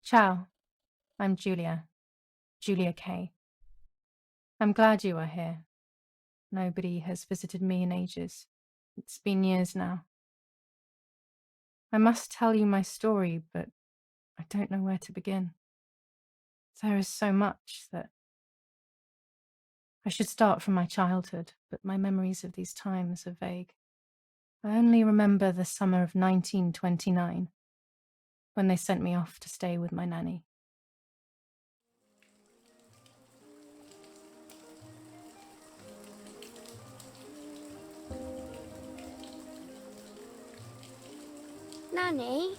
Ciao, I'm Julia Kay. I'm glad you are here. Nobody has visited me in ages. It's been years now. I must tell you my story, but I don't know where to begin. There is so much that I should start from my childhood, but my memories of these times are vague. I only remember the summer of 1929, when they sent me off to stay with my nanny. Nanny,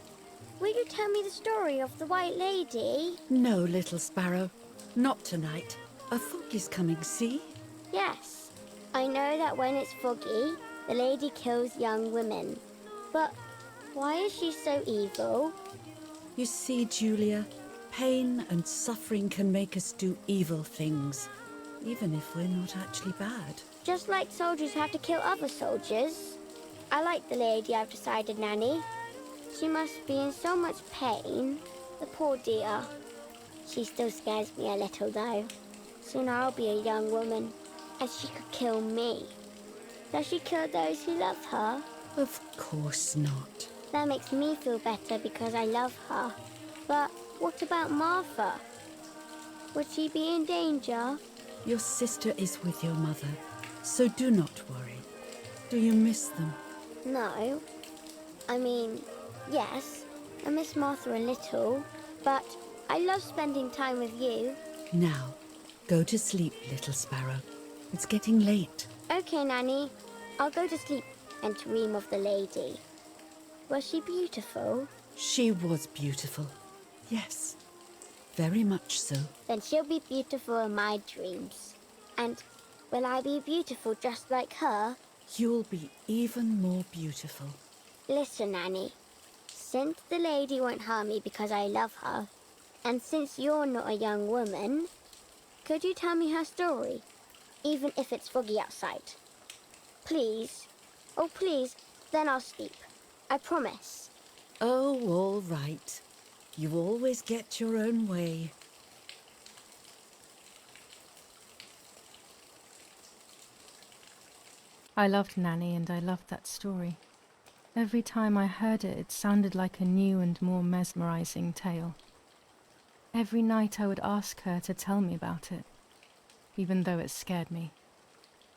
will you tell me the story of the White Lady? No, little sparrow. Not tonight. A fog is coming, see? Yes. I know that when it's foggy, the lady kills young women. But why is she so evil? You see, Julia, pain and suffering can make us do evil things, even if we're not actually bad. Just like soldiers have to kill other soldiers. I like the lady, I've decided, Nanny. She must be in so much pain. The poor dear. She still scares me a little, though. Soon I'll be a young woman, and she could kill me. Does she kill those who love her? Of course not. That makes me feel better because I love her. But what about Martha? Would she be in danger? Your sister is with your mother, so do not worry. Do you miss them? No. I mean, yes, I miss Martha a little, but I love spending time with you. Now, go to sleep, little sparrow. It's getting late. Okay, Nanny. I'll go to sleep and dream of the lady. Was she beautiful? She was beautiful. Yes, very much so. Then she'll be beautiful in my dreams. And will I be beautiful just like her? You'll be even more beautiful. Listen, Nanny. Since the lady won't harm me because I love her, and since you're not a young woman, could you tell me her story, even if it's foggy outside? Please. Oh, please. Then I'll sleep. I promise. Oh, all right. You always get your own way. I loved Nanny and I loved that story. Every time I heard it, it sounded like a new and more mesmerizing tale. Every night I would ask her to tell me about it, even though it scared me.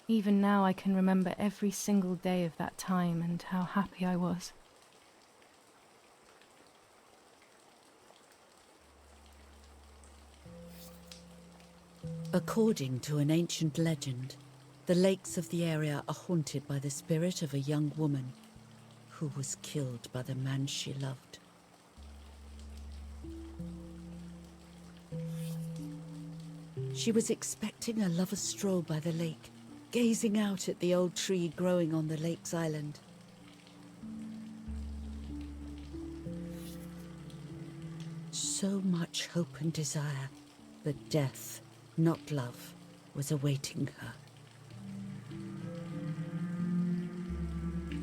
Even now I can remember every single day of that time and how happy I was. According to an ancient legend, the lakes of the area are haunted by the spirit of a young woman who was killed by the man she loved. She was expecting a lover's stroll by the lake, gazing out at the old tree growing on the lake's island. So much hope and desire, but death, not love, was awaiting her.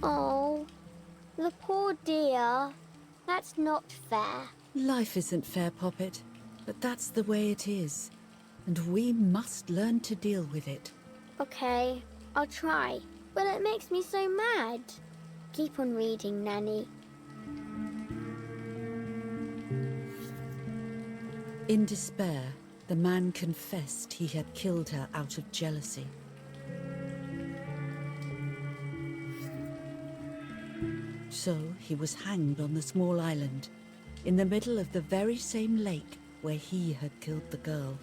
Oh, the poor dear. That's not fair. Life isn't fair, Poppet, but that's the way it is, and we must learn to deal with it. Okay, I'll try. But it makes me so mad. Keep on reading, Nanny. In despair, the man confessed he had killed her out of jealousy. So he was hanged on the small island, in the middle of the very same lake where he had killed the girl.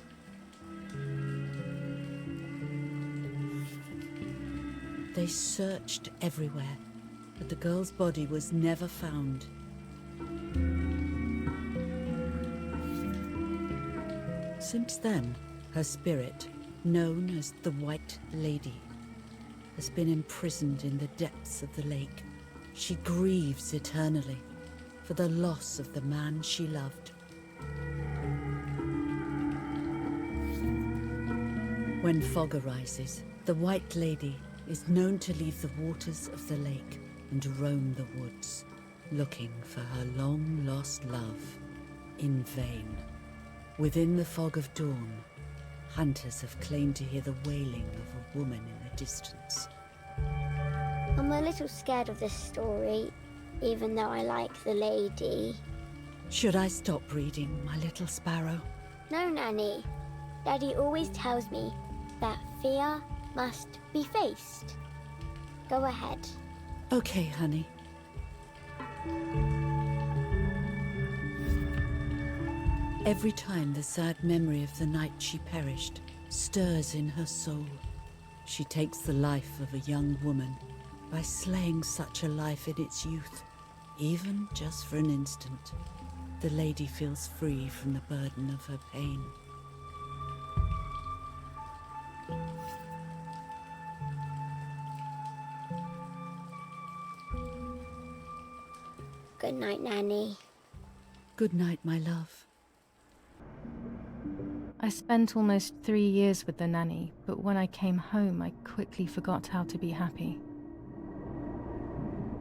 They searched everywhere, but the girl's body was never found. Since then, her spirit, known as the White Lady, has been imprisoned in the depths of the lake. She grieves eternally for the loss of the man she loved. When fog arises, the White Lady is known to leave the waters of the lake and roam the woods, looking for her long-lost love. in vain. Within the fog of dawn, hunters have claimed to hear the wailing of a woman in the distance. I'm a little scared of this story, even though I like the lady. Should I stop reading, my little sparrow? No, Nanny. Daddy always tells me that fear must be faced. Go ahead. Okay, honey. Every time the sad memory of the night she perished stirs in her soul, she takes the life of a young woman by slaying such a life in its youth. Even just for an instant, the lady feels free from the burden of her pain. Good night, Nanny. Good night, my love. I spent almost 3 years with the nanny, but when I came home, I quickly forgot how to be happy.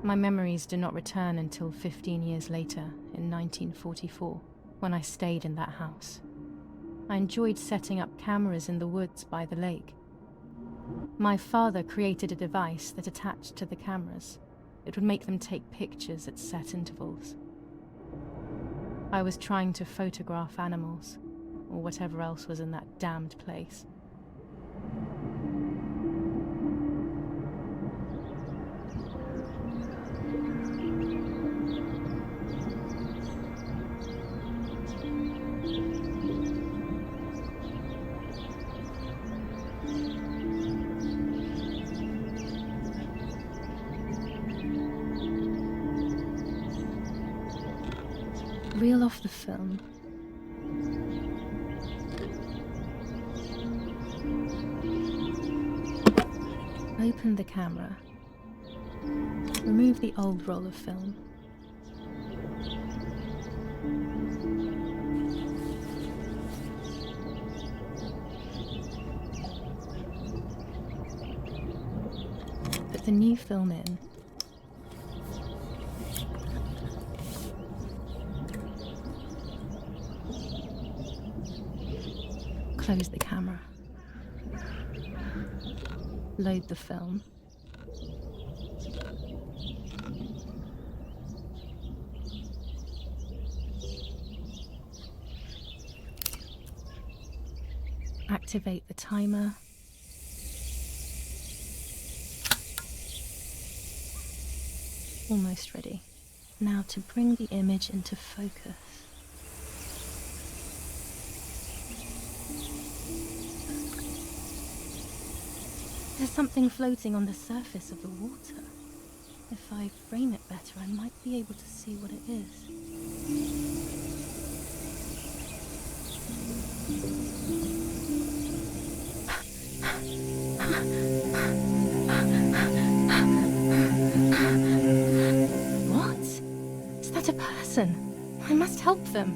My memories do not return until 15 years later, in 1944, when I stayed in that house. I enjoyed setting up cameras in the woods by the lake. My father created a device that attached to the cameras. It would make them take pictures at set intervals. I was trying to photograph animals, or whatever else was in that damned place. Reel off the film. Open the camera. Remove the old roll of film. Put the new film in. Close the camera. Load the film. Activate the timer. Almost ready. Now to bring the image into focus. There's something floating on the surface of the water. If I frame it better, I might be able to see what it is. What? Is that a person? I must help them.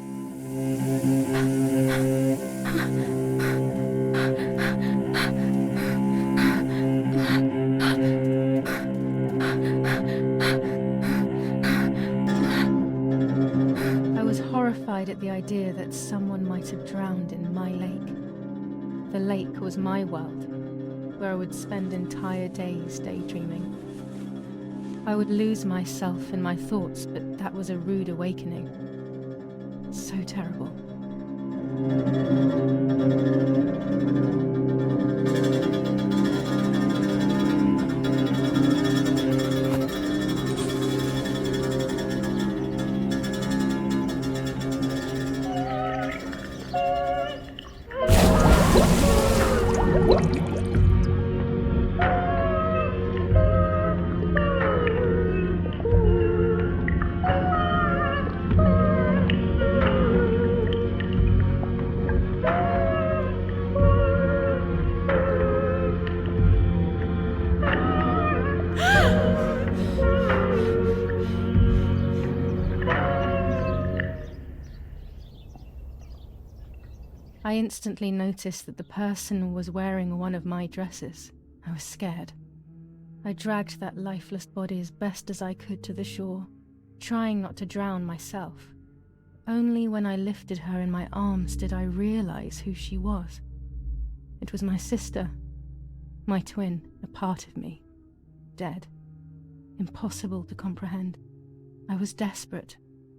I was horrified at the idea that someone might have drowned in my lake. The lake was my world, where I would spend entire days daydreaming. I would lose myself in my thoughts, but that was a rude awakening. So terrible. I instantly noticed that the person was wearing one of my dresses. I was scared. I dragged that lifeless body as best as I could to the shore, trying not to drown myself. Only when I lifted her in my arms did I realize who she was. It was my sister, my twin, a part of me, dead. Impossible to comprehend. I was desperate.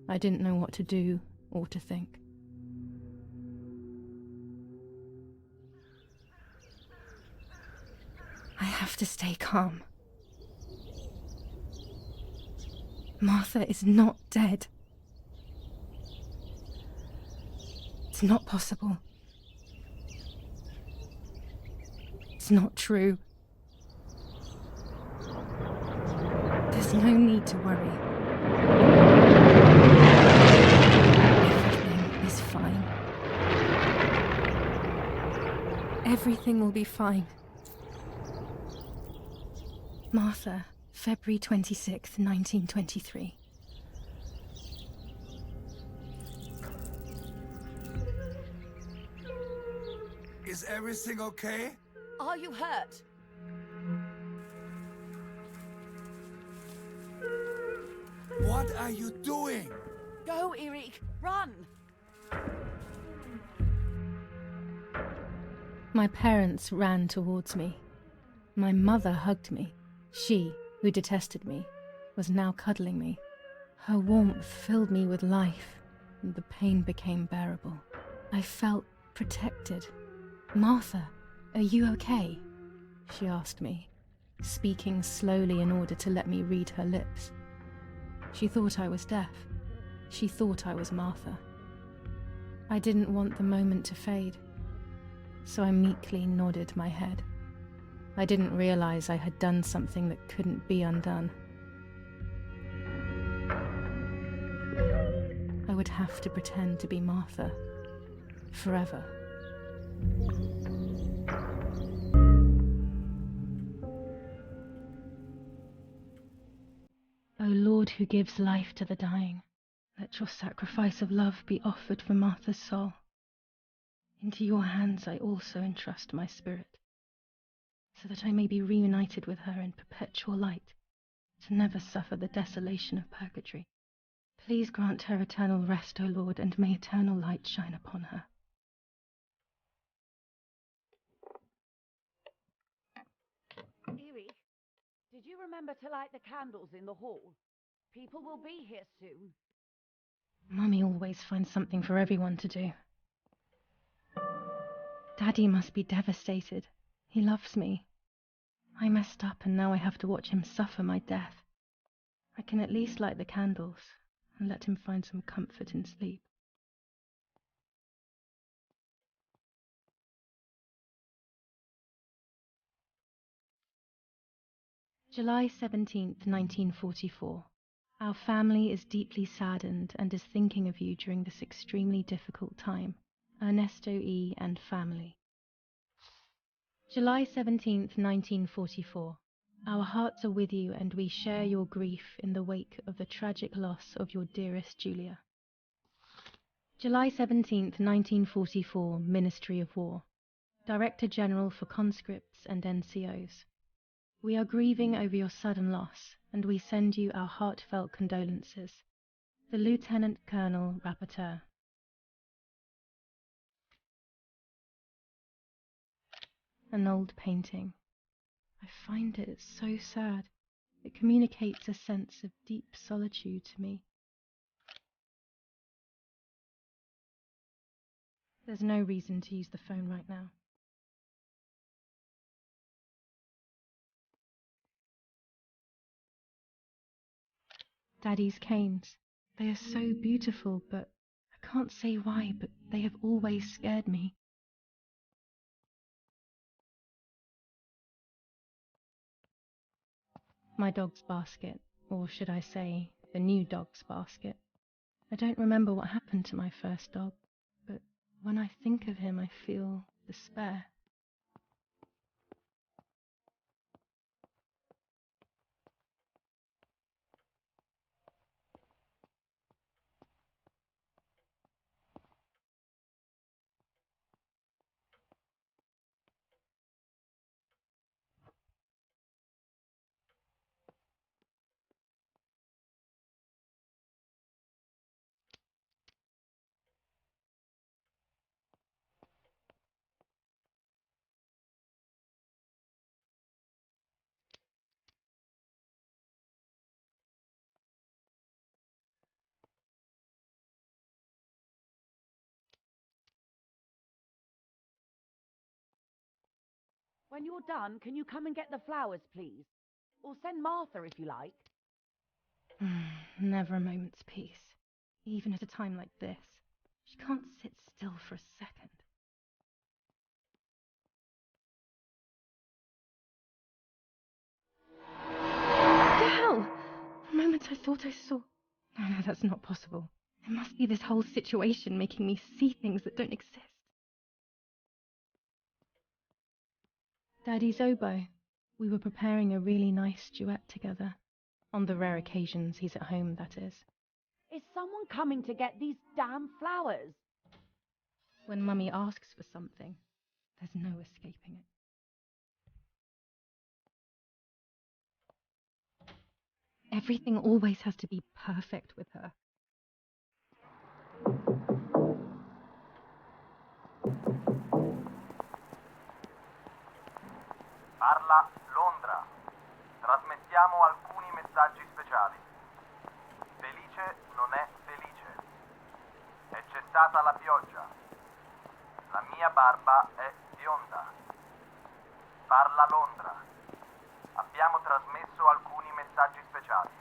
I didn't know what to do or to think. I have to stay calm. Martha is not dead. It's not possible. It's not true. There's no need to worry. Everything is fine. Everything will be fine. Martha, February 26th, 1923. Is everything okay? Are you hurt? What are you doing? Go, Eric! Run! My parents ran towards me. My mother hugged me. She, who detested me, was now cuddling me. Her warmth filled me with life, and the pain became bearable. I felt protected. Martha, are you okay? She asked me, speaking slowly in order to let me read her lips. She thought I was deaf. She thought I was Martha. I didn't want the moment to fade, so I meekly nodded my head. I didn't realize I had done something that couldn't be undone. I would have to pretend to be Martha forever. O Lord, who gives life to the dying, let your sacrifice of love be offered for Martha's soul. Into your hands I also entrust my spirit, so that I may be reunited with her in perpetual light, to never suffer the desolation of purgatory. Please grant her eternal rest, O Lord, and may eternal light shine upon her. Eric, did you remember to light the candles in the hall? People will be here soon. Mummy always finds something for everyone to do. Daddy must be devastated. He loves me. I messed up and now I have to watch him suffer my death. I can at least light the candles and let him find some comfort in sleep. July 17th, 1944. Our family is deeply saddened and is thinking of you during this extremely difficult time. Ernesto E. and family. July 17th, 1944. Our hearts are with you and we share your grief in the wake of the tragic loss of your dearest Julia. July 17th, 1944, Ministry of War. Director General for Conscripts and NCOs. We are grieving over your sudden loss, and we send you our heartfelt condolences. The Lieutenant Colonel Rapporteur. An old painting. I find it so sad. It communicates a sense of deep solitude to me. There's no reason to use the phone right now. Daddy's canes. They are so beautiful, but I can't say why, but they have always scared me. My dog's basket, or should I say, the new dog's basket. I don't remember what happened to my first dog, but when I think of him I feel despair. When you're done, can you come and get the flowers, please? Or send Martha if you like. Never a moment's peace, even at a time like this. She can't sit still for a second. What the hell? For a moment I thought I saw... No, that's not possible. It must be this whole situation making me see things that don't exist. Daddy's oboe. We were preparing a really nice duet together. On the rare occasions he's at home, that is. Is someone coming to get these damn flowers? When Mummy asks for something, there's no escaping it. Everything always has to be perfect with her. Parla Londra. Trasmettiamo alcuni messaggi speciali. Felice non è felice. È cessata la pioggia. La mia barba è bionda. Parla Londra. Abbiamo trasmesso alcuni messaggi speciali.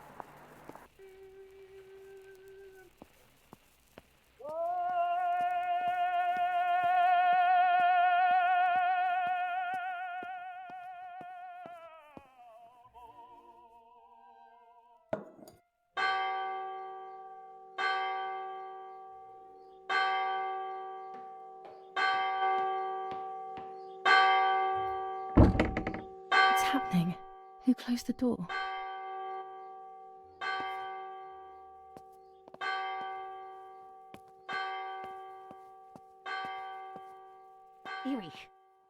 What's happening? Who closed the door?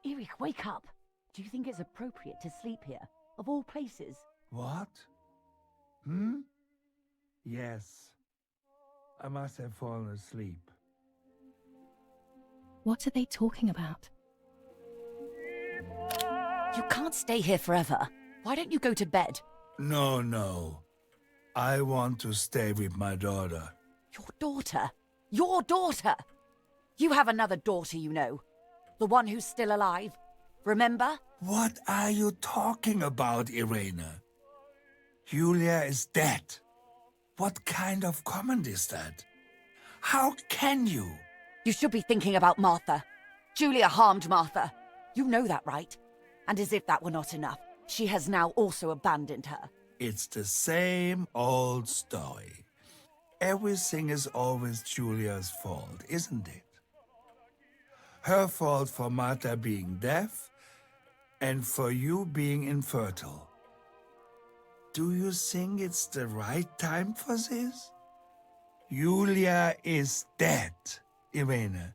Erich, wake up. Do you think it's appropriate to sleep here, of all places? What? Yes. I must have fallen asleep. What are they talking about? You can't stay here forever. Why don't you go to bed? No. I want to stay with my daughter. Your daughter? Your daughter? You have another daughter, you know. The one who's still alive. Remember? What are you talking about, Irene? Julia is dead. What kind of comment is that? How can you? You should be thinking about Martha. Julia harmed Martha. You know that, right? And as if that were not enough, she has now also abandoned her. It's the same old story. Everything is always Julia's fault, isn't it? Her fault for Martha being deaf and for you being infertile. Do you think it's the right time for this? Julia is dead, Irene.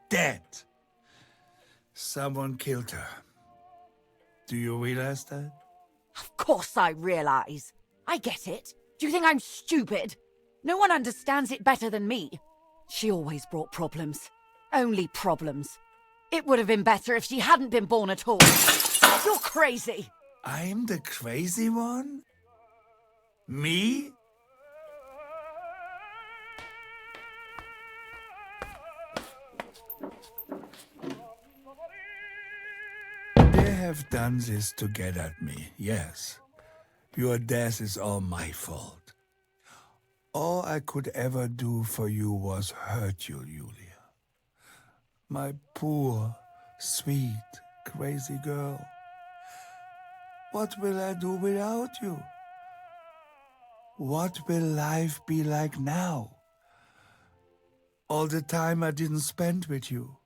Dead. Someone killed her. Do you realize that? Of course I realize. I get it. Do you think I'm stupid? No one understands it better than me. She always brought problems. Only problems. It would have been better if she hadn't been born at all. You're crazy. I'm the crazy one? Me? They have done this to get at me, yes. Your death is all my fault. All I could ever do for you was hurt you, Julia. My poor, sweet, crazy girl. What will I do without you? What will life be like now? All the time I didn't spend with you.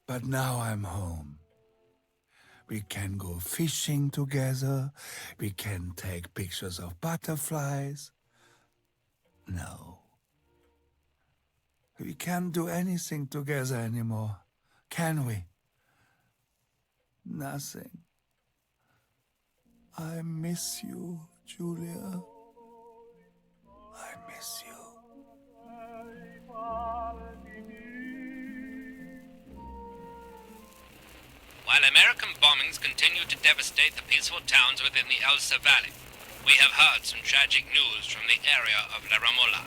But now I'm home. We can go fishing together. We can take pictures of butterflies. No. We can't do anything together anymore, can we? Nothing. I miss you, Julia. I miss you. While American bombings continue to devastate the peaceful towns within the Elsa Valley, we have heard some tragic news from the area of La Ramola.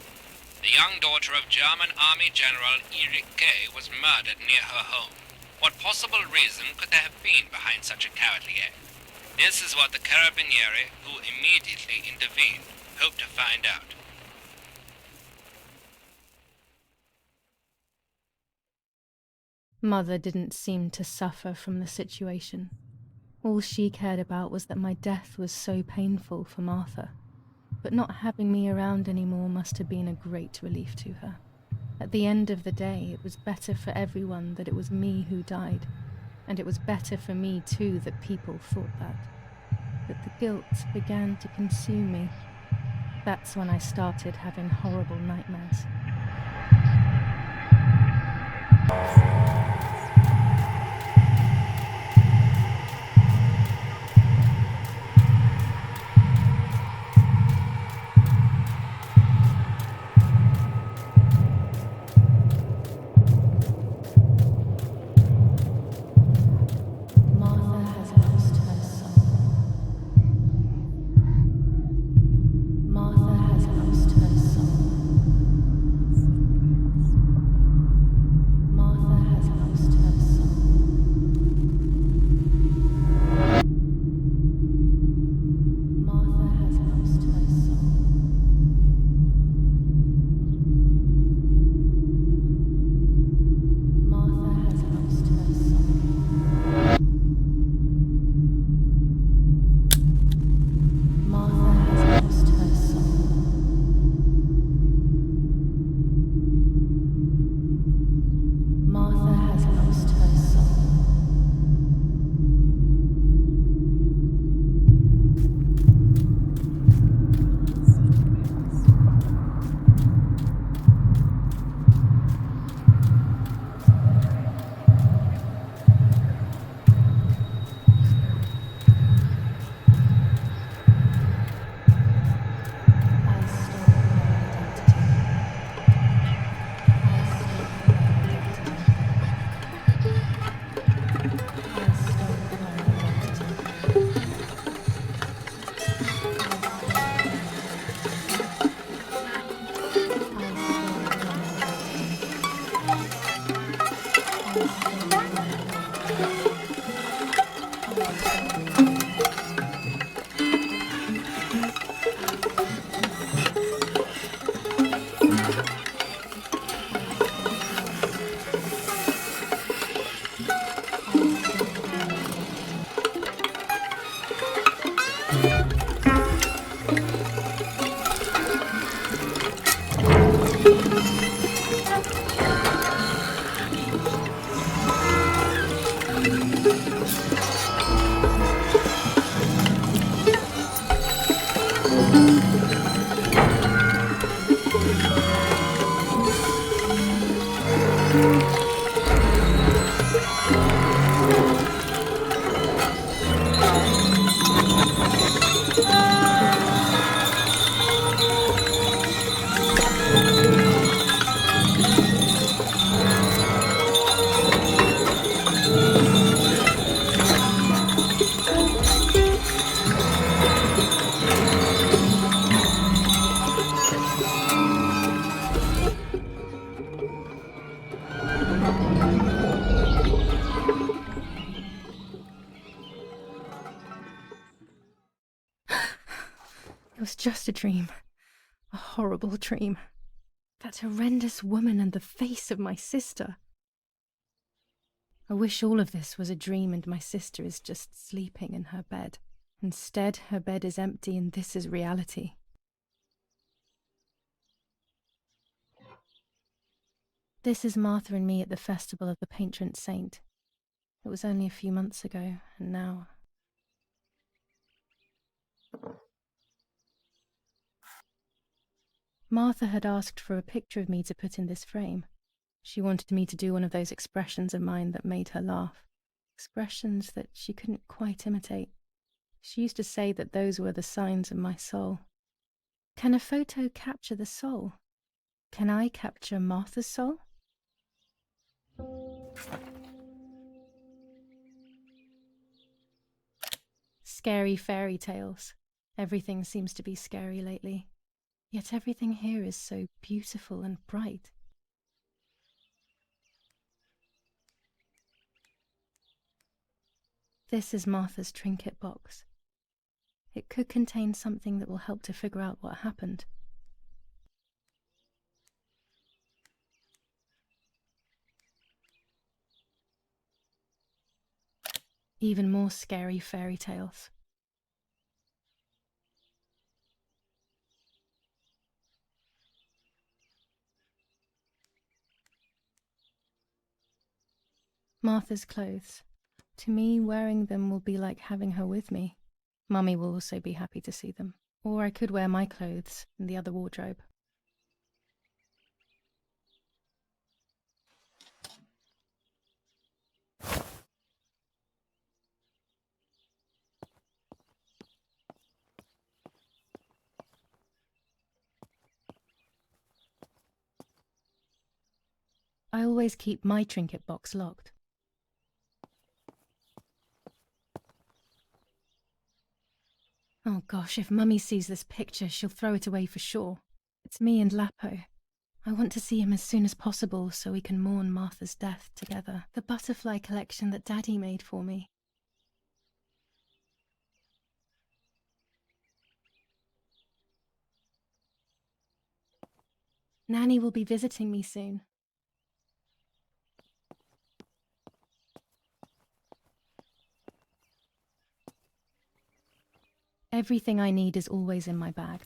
The young daughter of German Army General Erich K. was murdered near her home. What possible reason could there have been behind such a cowardly act? This is what the Carabinieri, who immediately intervened, hope to find out. Mother didn't seem to suffer from the situation. All she cared about was that my death was so painful for Martha. But not having me around anymore must have been a great relief to her. At the end of the day, it was better for everyone that it was me who died. And it was better for me too that people thought that. But the guilt began to consume me. That's when I started having horrible nightmares. It was just a dream. A horrible dream. That horrendous woman and the face of my sister. I wish all of this was a dream and my sister is just sleeping in her bed. Instead, her bed is empty and this is reality. This is Martha and me at the festival of the patron saint. It was only a few months ago, and now... Martha had asked for a picture of me to put in this frame. She wanted me to do one of those expressions of mine that made her laugh. Expressions that she couldn't quite imitate. She used to say that those were the signs of my soul. Can a photo capture the soul? Can I capture Martha's soul? Scary fairy tales. Everything seems to be scary lately. Yet everything here is so beautiful and bright. This is Martha's trinket box. It could contain something that will help to figure out what happened. Even more scary fairy tales. Martha's clothes. To me, wearing them will be like having her with me. Mummy will also be happy to see them. Or I could wear my clothes in the other wardrobe. I always keep my trinket box locked. Oh gosh, if Mummy sees this picture, she'll throw it away for sure. It's me and Lapo. I want to see him as soon as possible so we can mourn Martha's death together. The butterfly collection that Daddy made for me. Nanny will be visiting me soon. Everything I need is always in my bag.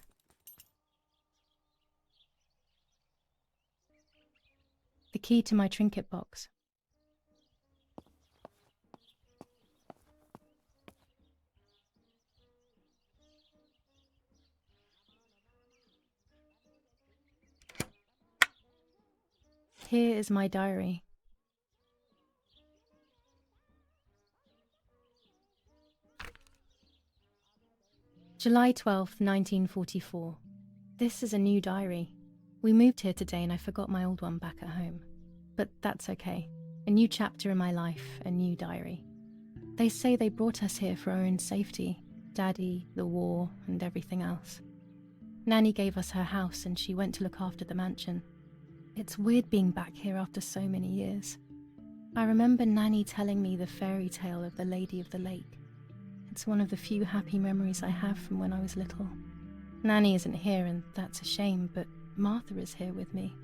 The key to my trinket box. Here is my diary. July 12th, 1944. This is a new diary. We moved here today and I forgot my old one back at home. But that's okay. A new chapter in my life, a new diary. They say they brought us here for our own safety. Daddy, the war, and everything else. Nanny gave us her house and she went to look after the mansion. It's weird being back here after so many years. I remember Nanny telling me the fairy tale of the Lady of the Lake. It's one of the few happy memories I have from when I was little. Nanny isn't here and that's a shame, but Martha is here with me.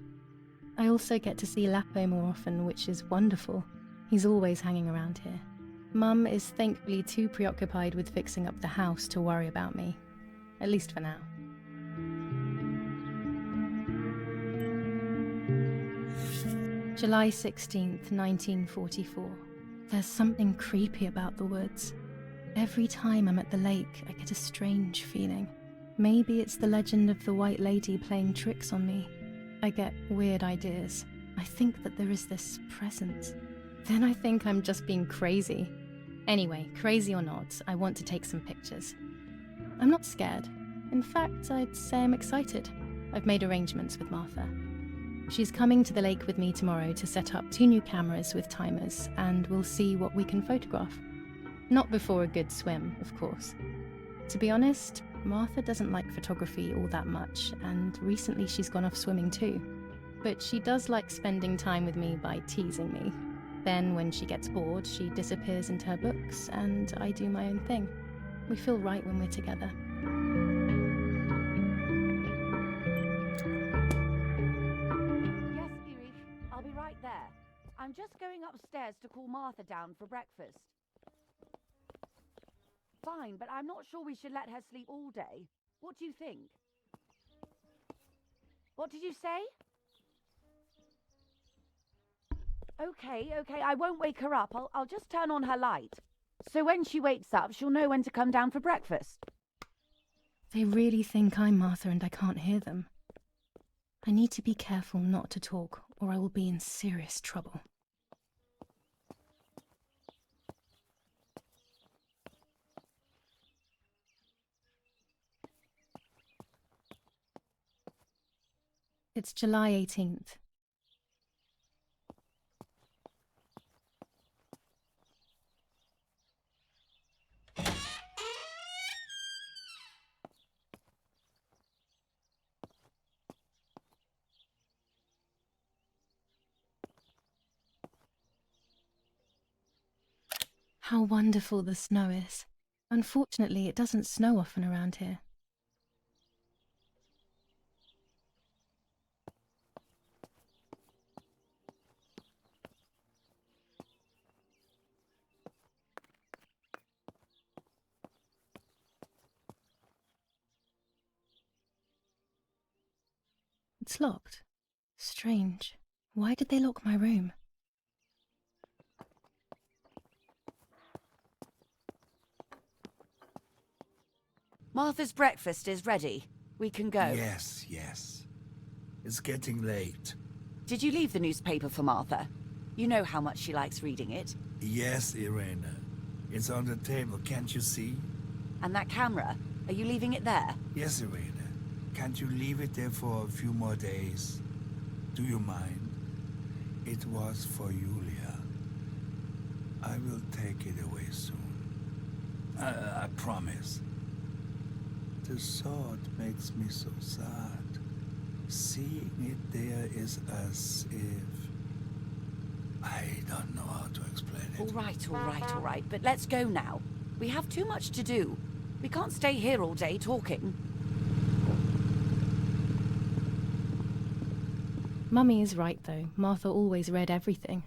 I also get to see Lapo more often, which is wonderful. He's always hanging around here. Mum is thankfully too preoccupied with fixing up the house to worry about me. At least for now. July 16th, 1944. There's something creepy about the woods. Every time I'm at the lake, I get a strange feeling. Maybe it's the legend of the White Lady playing tricks on me. I get weird ideas. I think that there is this presence. Then I think I'm just being crazy. Anyway, crazy or not, I want to take some pictures. I'm not scared. In fact, I'd say I'm excited. I've made arrangements with Martha. She's coming to the lake with me tomorrow to set up 2 new cameras with timers, and we'll see what we can photograph. Not before a good swim, of course. To be honest, Martha doesn't like photography all that much, and recently she's gone off swimming too. But she does like spending time with me by teasing me. Then, when she gets bored, she disappears into her books, and I do my own thing. We feel right when we're together. Yes, Erich, I'll be right there. I'm just going upstairs to call Martha down for breakfast. Fine, but I'm not sure we should let her sleep all day. What do you think? What did you say? Okay, I won't wake her up. I'll just turn on her light. So when she wakes up, she'll know when to come down for breakfast. They really think I'm Martha and I can't hear them. I need to be careful not to talk, or I will be in serious trouble. It's July 18th. How wonderful the snow is. Unfortunately, it doesn't snow often around here. It's locked. Strange. Why did they lock my room? Martha's breakfast is ready. We can go. Yes, yes. It's getting late. Did you leave the newspaper for Martha? You know how much she likes reading it. Yes, Irena. It's on the table, can't you see? And that camera, are you leaving it there? Yes, Irena. Can't you leave it there for a few more days? Do you mind? It was for Julia. I will take it away soon. I promise. The thought makes me so sad. Seeing it there is as if... I don't know how to explain it. All right, but let's go now. We have too much to do. We can't stay here all day talking. Mummy is right, though. Martha always read everything.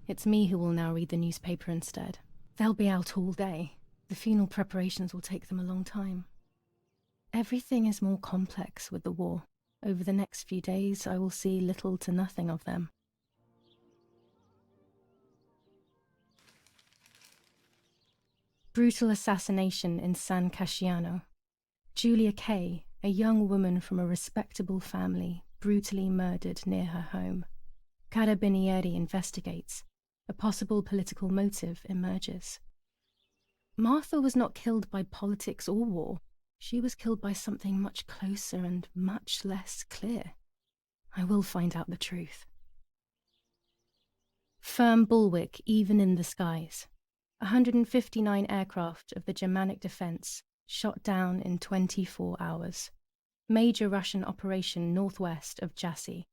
It's me who will now read the newspaper instead. They'll be out all day. The funeral preparations will take them a long time. Everything is more complex with the war. Over the next few days, I will see little to nothing of them. Brutal assassination in San Casciano. Julia Kay, a young woman from a respectable family, brutally murdered near her home. Carabinieri investigates. A possible political motive emerges. Martha was not killed by politics or war. She was killed by something much closer and much less clear. I will find out the truth. Firm bulwark even in the skies. 159 aircraft of the Germanic defense shot down in 24 hours. Major Russian operation northwest of Jassy.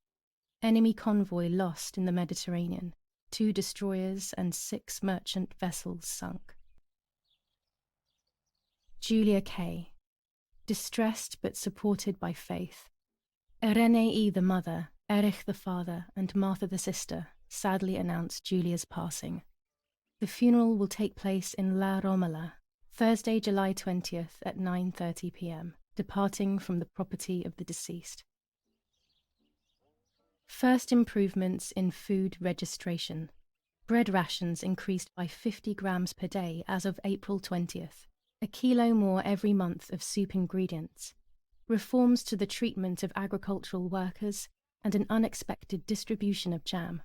Enemy convoy lost in the Mediterranean. 2 destroyers and 6 merchant vessels sunk. Julia Kay. Distressed but supported by faith. Irenei the mother, Erich the father, and Martha the sister sadly announced Julia's passing. The funeral will take place in La Romola, Thursday, July 20th at 9:30 p.m., departing from the property of the deceased. First improvements in food registration. Bread rations increased by 50 grams per day as of April 20th. A kilo more every month of soup ingredients. Reforms to the treatment of agricultural workers and an unexpected distribution of jam.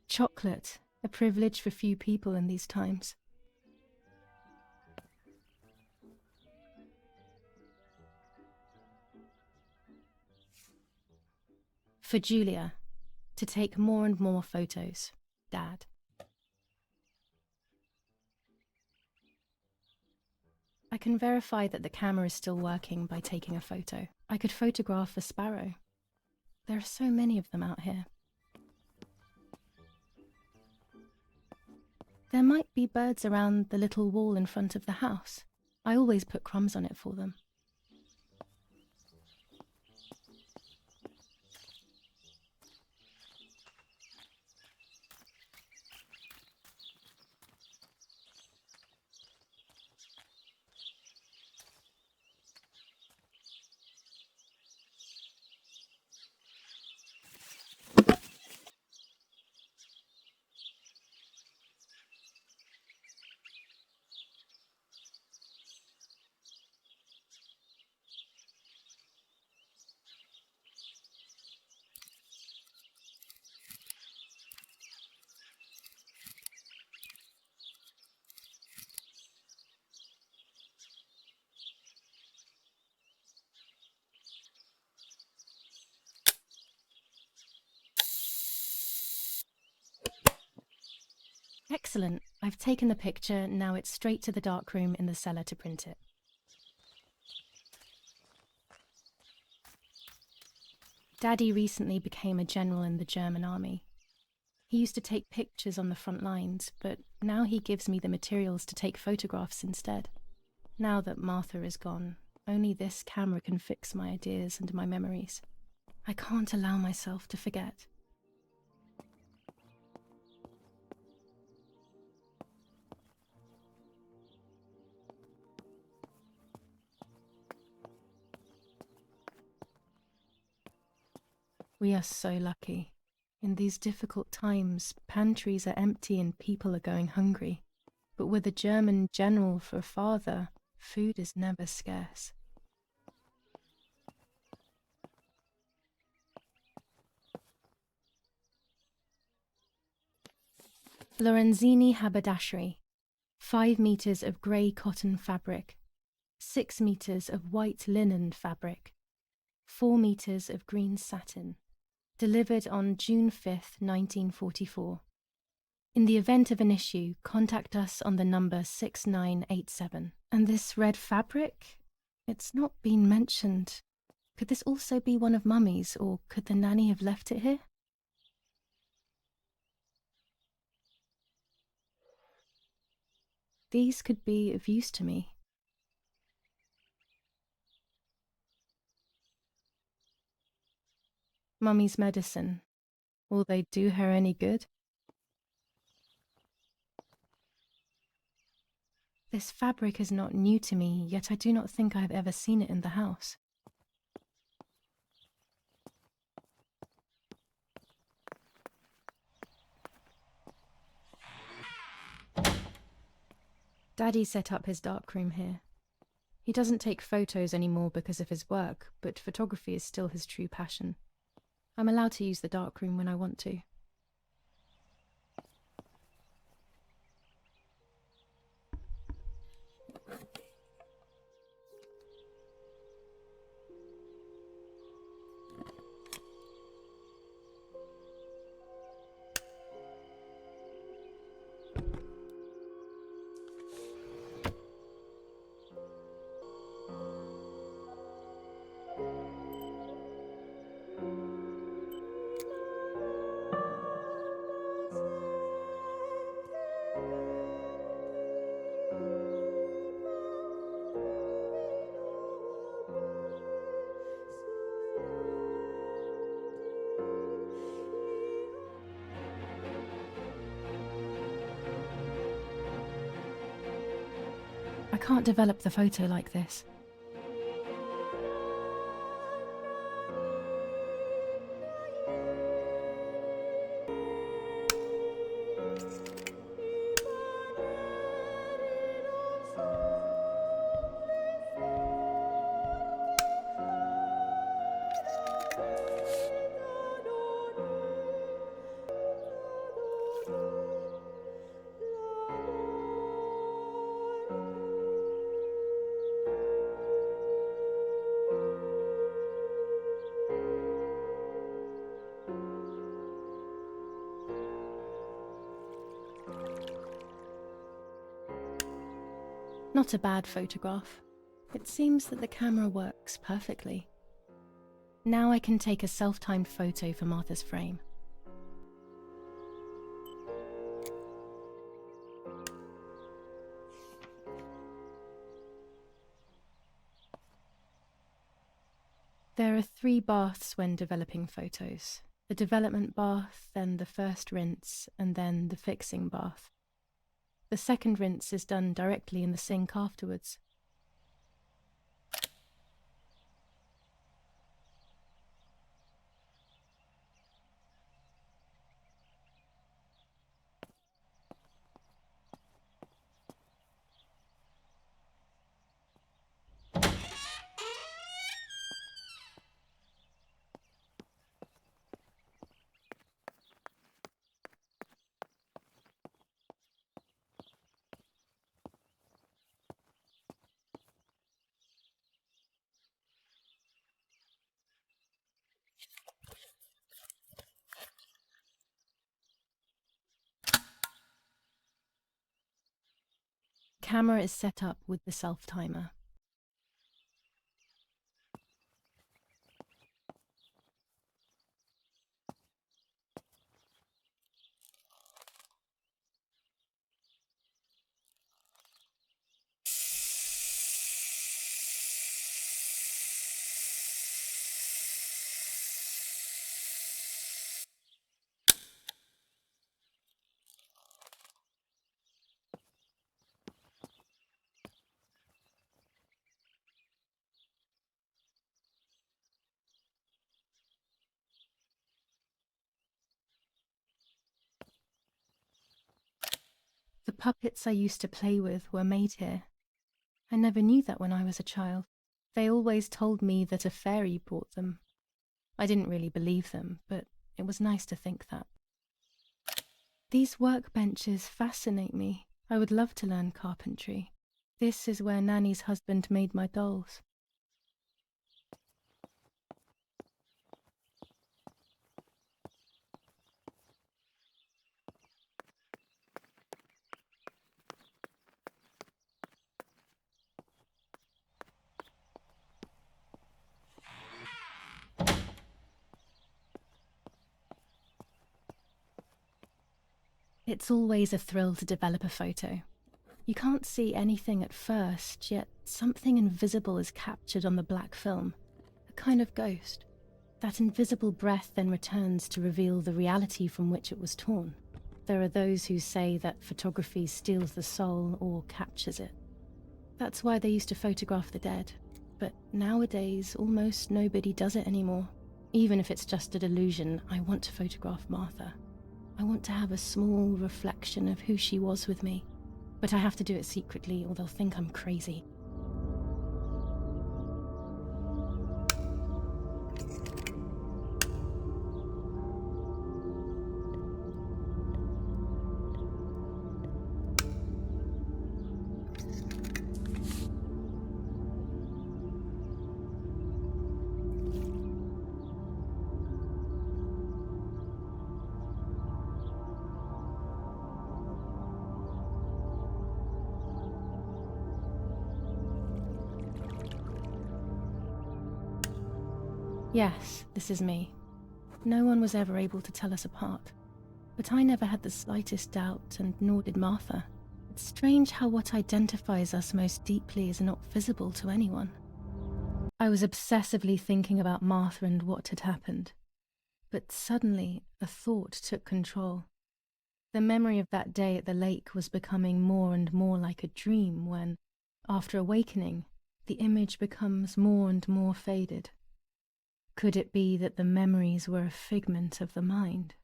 Chocolate, a privilege for few people in these times. For Julia, to take more and more photos. Dad. I can verify that the camera is still working by taking a photo. I could photograph a sparrow. There are so many of them out here. There might be birds around the little wall in front of the house. I always put crumbs on it for them. Excellent. I've taken the picture, now it's straight to the darkroom in the cellar to print it. Daddy recently became a general in the German army. He used to take pictures on the front lines, but now he gives me the materials to take photographs instead. Now that Martha is gone, only this camera can fix my ideas and my memories. I can't allow myself to forget. We are so lucky. In these difficult times, pantries are empty and people are going hungry. But with a German general for a father, food is never scarce. Lorenzini haberdashery. 5 meters of grey cotton fabric. 6 meters of white linen fabric. 4 meters of green satin. Delivered on June 5th, 1944. In the event of an issue, contact us on the number 6987. And this red fabric? It's not been mentioned. Could this also be one of Mummy's, or could the nanny have left it here? These could be of use to me. Mummy's medicine. Will they do her any good? This fabric is not new to me, yet I do not think I have ever seen it in the house. Daddy set up his darkroom here. He doesn't take photos anymore because of his work, but photography is still his true passion. I'm allowed to use the darkroom when I want to. I can't develop the photo like this. Not a bad photograph. It seems that the camera works perfectly. Now I can take a self-timed photo for Martha's frame. There are 3 baths when developing photos. The development bath, then the first rinse, and then the fixing bath. The second rinse is done directly in the sink afterwards. camera is set up with the self-timer. The puppets I used to play with were made here. I never knew that when I was a child. They always told me that a fairy brought them. I didn't really believe them, but it was nice to think that. These workbenches fascinate me. I would love to learn carpentry. This is where Nanny's husband made my dolls. It's always a thrill to develop a photo. You can't see anything at first, yet something invisible is captured on the black film, a kind of ghost. That invisible breath then returns to reveal the reality from which it was torn. There are those who say that photography steals the soul or captures it. That's why they used to photograph the dead. But nowadays, almost nobody does it anymore. Even if it's just a delusion, I want to photograph Martha. I want to have a small reflection of who she was with me. But I have to do it secretly or they'll think I'm crazy. Yes, this is me. No one was ever able to tell us apart. But I never had the slightest doubt, and nor did Martha. It's strange how what identifies us most deeply is not visible to anyone. I was obsessively thinking about Martha and what had happened. But suddenly, a thought took control. The memory of that day at the lake was becoming more and more like a dream when, after awakening, the image becomes more and more faded. Could it be that the memories were a figment of the mind?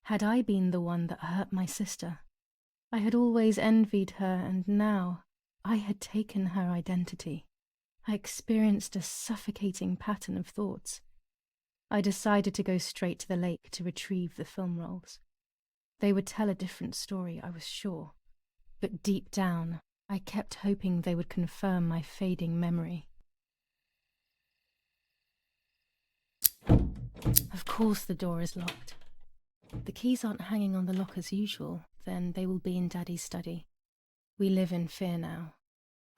Had I been the one that hurt my sister? I had always envied her, and now I had taken her identity. I experienced a suffocating pattern of thoughts. I decided to go straight to the lake to retrieve the film rolls. They would tell a different story, I was sure. But deep down, I kept hoping they would confirm my fading memory. Of course the door is locked. The keys aren't hanging on the lock as usual, then they will be in Daddy's study. We live in fear now.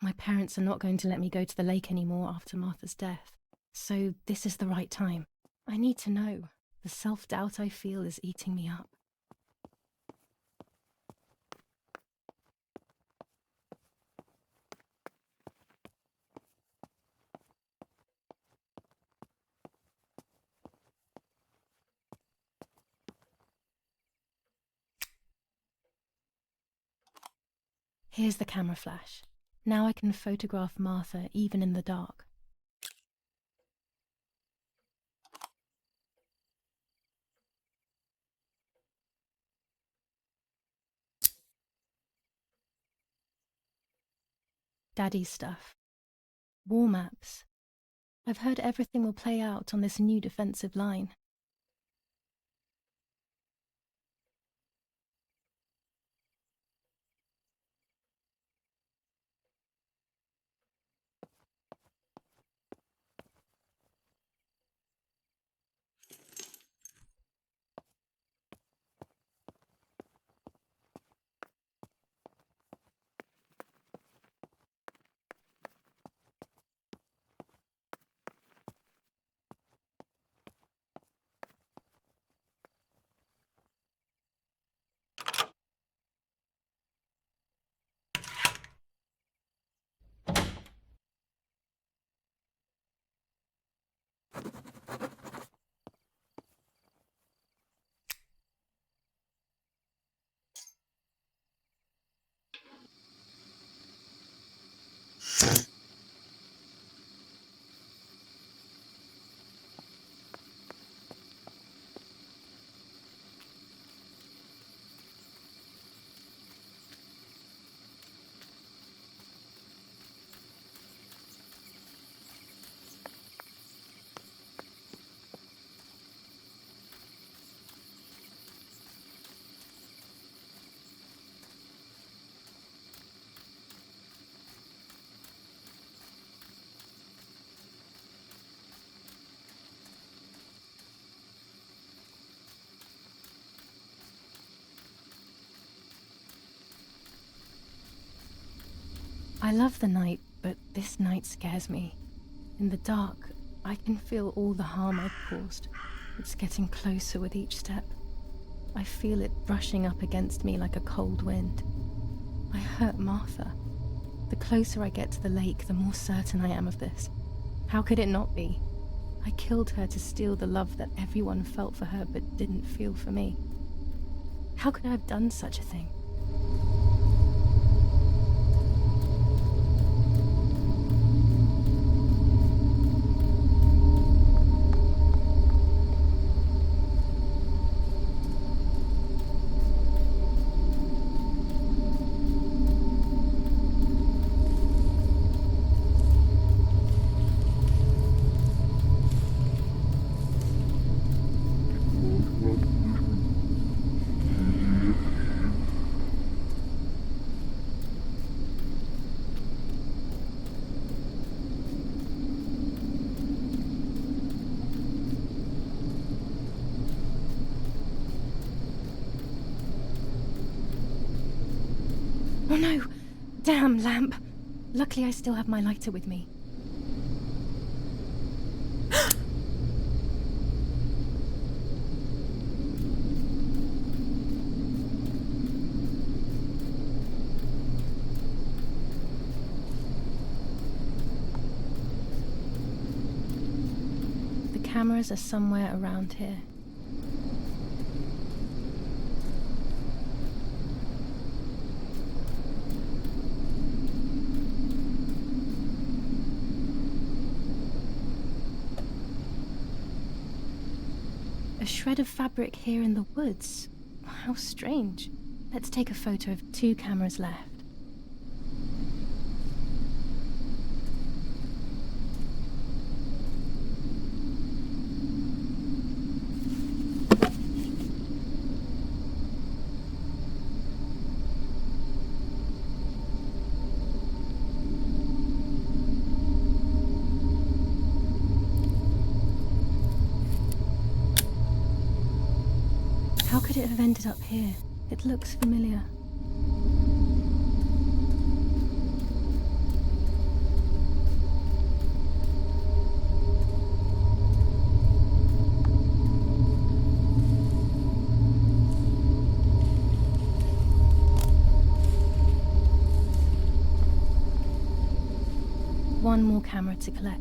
My parents are not going to let me go to the lake anymore after Martha's death. So this is the right time. I need to know. The self-doubt I feel is eating me up. Here's the camera flash. Now I can photograph Martha even in the dark. Daddy's stuff. War maps. I've heard everything will play out on this new defensive line. I love the night, but this night scares me. In the dark, I can feel all the harm I've caused. It's getting closer with each step. I feel it brushing up against me like a cold wind. I hurt Martha. The closer I get to the lake, the more certain I am of this. How could it not be? I killed her to steal the love that everyone felt for her but didn't feel for me. How could I have done such a thing? Oh no! Damn lamp! Luckily I still have my lighter with me. The cameras are somewhere around here. A shred of fabric here in the woods. How strange. Let's take a photo of 2 cameras left. How could it have ended up here? It looks familiar. One more camera to collect.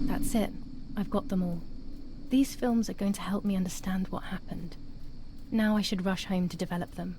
That's it. I've got them all. These films are going to help me understand what happened. Now I should rush home to develop them.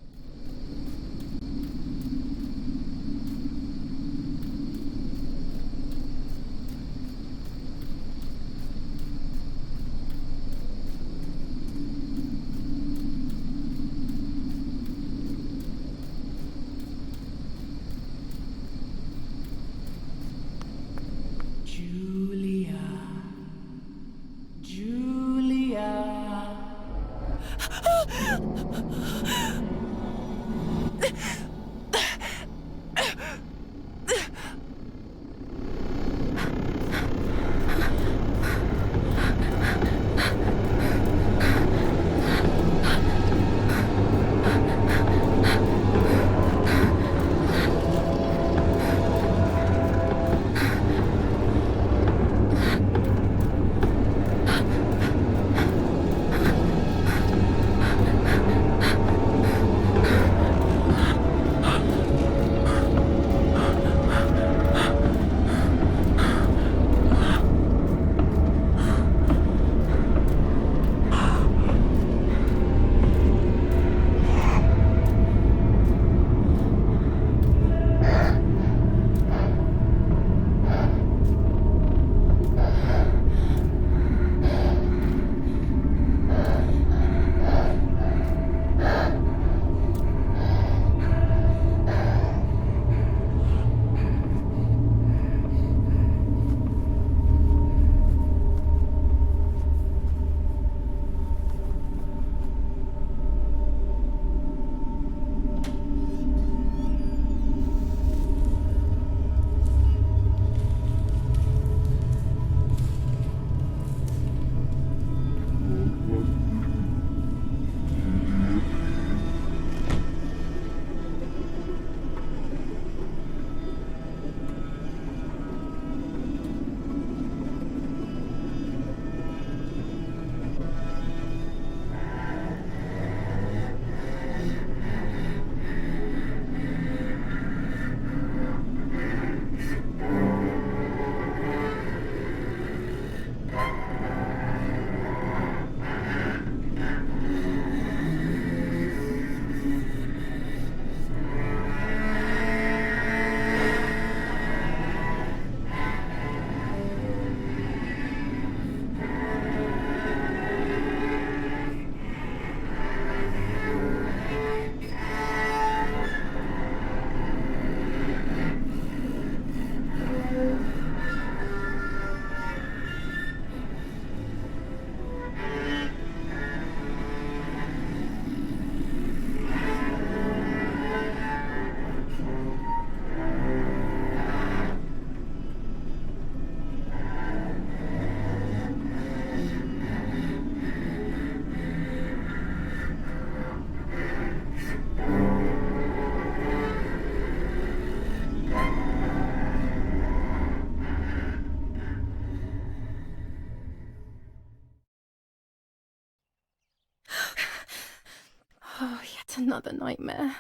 Another nightmare.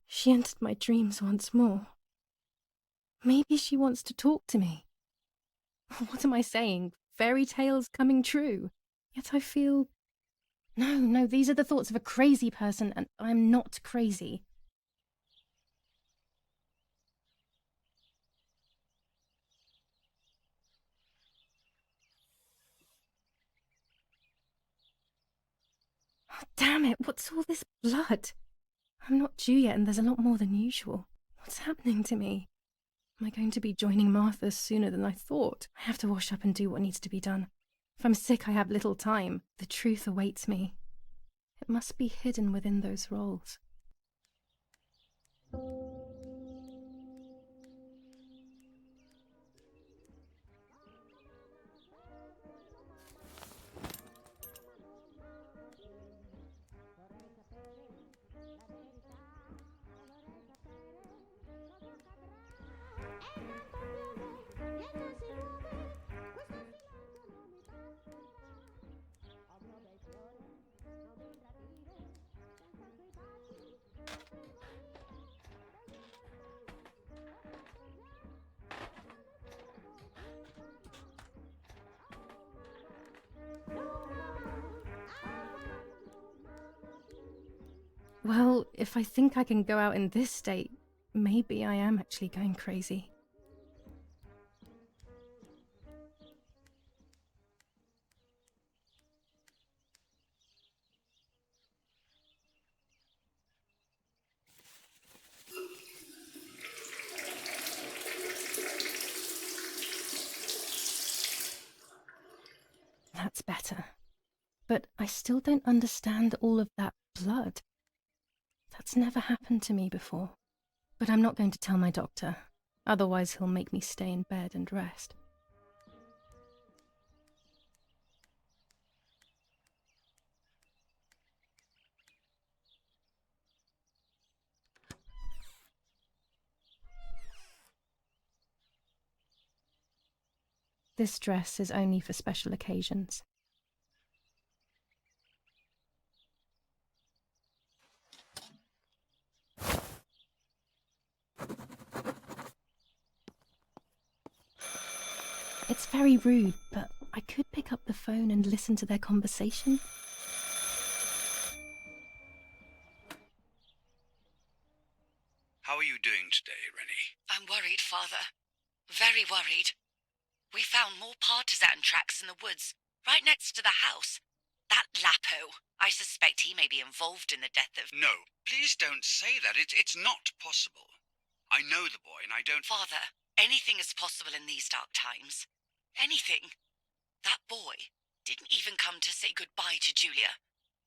She entered my dreams once more. Maybe she wants to talk to me. What am I saying? Fairy tales coming true. Yet I feel... No, these are the thoughts of a crazy person, and I'm not crazy. Oh, damn it, what's all this blood? I'm not due yet, and there's a lot more than usual. What's happening to me? Am I going to be joining Martha sooner than I thought? I have to wash up and do what needs to be done. If I'm sick, I have little time. The truth awaits me. It must be hidden within those rolls. Well, if I think I can go out in this state, maybe I am actually going crazy. That's better. But I still don't understand all of that blood. That's never happened to me before. But I'm not going to tell my doctor. Otherwise he'll make me stay in bed and rest. This dress is only for special occasions. It's very rude, but I could pick up the phone and listen to their conversation. How are you doing today, Rennie? I'm worried, Father. Very worried. We found more partisan tracks in the woods, right next to the house. That Lapo, I suspect he may be involved in the death of... No, please don't say that. It's not possible. I know the boy and I don't... Father, anything is possible in these dark times. Anything. That boy didn't even come to say goodbye to Julia.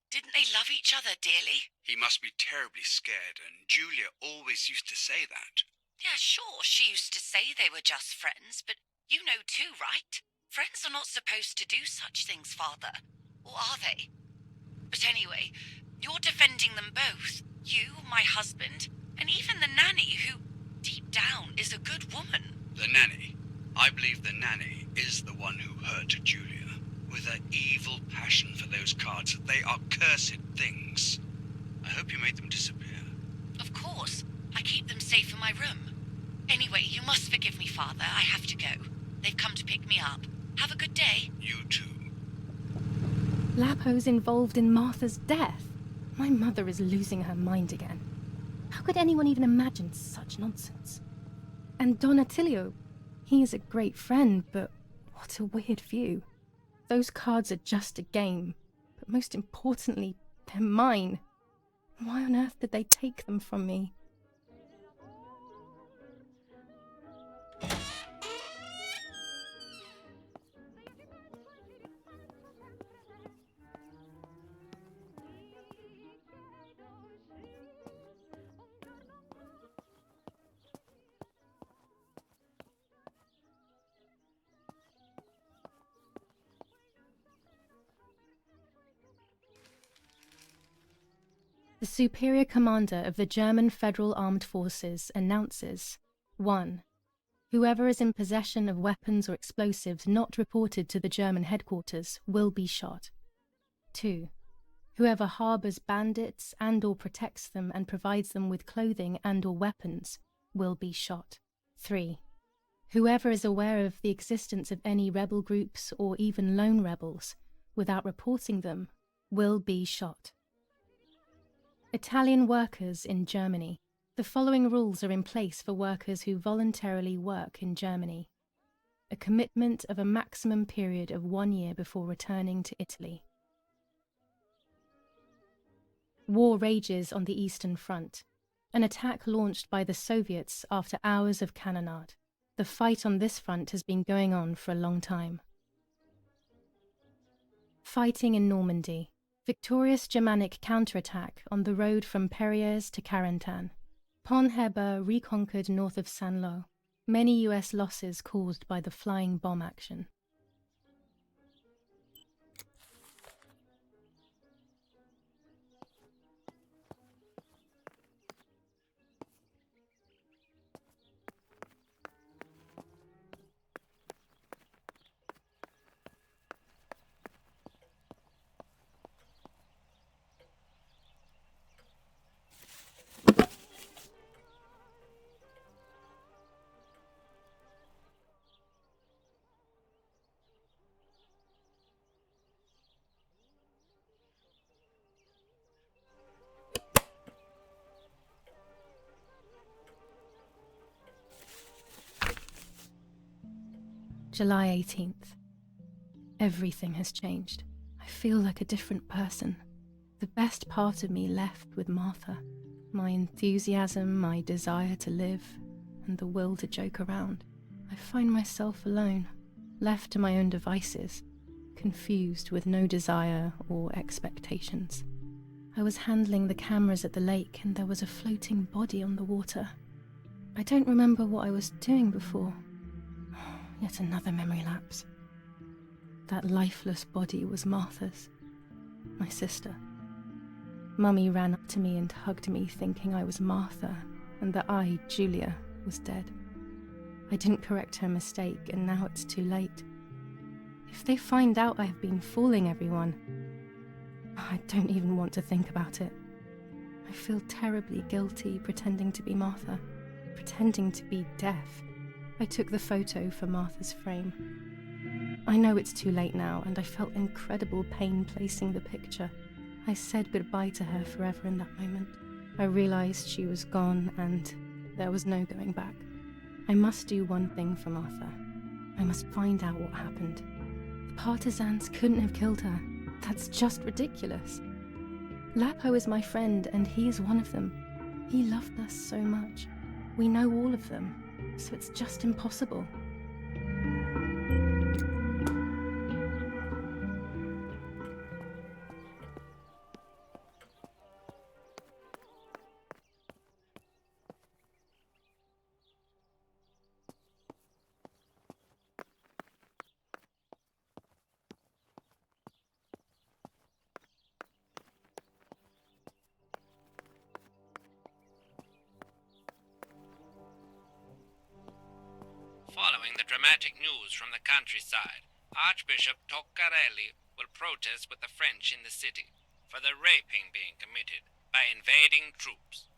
Didn't they love each other dearly? He must be terribly scared, and Julia always used to say that. Yeah, sure, she used to say they were just friends, but you know too, right? Friends are not supposed to do such things, Father. Or are they? But anyway, you're defending them both. You, my husband, and even the nanny who, deep down, is a good woman. The nanny? I believe the nanny is the one who hurt Julia, with her evil passion for those cards. They are cursed things. I hope you made them disappear. Of course. I keep them safe in my room. Anyway, you must forgive me, Father. I have to go. They've come to pick me up. Have a good day. You too. Lapo's involved in Martha's death. My mother is losing her mind again. How could anyone even imagine such nonsense? And Don Attilio, he is a great friend, but what a weird view. Those cards are just a game, but most importantly, they're mine. Why on earth did they take them from me? The superior commander of the German Federal Armed Forces announces: 1. Whoever is in possession of weapons or explosives not reported to the German headquarters will be shot. 2. Whoever harbors bandits and or protects them and provides them with clothing and or weapons will be shot. 3. Whoever is aware of the existence of any rebel groups or even lone rebels without reporting them will be shot. Italian workers in Germany. The following rules are in place for workers who voluntarily work in Germany. A commitment of a maximum period of 1 year before returning to Italy. War rages on the Eastern Front. An attack launched by the Soviets after hours of cannonade. The fight on this front has been going on for a long time. Fighting in Normandy. Victorious Germanic counterattack on the road from Perrières to Carentan. Pont Heber reconquered north of Saint-Lô. Many US losses caused by the flying bomb action. July 18th. Everything has changed. I feel like a different person. The best part of me left with Martha. My enthusiasm, my desire to live, and the will to joke around. I find myself alone, left to my own devices, confused with no desire or expectations. I was handling the cameras at the lake and there was a floating body on the water. I don't remember what I was doing before. Yet another memory lapse. That lifeless body was Martha's, my sister. Mummy ran up to me and hugged me, thinking I was Martha and that I, Julia, was dead. I didn't correct her mistake and now it's too late. If they find out I have been fooling everyone, I don't even want to think about it. I feel terribly guilty pretending to be Martha, pretending to be deaf. I took the photo for Martha's frame. I know it's too late now, and I felt incredible pain placing the picture. I said goodbye to her forever in that moment. I realized she was gone, and there was no going back. I must do one thing for Martha. I must find out what happened. The partisans couldn't have killed her. That's just ridiculous. Lapo is my friend, and he is one of them. He loved us so much. We know all of them. So it's just impossible. Following the dramatic news from the countryside, Archbishop Toccarelli will protest with the French in the city for the raping being committed by invading troops.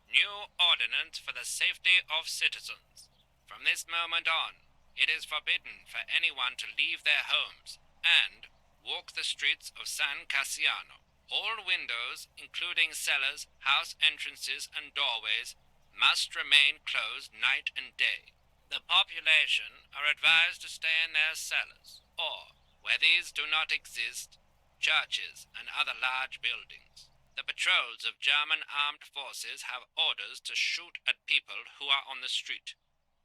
New ordinance for the safety of citizens. From this moment on, it is forbidden for anyone to leave their homes and walk the streets of San Cassiano. All windows, including cellars, house entrances, and doorways, must remain closed night and day. The population are advised to stay in their cellars, or, where these do not exist, churches and other large buildings. The patrols of German armed forces have orders to shoot at people who are on the street,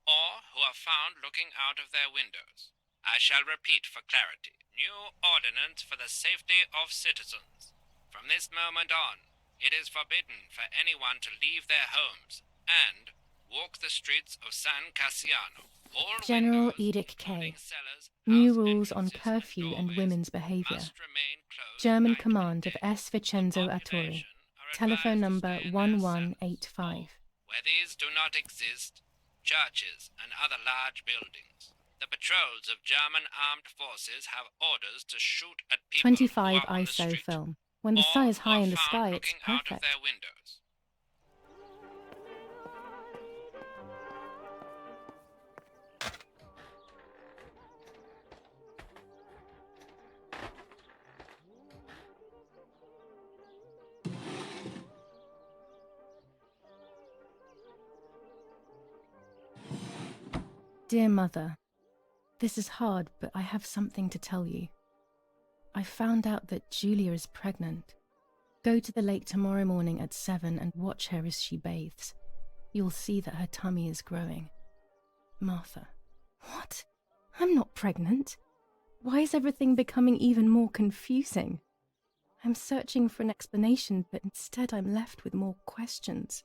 or who are found looking out of their windows. I shall repeat for clarity. New ordinance for the safety of citizens. From this moment on, it is forbidden for anyone to leave their homes and walk the streets of San Cassiano. All General windows, Edict including K. cellars, New house rules on entrances, curfew and doorways women's behaviour. must remain closed German night command and of day. S. Vincenzo The Attori. population are Telephone advised to number stay in their 1185. Where these do not exist, churches and other large buildings. The patrols of German armed forces have orders to shoot at people who 25 are on the ISO street, film. When the sun or is high were in the found sky, it's looking out of perfect. their windows. Dear Mother, this is hard, but I have something to tell you. I found out that Julia is pregnant. Go to the lake tomorrow morning at 7 and watch her as she bathes. You'll see that her tummy is growing. Martha. What? I'm not pregnant. Why is everything becoming even more confusing? I'm searching for an explanation, but instead I'm left with more questions.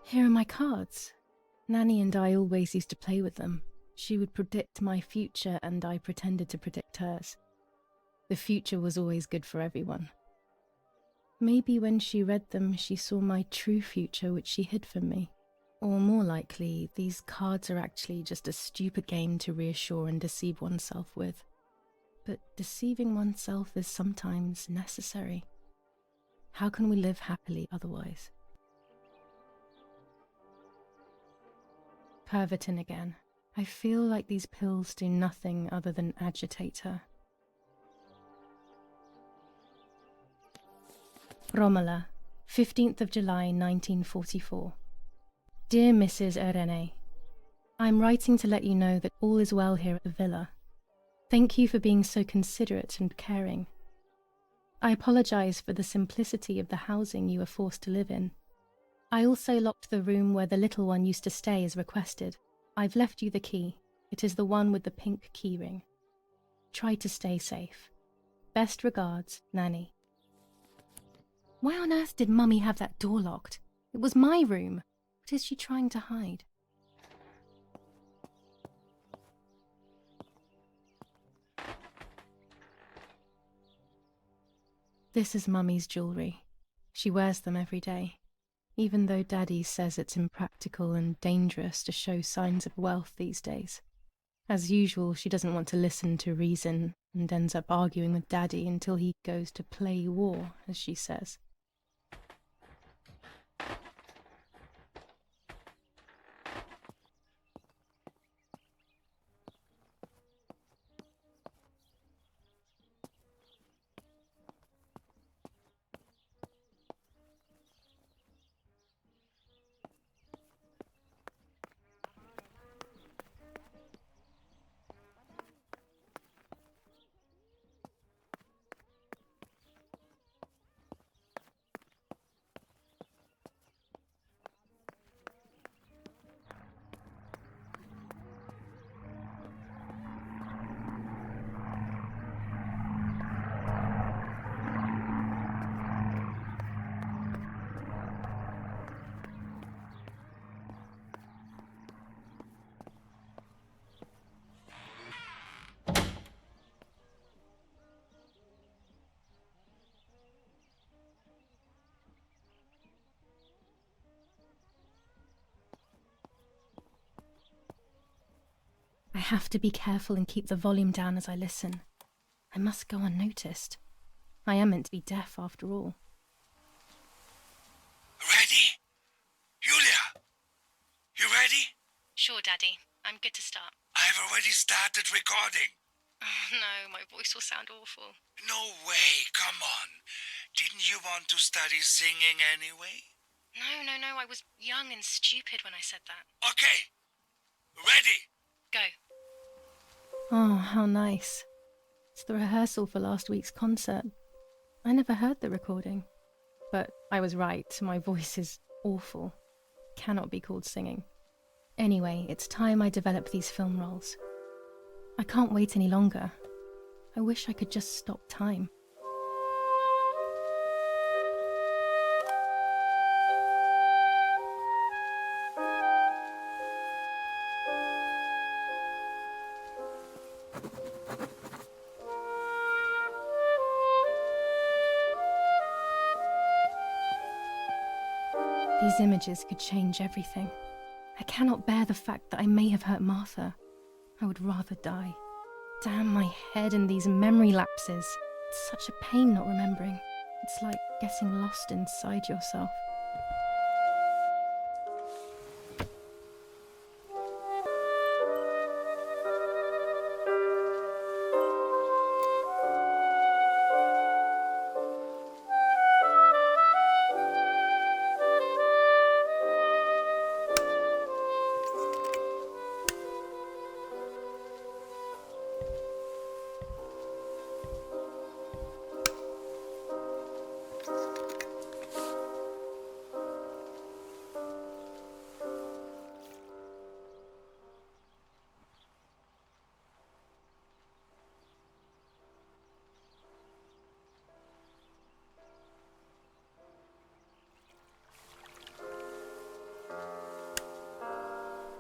Here are my cards. Nanny and I always used to play with them. She would predict my future and I pretended to predict hers. The future was always good for everyone. Maybe when she read them, she saw my true future which she hid from me. Or more likely, these cards are actually just a stupid game to reassure and deceive oneself with. But deceiving oneself is sometimes necessary. How can we live happily otherwise? Pervertin again. I feel like these pills do nothing other than agitate her. Romola, 15th of July 1944. Dear Mrs. Irene, I'm writing to let you know that all is well here at the villa. Thank you for being so considerate and caring. I apologize for the simplicity of the housing you were forced to live in. I also locked the room where the little one used to stay as requested. I've left you the key. It is the one with the pink keyring. Try to stay safe. Best regards, Nanny. Why on earth did Mummy have that door locked? It was my room. What is she trying to hide? This is Mummy's jewellery. She wears them every day. Even though Daddy says it's impractical and dangerous to show signs of wealth these days. As usual, she doesn't want to listen to reason and ends up arguing with Daddy until he goes to play war, as she says. I have to be careful and keep the volume down as I listen. I must go unnoticed. I am meant to be deaf after all. Ready? Julia? You ready? Sure, Daddy. I'm good to start. I've already started recording. Oh, no, my voice will sound awful. No way, come on. Didn't you want to study singing anyway? No, I was young and stupid when I said that. Okay. Ready? Go. Oh, how nice. It's the rehearsal for last week's concert. I never heard the recording. But I was right, my voice is awful. Cannot be called singing. Anyway, it's time I develop these film roles. I can't wait any longer. I wish I could just stop time. These images could change everything. I cannot bear the fact that I may have hurt Martha. I would rather die. Damn my head and these memory lapses. It's such a pain not remembering. It's like getting lost inside yourself.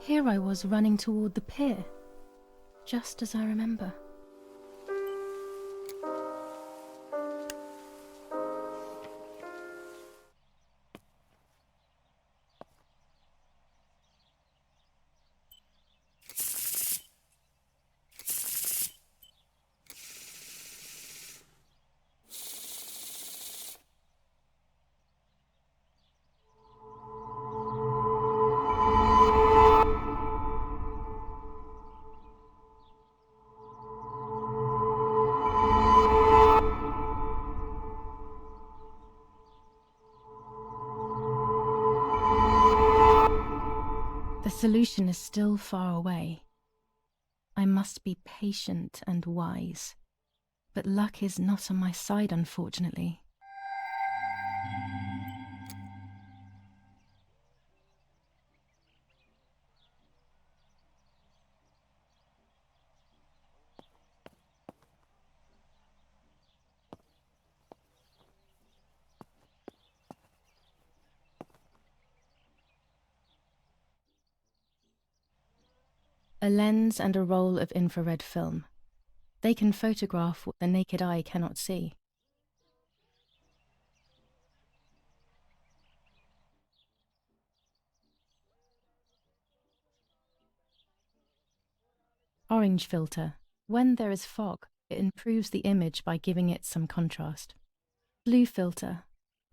Here I was running toward the pier, just as I remember. The solution is still far away. I must be patient and wise, but luck is not on my side, unfortunately. A lens and a roll of infrared film. They can photograph what the naked eye cannot see. Orange filter. When there is fog, it improves the image by giving it some contrast. Blue filter.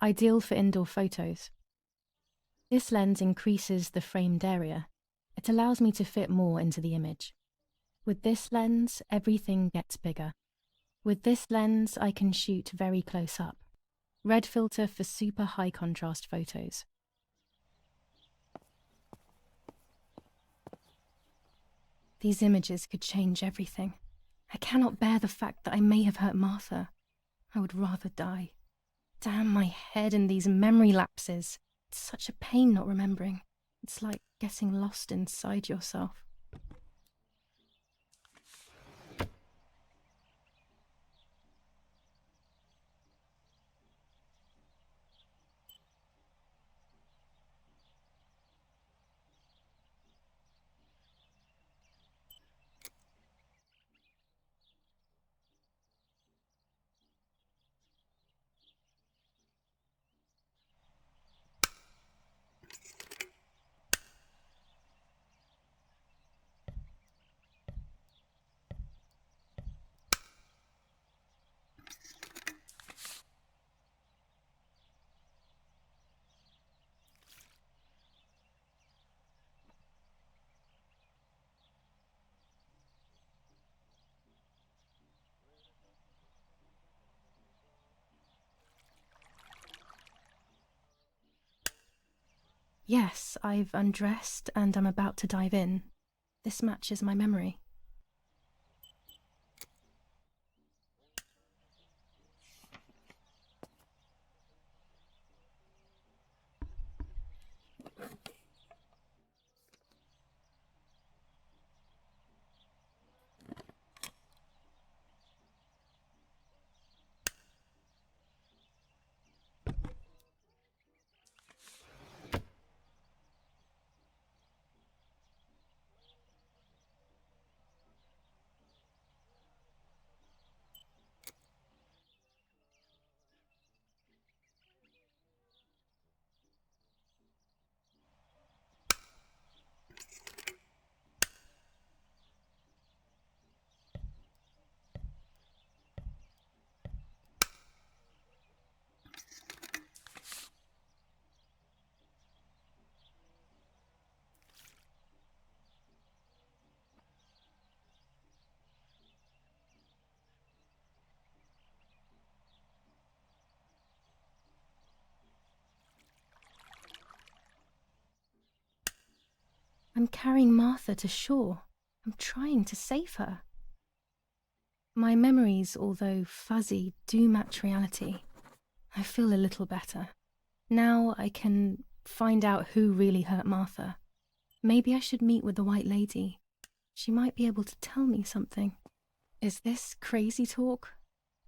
Ideal for indoor photos. This lens increases the framed area. It allows me to fit more into the image. With this lens, everything gets bigger. With this lens, I can shoot very close up. Red filter for super high contrast photos. These images could change everything. I cannot bear the fact that I may have hurt Martha. I would rather die. Damn my head and these memory lapses. It's such a pain not remembering. It's like getting lost inside yourself. Yes, I've undressed and I'm about to dive in. This matches my memory. I'm carrying Martha to shore. I'm trying to save her. My memories, although fuzzy, do match reality. I feel a little better. Now I can find out who really hurt Martha. Maybe I should meet with the White Lady. She might be able to tell me something. Is this crazy talk?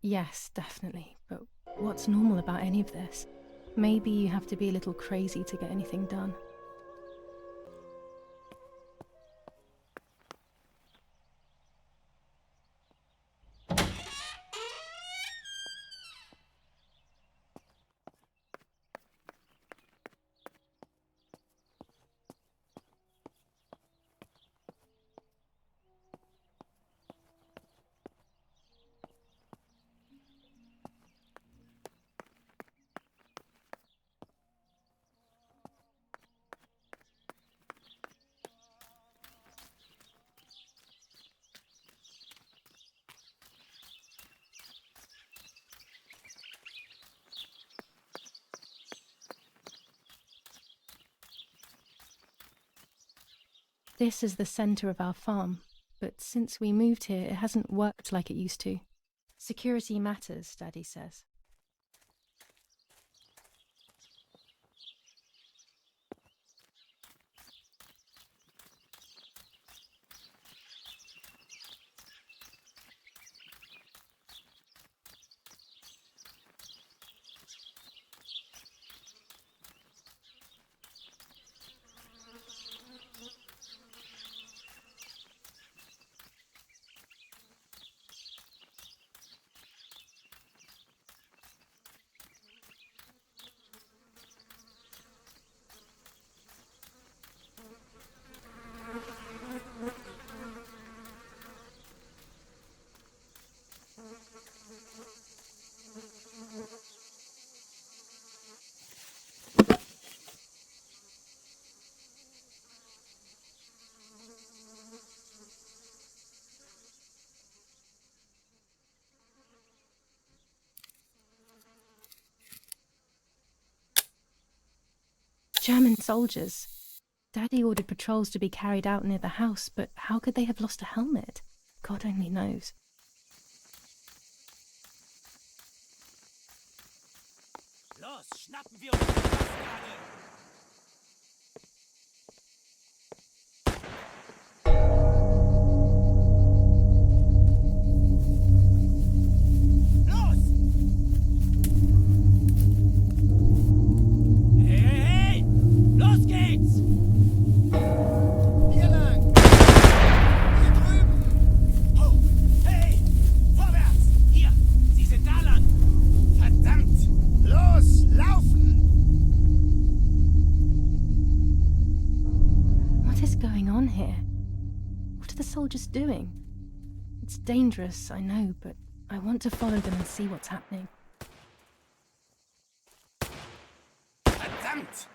Yes, definitely. But what's normal about any of this? Maybe you have to be a little crazy to get anything done. This is the centre of our farm, but since we moved here, it hasn't worked like it used to. Security matters, Daddy says. German soldiers. Daddy ordered patrols to be carried out near the house, but how could they have lost a helmet? God only knows. Los, schnappen wir uns die Bastarde! Soldiers doing? It's dangerous, I know, but I want to follow them and see what's happening. Verdammt!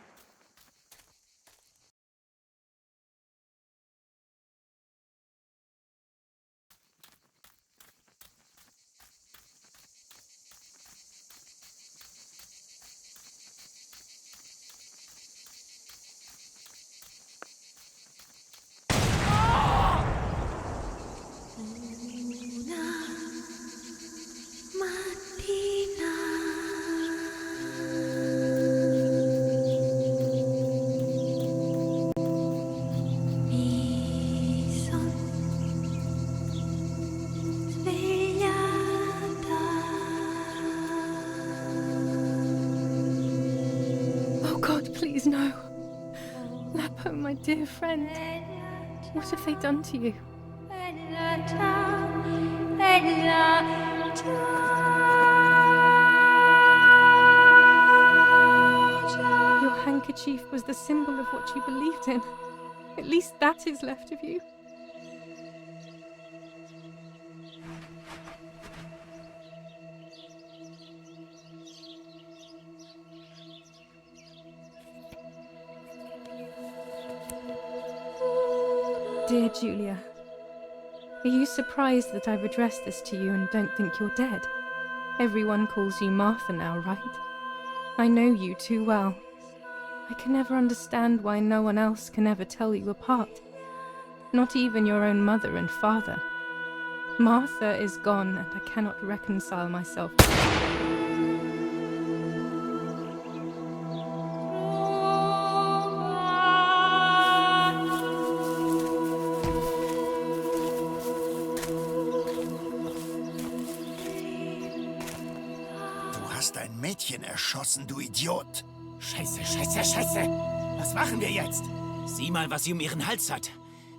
Please, no. Lapo, my dear friend. What have they done to you? Your handkerchief was the symbol of what you believed in. At least that is left of you. Dear Julia, are you surprised that I've addressed this to you and don't think you're dead? Everyone calls you Martha now, right? I know you too well. I can never understand why no one else can ever tell you apart. Not even your own mother and father. Martha is gone, and I cannot reconcile myself. Du hast ein Mädchen erschossen, du Idiot. Scheiße, scheiße, scheiße. Was machen wir jetzt? Sieh mal, was sie um ihren Hals hat.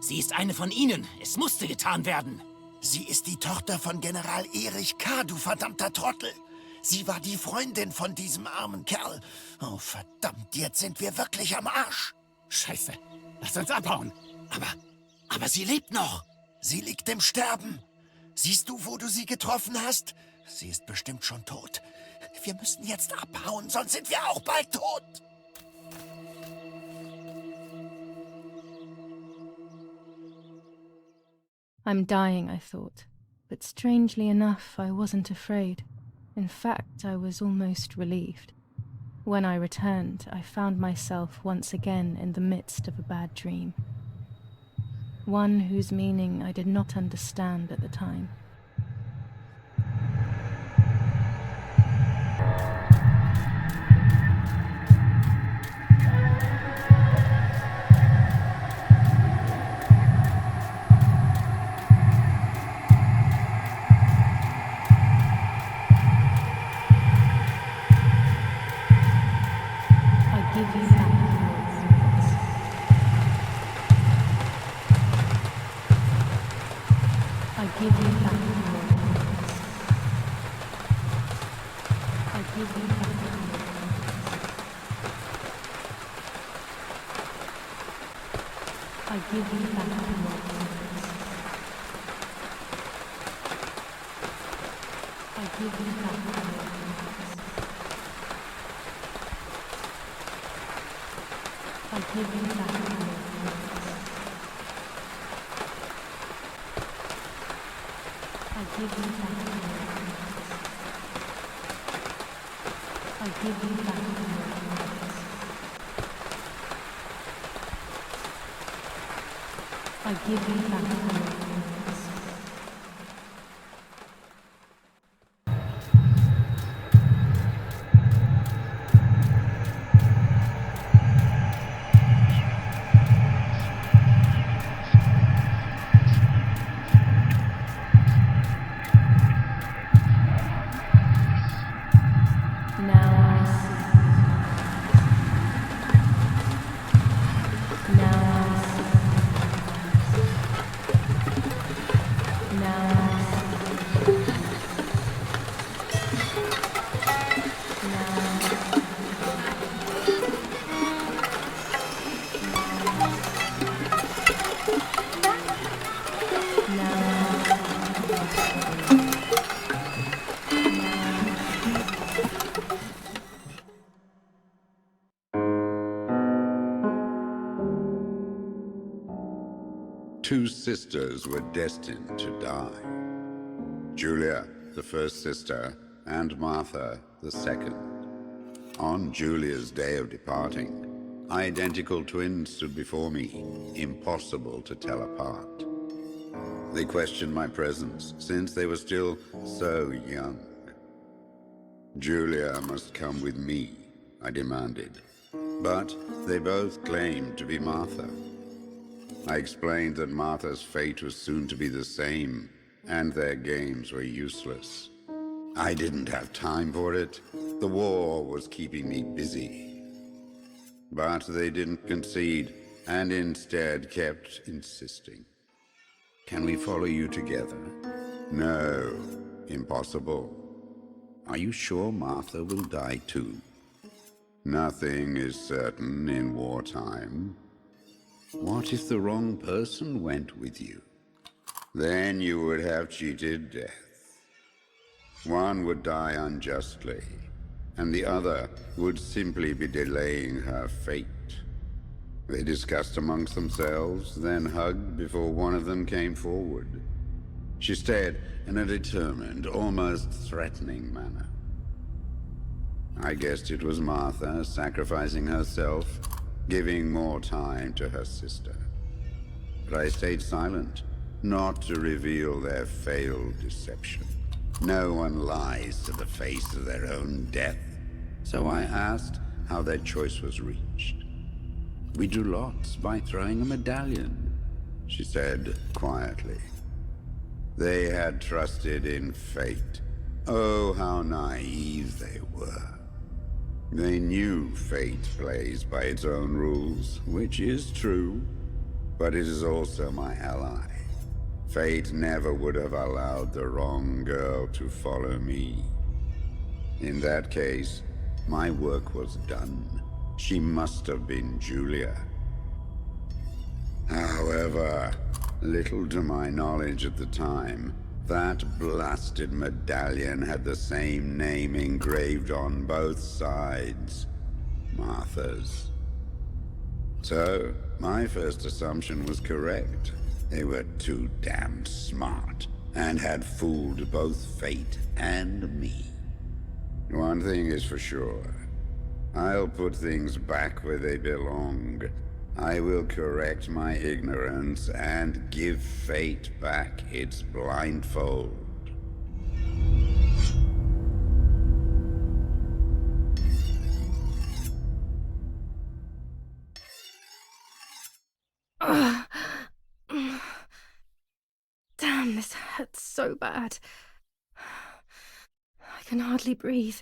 Sie ist eine von ihnen. Es musste getan werden. Sie ist die Tochter von General Erich K., du verdammter Trottel. Sie war die Freundin von diesem armen Kerl. Oh, verdammt, jetzt sind wir wirklich am Arsch. Scheiße. Lass uns abhauen. Aber sie lebt noch. Sie liegt im Sterben. Siehst du, wo du sie getroffen hast? Sie ist bestimmt schon tot. Wir müssen jetzt abhauen, sonst sind wir auch bald tot. I'm dying, I thought. But strangely enough, I wasn't afraid. In fact, I was almost relieved. When I returned, I found myself once again in the midst of a bad dream. One whose meaning I did not understand at the time. Two sisters were destined to die. Julia, the first sister, and Martha, the second. On Julia's day of departing, identical twins stood before me, impossible to tell apart. They questioned my presence, since they were still so young. Julia must come with me, I demanded, but they both claimed to be Martha. I explained that Martha's fate was soon to be the same, and their games were useless. I didn't have time for it. The war was keeping me busy. But they didn't concede, and instead kept insisting. Can we follow you together? No, impossible. Are you sure Martha will die too? Nothing is certain in wartime. What if the wrong person went with you? Then you would have cheated death. One would die unjustly, and the other would simply be delaying her fate. They discussed amongst themselves, then hugged before one of them came forward. She stared in a determined, almost threatening manner. I guessed it was Martha sacrificing herself, giving more time to her sister. But I stayed silent, not to reveal their failed deception. No one lies to the face of their own death. So I asked how their choice was reached. We drew lots by throwing a medallion, she said quietly. They had trusted in fate. Oh, how naive they were. They knew fate plays by its own rules, which is true, but it is also my ally. Fate never would have allowed the wrong girl to follow me. In that case, my work was done. She must have been Julia. However, little to my knowledge at the time, that blasted medallion had the same name engraved on both sides. Martha's. So, my first assumption was correct. They were too damn smart, and had fooled both fate and me. One thing is for sure. I'll put things back where they belong. I will correct my ignorance and give fate back its blindfold. Damn, this hurts so bad. I can hardly breathe.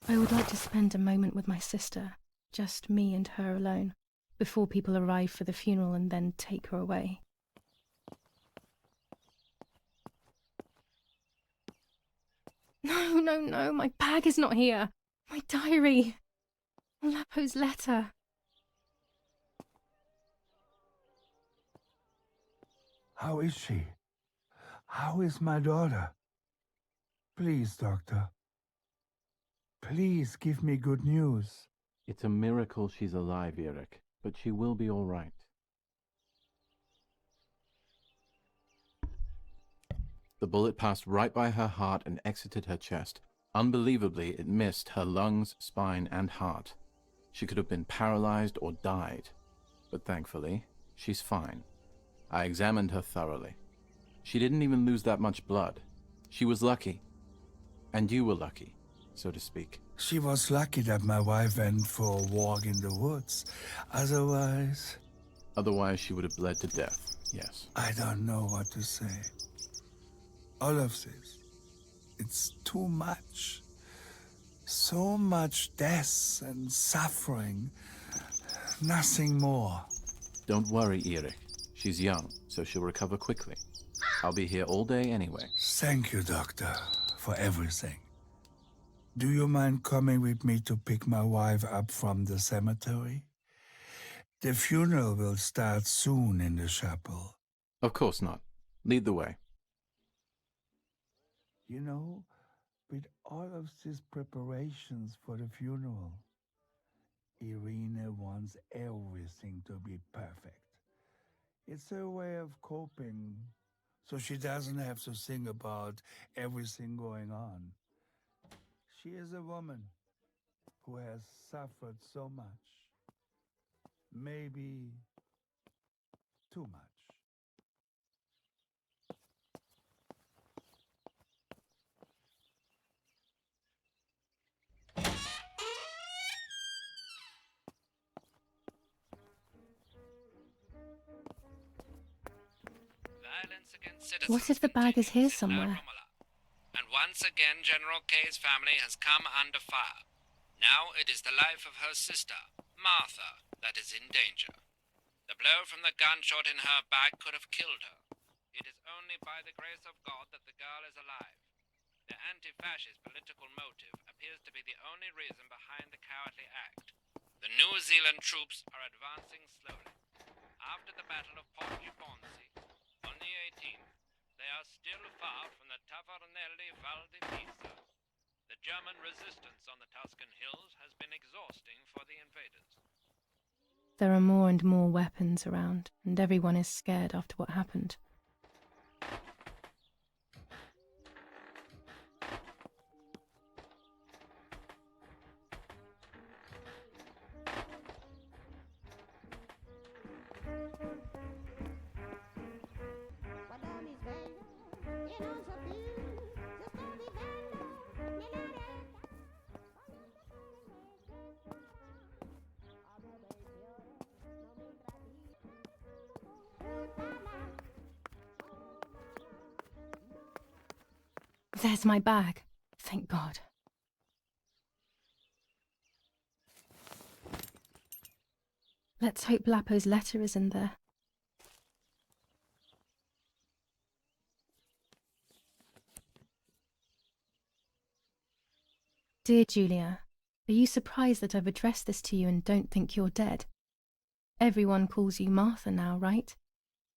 I would like to spend a moment with my sister, just me and her alone, before people arrive for the funeral and then take her away. No, my bag is not here. My diary. Lapo's letter. How is she? How is my daughter? Please, doctor. Please give me good news. It's a miracle she's alive, Eric, but she will be all right. The bullet passed right by her heart and exited her chest. Unbelievably, it missed her lungs, spine, and heart. She could have been paralyzed or died. But thankfully, she's fine. I examined her thoroughly. She didn't even lose that much blood. She was lucky. And you were lucky, so to speak. She was lucky that my wife went for a walk in the woods. Otherwise, she would have bled to death, yes. I don't know what to say. All of this, it's too much. So much death and suffering. Nothing more. Don't worry, Eric. She's young, so she'll recover quickly. I'll be here all day anyway. Thank you, Doctor, for everything. Do you mind coming with me to pick my wife up from the cemetery? The funeral will start soon in the chapel. Of course not. Lead the way. You know, with all of these preparations for the funeral, Irina wants everything to be perfect. It's her way of coping, so she doesn't have to think about everything going on. She is a woman who has suffered so much. Maybe too much. What if the bag is here somewhere? And once again, General K's family has come under fire. Now it is the life of her sister, Martha, that is in danger. The blow from the gunshot in her back could have killed her. It is only by the grace of God that the girl is alive. The anti-fascist political motive appears to be the only reason behind the cowardly act. The New Zealand troops are advancing slowly. After the Battle of Ponzi, on the 18th, they are still far from the Tavernelli Val di Pisa. The German resistance on the Tuscan hills has been exhausting for the invaders. There are more and more weapons around, and everyone is scared after what happened. There's my bag. Thank God. Let's hope Lapo's letter is in there. Dear Julia, are you surprised that I've addressed this to you and don't think you're dead? Everyone calls you Martha now, right?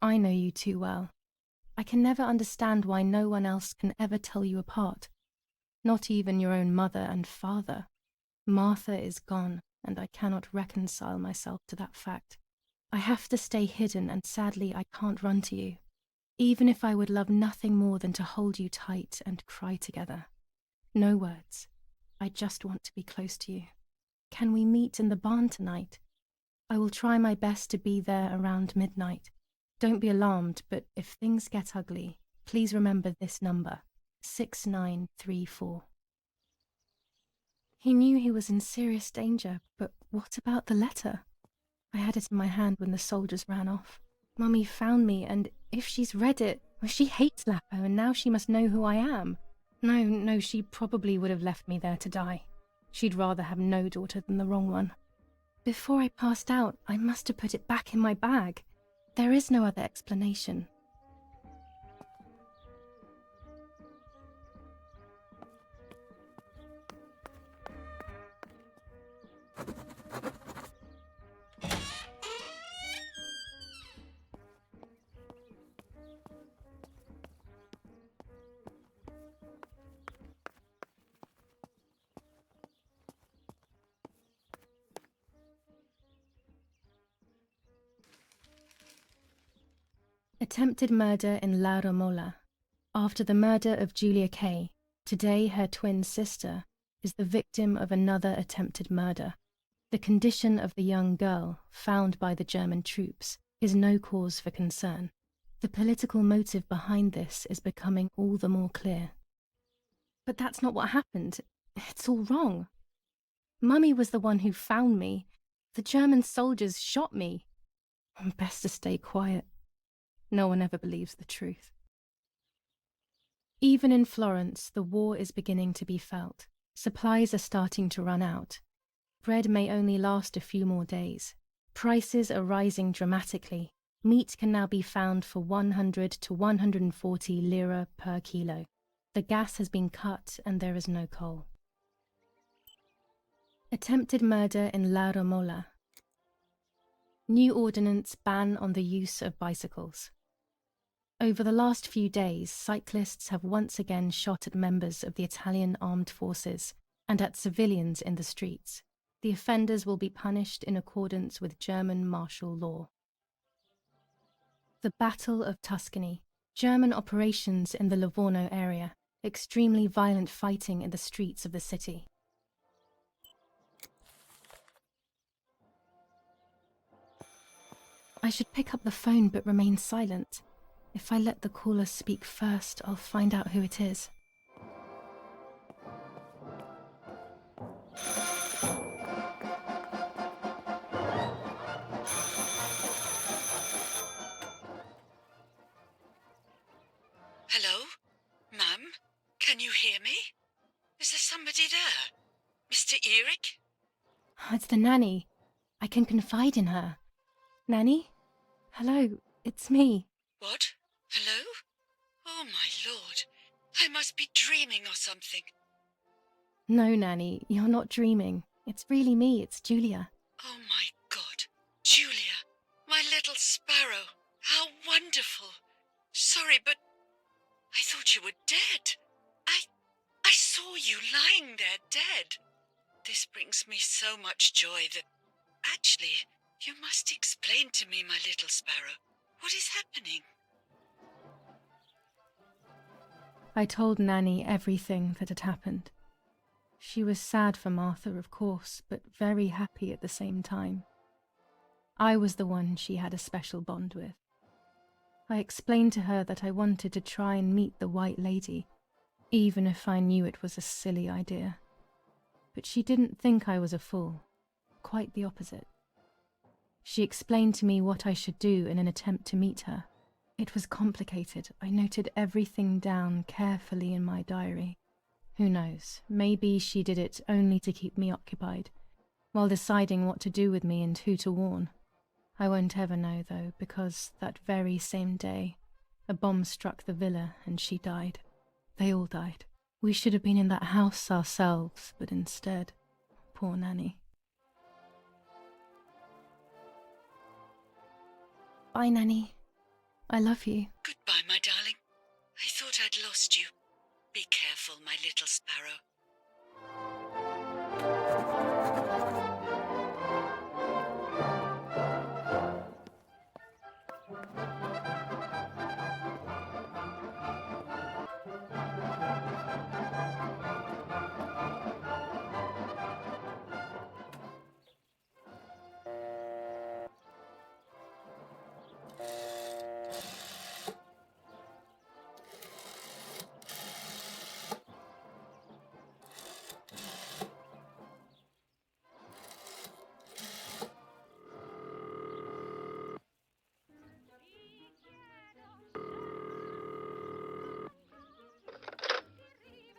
I know you too well. I can never understand why no one else can ever tell you apart. Not even your own mother and father. Martha is gone, and I cannot reconcile myself to that fact. I have to stay hidden, and sadly I can't run to you. Even if I would love nothing more than to hold you tight and cry together. No words. I just want to be close to you. Can we meet in the barn tonight? I will try my best to be there around midnight. Don't be alarmed, but if things get ugly, please remember this number, 6934. He knew he was in serious danger, but what about the letter? I had it in my hand when the soldiers ran off. Mummy found me, and if she's read it, well, she hates Lapo, and now she must know who I am. No, she probably would have left me there to die. She'd rather have no daughter than the wrong one. Before I passed out, I must have put it back in my bag. There is no other explanation. Attempted murder in La Romola. After the murder of Julia Kay, today her twin sister is the victim of another attempted murder. The condition of the young girl, found by the German troops, is no cause for concern. The political motive behind this is becoming all the more clear. But that's not what happened. It's all wrong. Mummy was the one who found me. The German soldiers shot me. Best to stay quiet. No one ever believes the truth. Even in Florence, the war is beginning to be felt. Supplies are starting to run out. Bread may only last a few more days. Prices are rising dramatically. Meat can now be found for 100 to 140 lira per kilo. The gas has been cut and there is no coal. Attempted murder in La Romola. New ordinance ban on the use of bicycles. Over the last few days, cyclists have once again shot at members of the Italian armed forces and at civilians in the streets. The offenders will be punished in accordance with German martial law. The Battle of Tuscany. German operations in the Livorno area. Extremely violent fighting in the streets of the city. I should pick up the phone but remain silent. If I let the caller speak first, I'll find out who it is. Hello? Ma'am? Can you hear me? Is there somebody there? Mr. Eric? It's the nanny. I can confide in her. Nanny? Hello, it's me. What? Hello? Oh, my lord. I must be dreaming or something. No, Nanny, you're not dreaming. It's really me, it's Julia. Oh, my God. Julia, my little sparrow. How wonderful. Sorry, but I thought you were dead. I saw you lying there dead. This brings me so much joy that... Actually, you must explain to me, my little sparrow. What is happening? I told Nanny everything that had happened. She was sad for Martha, of course, but very happy at the same time. I was the one she had a special bond with. I explained to her that I wanted to try and meet the White Lady, even if I knew it was a silly idea. But she didn't think I was a fool. Quite the opposite. She explained to me what I should do in an attempt to meet her. It was complicated. I noted everything down carefully in my diary. Who knows, maybe she did it only to keep me occupied, while deciding what to do with me and who to warn. I won't ever know, though, because that very same day, a bomb struck the villa and she died. They all died. We should have been in that house ourselves, but instead, poor Nanny. Bye, Nanny. I love you. Goodbye, my darling. I thought I'd lost you. Be careful, my little sparrow.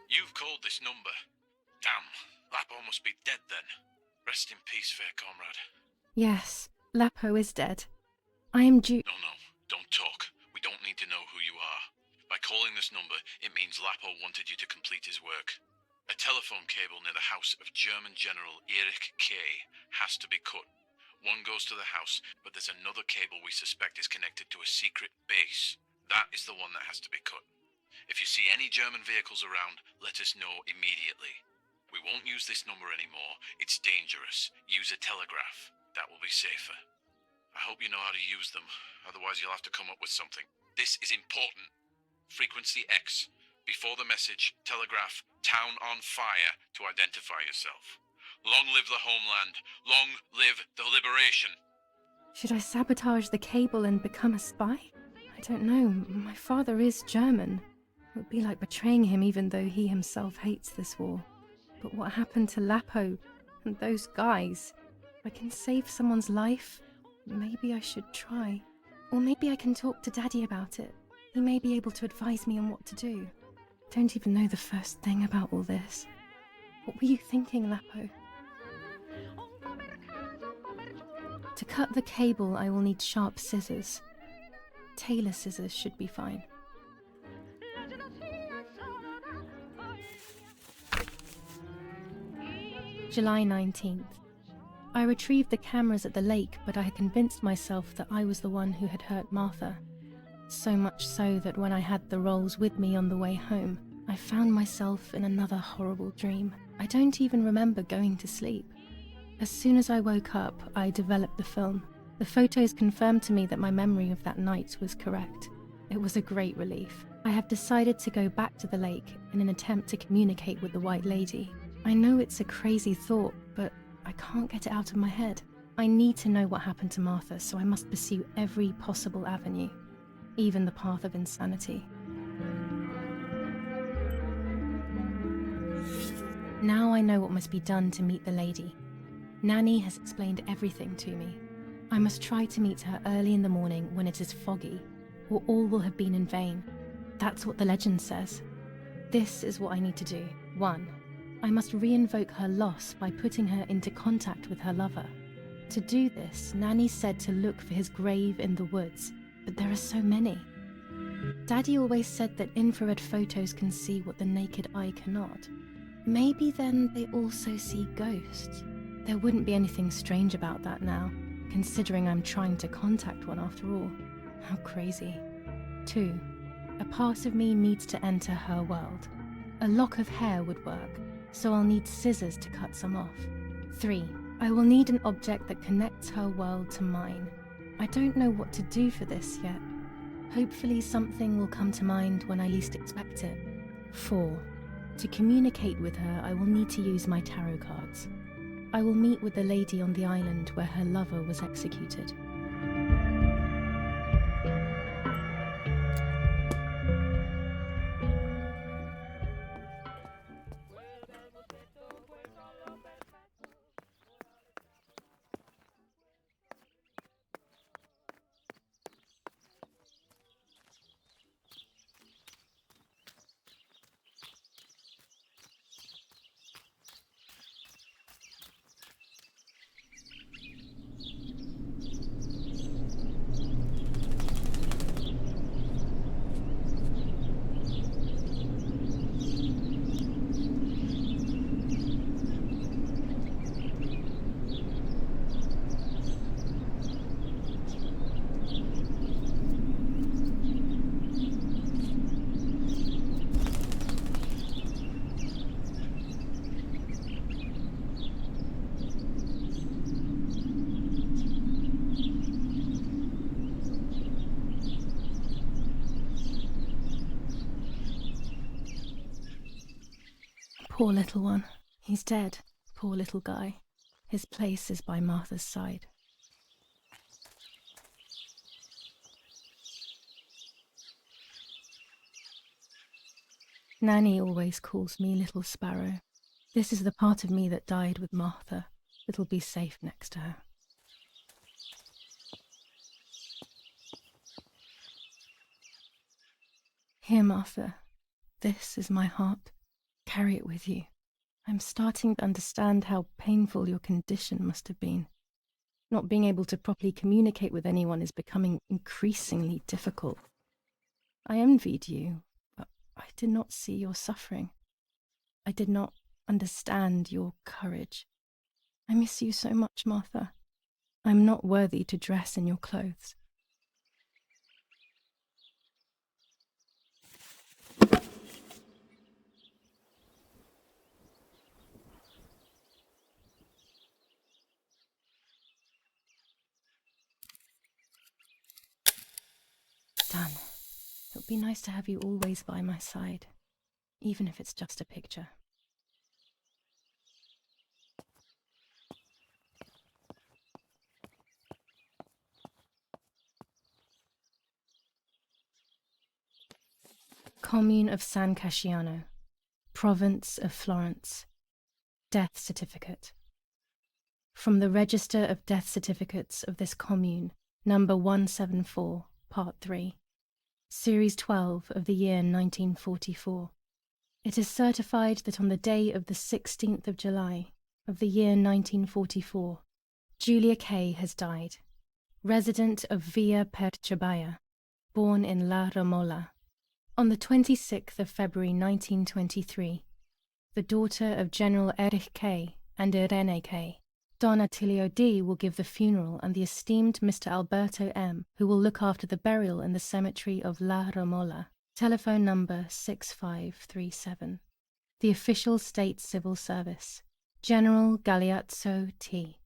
You've called this number. Damn, Lapo must be dead then. Rest in peace, fair comrade. Yes, Lapo is dead. I am No, don't talk. We don't need to know who you are. By calling this number, it means Lapo wanted you to complete his work. A telephone cable near the house of German General Erich K. has to be cut. One goes to the house, but there's another cable we suspect is connected to a secret base. That is the one that has to be cut. If you see any German vehicles around, let us know immediately. We won't use this number anymore. It's dangerous. Use a telegraph. That will be safer. I hope you know how to use them. Otherwise, you'll have to come up with something. This is important. Frequency X. Before the message, telegraph "Town on fire" to identify yourself. Long live the homeland. Long live the liberation. Should I sabotage the cable and become a spy? I don't know. My father is German. It would be like betraying him even though he himself hates this war. But what happened to Lapo and those guys? If I can save someone's life, maybe I should try. Or maybe I can talk to Daddy about it. He may be able to advise me on what to do. Don't even know the first thing about all this. What were you thinking, Lapo? To cut the cable, I will need sharp scissors. Tailor scissors should be fine. July 19th. I retrieved the cameras at the lake, but I had convinced myself that I was the one who had hurt Martha. So much so that when I had the rolls with me on the way home, I found myself in another horrible dream. I don't even remember going to sleep. As soon as I woke up, I developed the film. The photos confirmed to me that my memory of that night was correct. It was a great relief. I have decided to go back to the lake in an attempt to communicate with the White Lady. I know it's a crazy thought, but I can't get it out of my head. I need to know what happened to Martha, so I must pursue every possible avenue, even the path of insanity. Now I know what must be done to meet the lady. Nanny has explained everything to me. I must try to meet her early in the morning when it is foggy, or all will have been in vain. That's what the legend says. This is what I need to do. 1. I must re-invoke her loss by putting her into contact with her lover. To do this, Nanny said to look for his grave in the woods, but there are so many. Daddy always said that infrared photos can see what the naked eye cannot. Maybe then they also see ghosts. There wouldn't be anything strange about that now, considering I'm trying to contact one after all. How crazy. 2. A part of me needs to enter her world. A lock of hair would work, so I'll need scissors to cut some off. 3. I will need an object that connects her world to mine. I don't know what to do for this yet. Hopefully something will come to mind when I least expect it. 4. To communicate with her, I will need to use my tarot cards. I will meet with the lady on the island where her lover was executed. Poor little one. He's dead. Poor little guy. His place is by Martha's side. Nanny always calls me Little Sparrow. This is the part of me that died with Martha. It'll be safe next to her. Here, Martha. This is my heart. Carry it with you. I'm starting to understand how painful your condition must have been. Not being able to properly communicate with anyone is becoming increasingly difficult. I envied you, but I did not see your suffering. I did not understand your courage. I miss you so much, Martha. I'm not worthy to dress in your clothes. Done. It would be nice to have you always by my side, even if it's just a picture. Commune of San Casciano, Province of Florence. Death certificate. From the Register of Death Certificates of this commune, number 174, Part 3, Series 12 of the year 1944. It is certified that on the day of the 16th of July of the year 1944, Julia Kay has died, resident of Via Perciabaya, born in La Romola. On the 26th of February 1923, the daughter of General Erich Kay and Irene Kay, Don Attilio D. will give the funeral, and the esteemed Mr. Alberto M., who will look after the burial in the cemetery of La Romola. Telephone number 6537. The official state civil service. General Galeazzo T.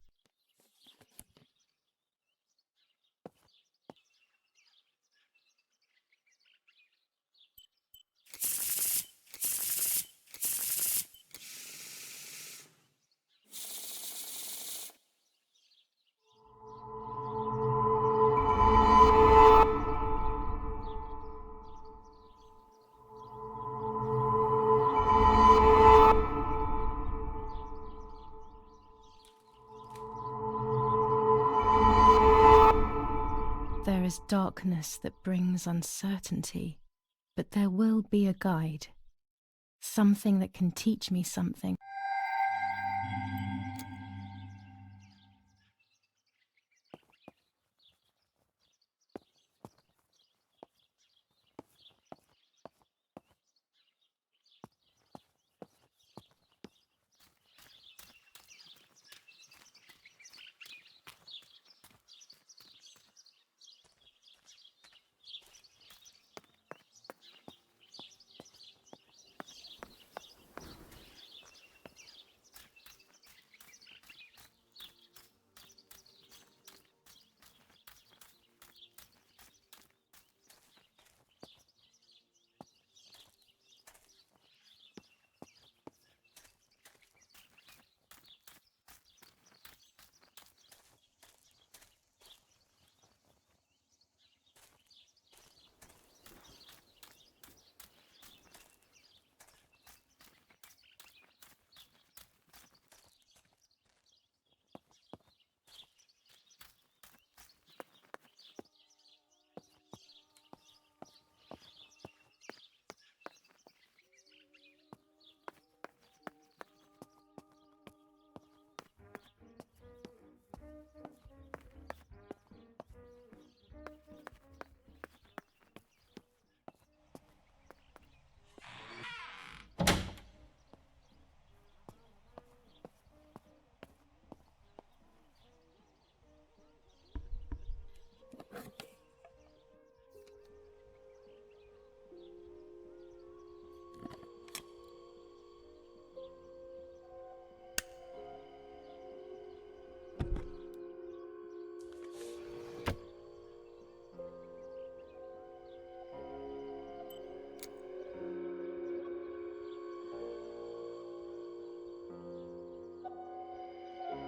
There is darkness that brings uncertainty, but there will be a guide. Something that can teach me something.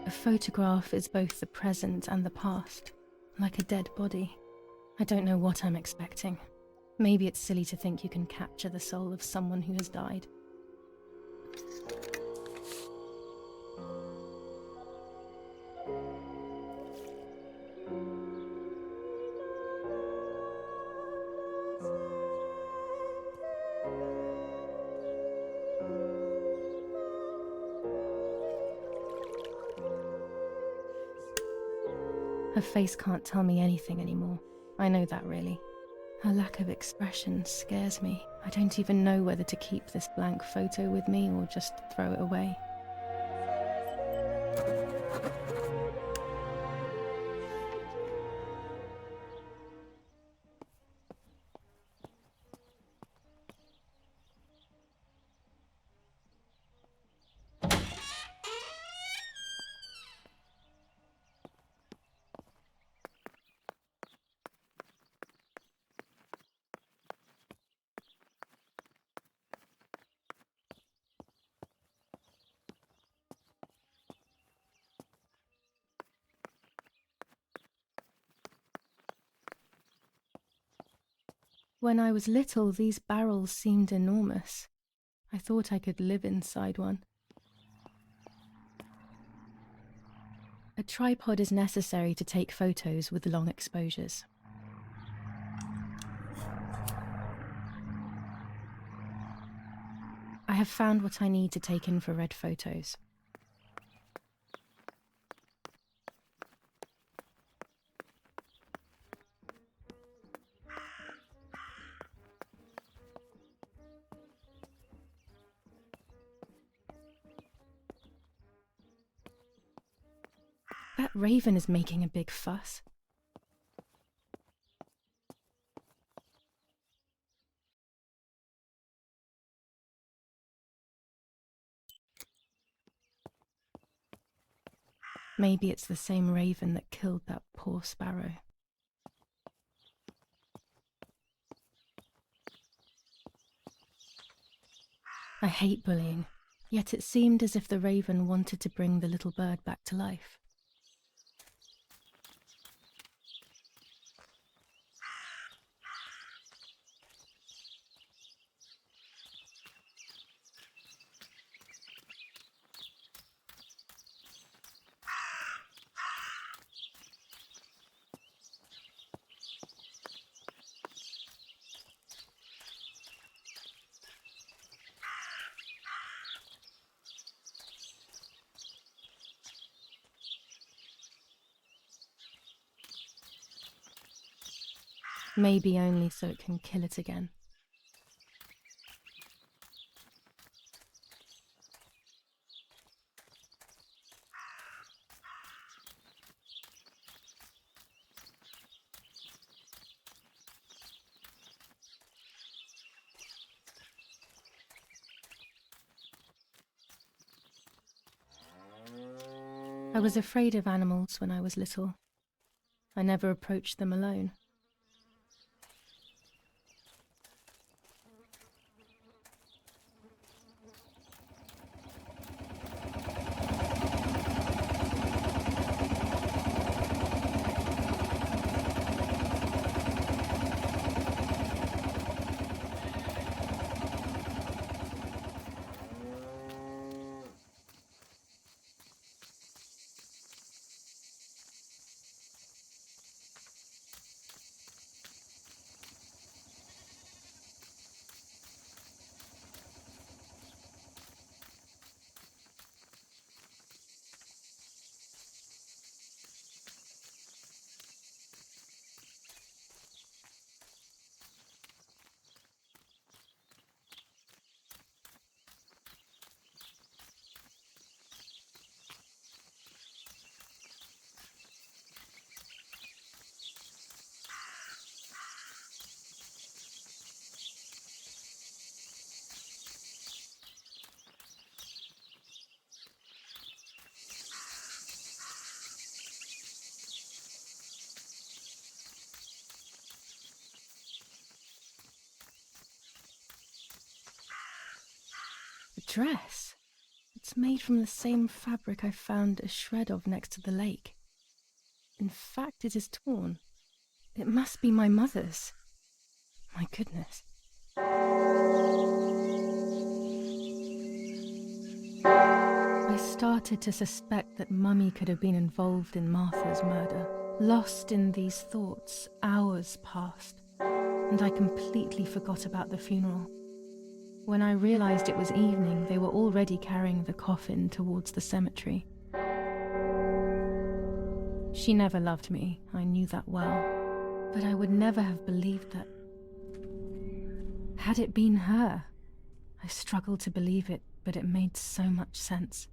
A photograph is both the present and the past, like a dead body. I don't know what I'm expecting. Maybe it's silly to think you can capture the soul of someone who has died. Her face can't tell me anything anymore. I know that, really. Her lack of expression scares me. I don't even know whether to keep this blank photo with me or just throw it away. When I was little, these barrels seemed enormous. I thought I could live inside one. A tripod is necessary to take photos with long exposures. I have found what I need to take infrared photos. That raven is making a big fuss. Maybe it's the same raven that killed that poor sparrow. I hate bullying, yet it seemed as if the raven wanted to bring the little bird back to life. Maybe only so it can kill it again. I was afraid of animals when I was little. I never approached them alone. Dress. It's made from the same fabric I found a shred of next to the lake. In fact, it is torn. It must be my mother's. My goodness. I started to suspect that Mummy could have been involved in Martha's murder. Lost in these thoughts, hours passed, and I completely forgot about the funeral. When I realized it was evening, they were already carrying the coffin towards the cemetery. She never loved me, I knew that well, but I would never have believed that. Had it been her? I struggled to believe it, but it made so much sense.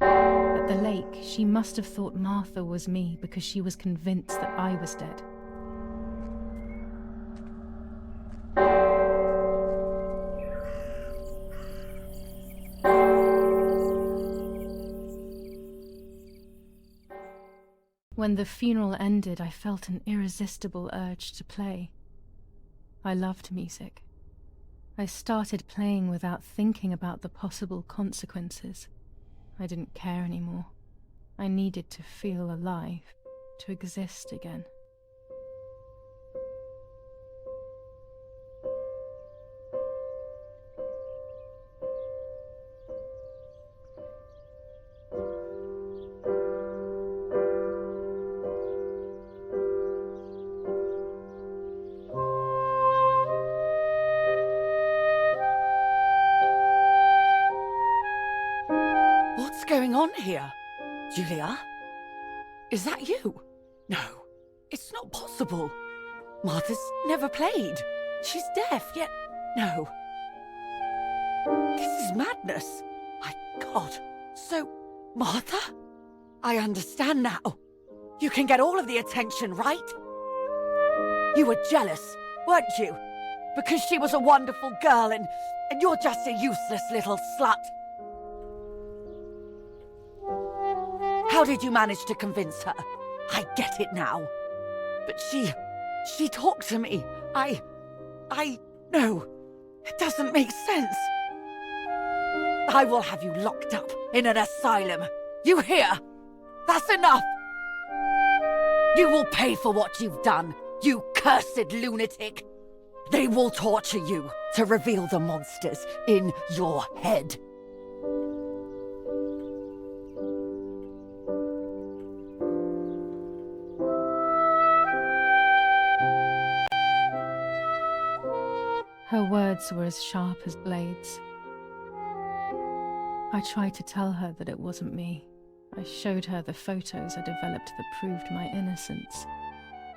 At the lake, she must have thought Martha was me because she was convinced that I was dead. When the funeral ended, I felt an irresistible urge to play. I loved music. I started playing without thinking about the possible consequences. I didn't care anymore. I needed to feel alive, to exist again. What's going on here? Julia? Is that you? No, it's not possible. Martha's never played. She's deaf, yet no. This is madness. My God. So, Martha? I understand now. You can get all of the attention, right? You were jealous, weren't you? Because she was a wonderful girl and you're just a useless little slut. How did you manage to convince her? I get it now. But she talked to me. No, it doesn't make sense. I will have you locked up in an asylum. You hear? That's enough. You will pay for what you've done, you cursed lunatic. They will torture you to reveal the monsters in your head. Her words were as sharp as blades. I tried to tell her that it wasn't me. I showed her the photos I developed that proved my innocence.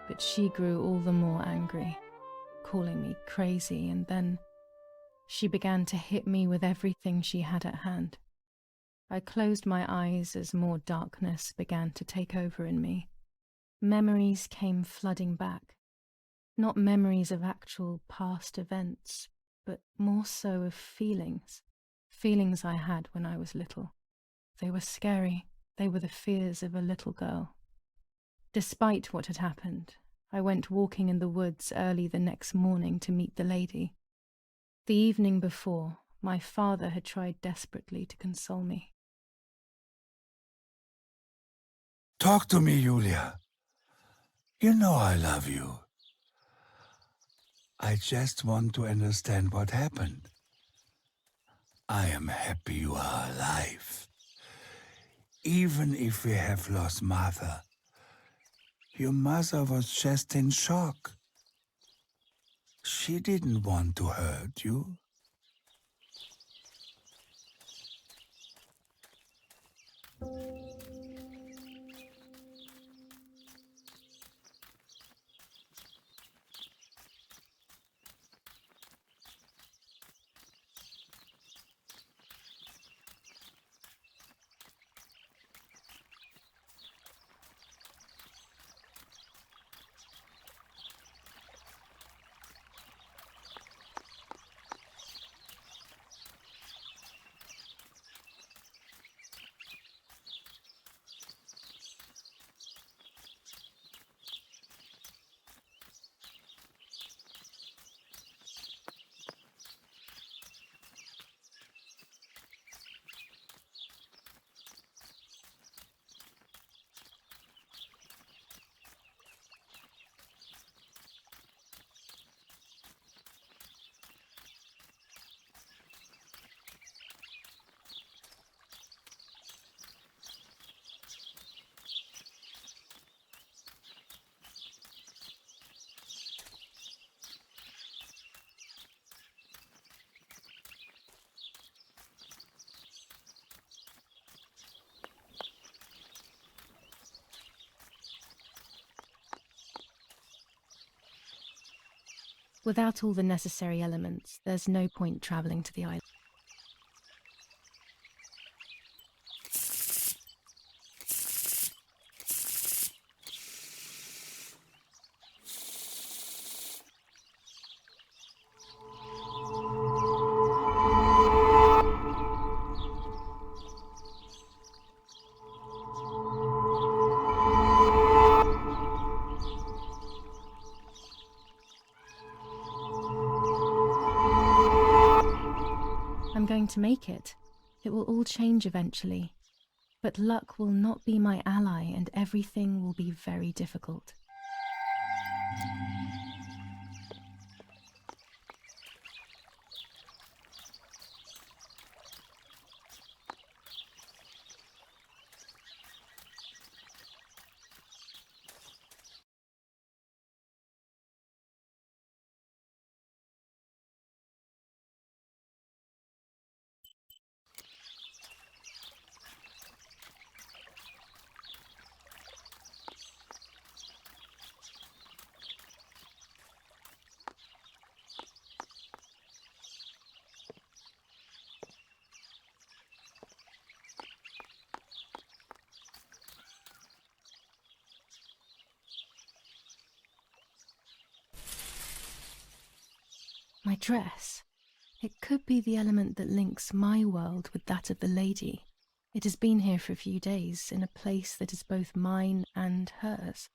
but she grew all the more angry, calling me crazy, and then she began to hit me with everything she had at hand. I closed my eyes as more darkness began to take over in me. Memories came flooding back. Not memories of actual past events, but more so of feelings. Feelings I had when I was little. They were scary. They were the fears of a little girl. Despite what had happened, I went walking in the woods early the next morning to meet the lady. The evening before, my father had tried desperately to console me. Talk to me, Julia. You know I love you. I just want to understand what happened. I am happy you are alive. Even if we have lost Mother, your mother was just in shock. She didn't want to hurt you. Without all the necessary elements, there's no point travelling to the island. I'm going to make it. It will all change eventually. But luck will not be my ally, and everything will be very difficult. My dress. It could be the element that links my world with that of the lady. It has been here for a few days, in a place that is both mine and hers.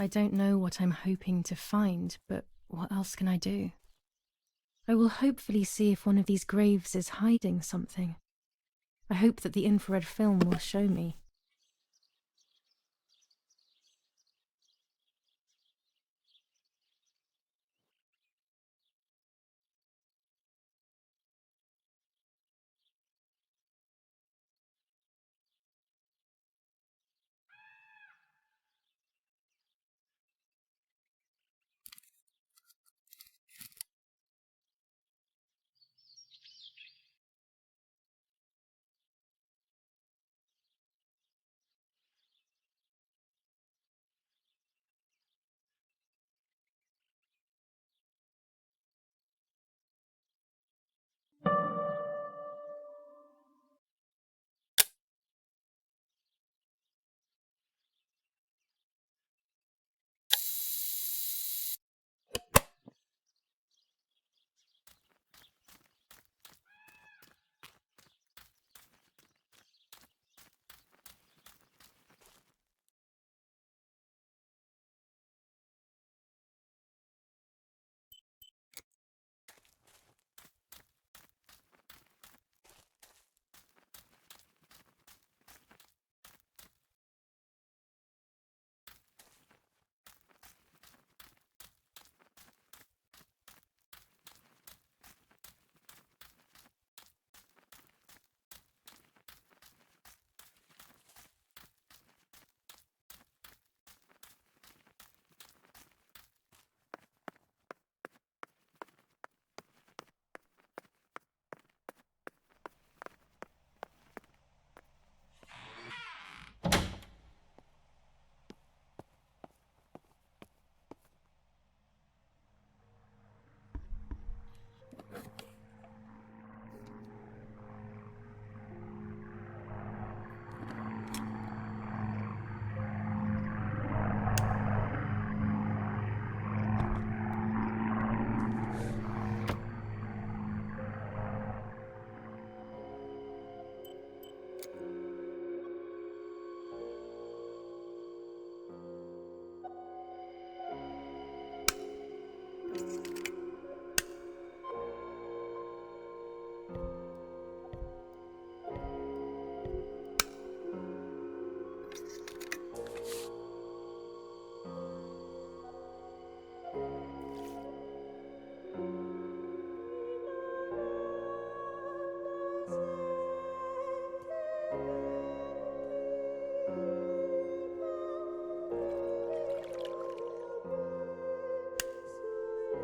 I don't know what I'm hoping to find, but what else can I do? I will hopefully see if one of these graves is hiding something. I hope that the infrared film will show me.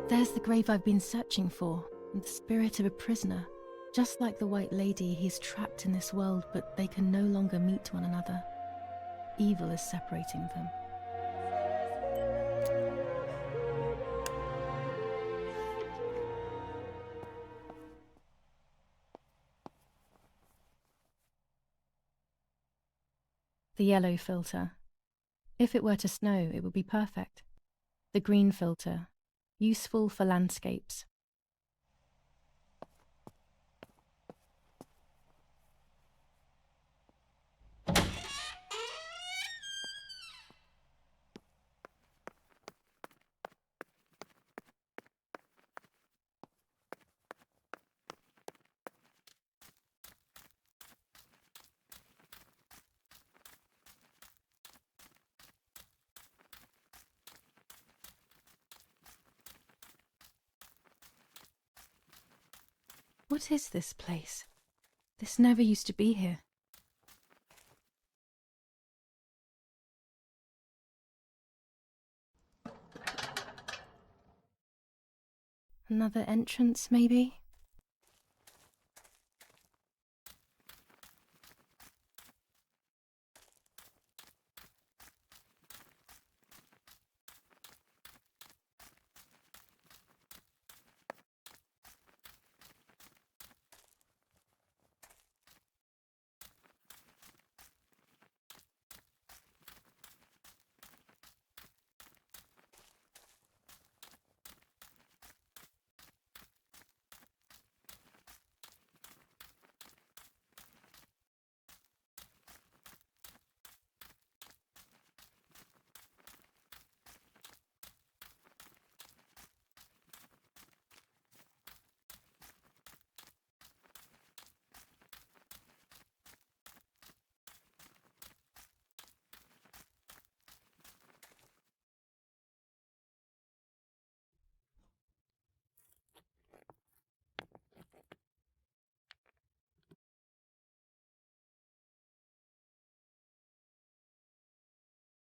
There's the grave I've been searching for, and the spirit of a prisoner. Just like the White Lady, he's trapped in this world, but they can no longer meet one another. Evil is separating them. The yellow filter. If it were to snow, it would be perfect. The green filter. Useful for landscapes. What is this place? This never used to be here. Another entrance, maybe?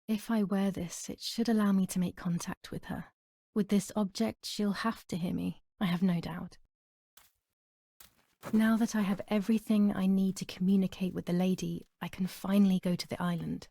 If I wear this, it should allow me to make contact with her. With this object, she'll have to hear me, I have no doubt. Now that I have everything I need to communicate with the lady, I can finally go to the island.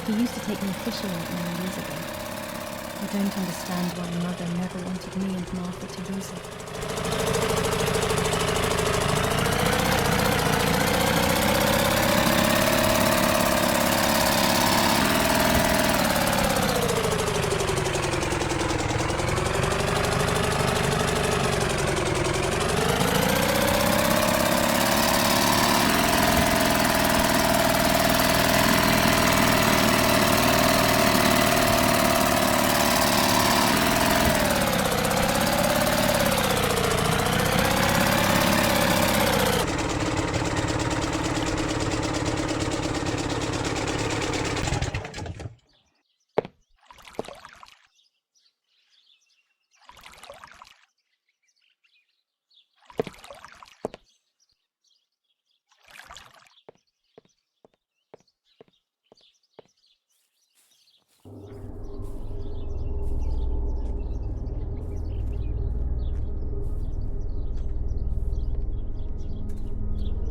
He used to take me fishing many years ago. I don't understand why Mother never wanted me and Martha to lose it.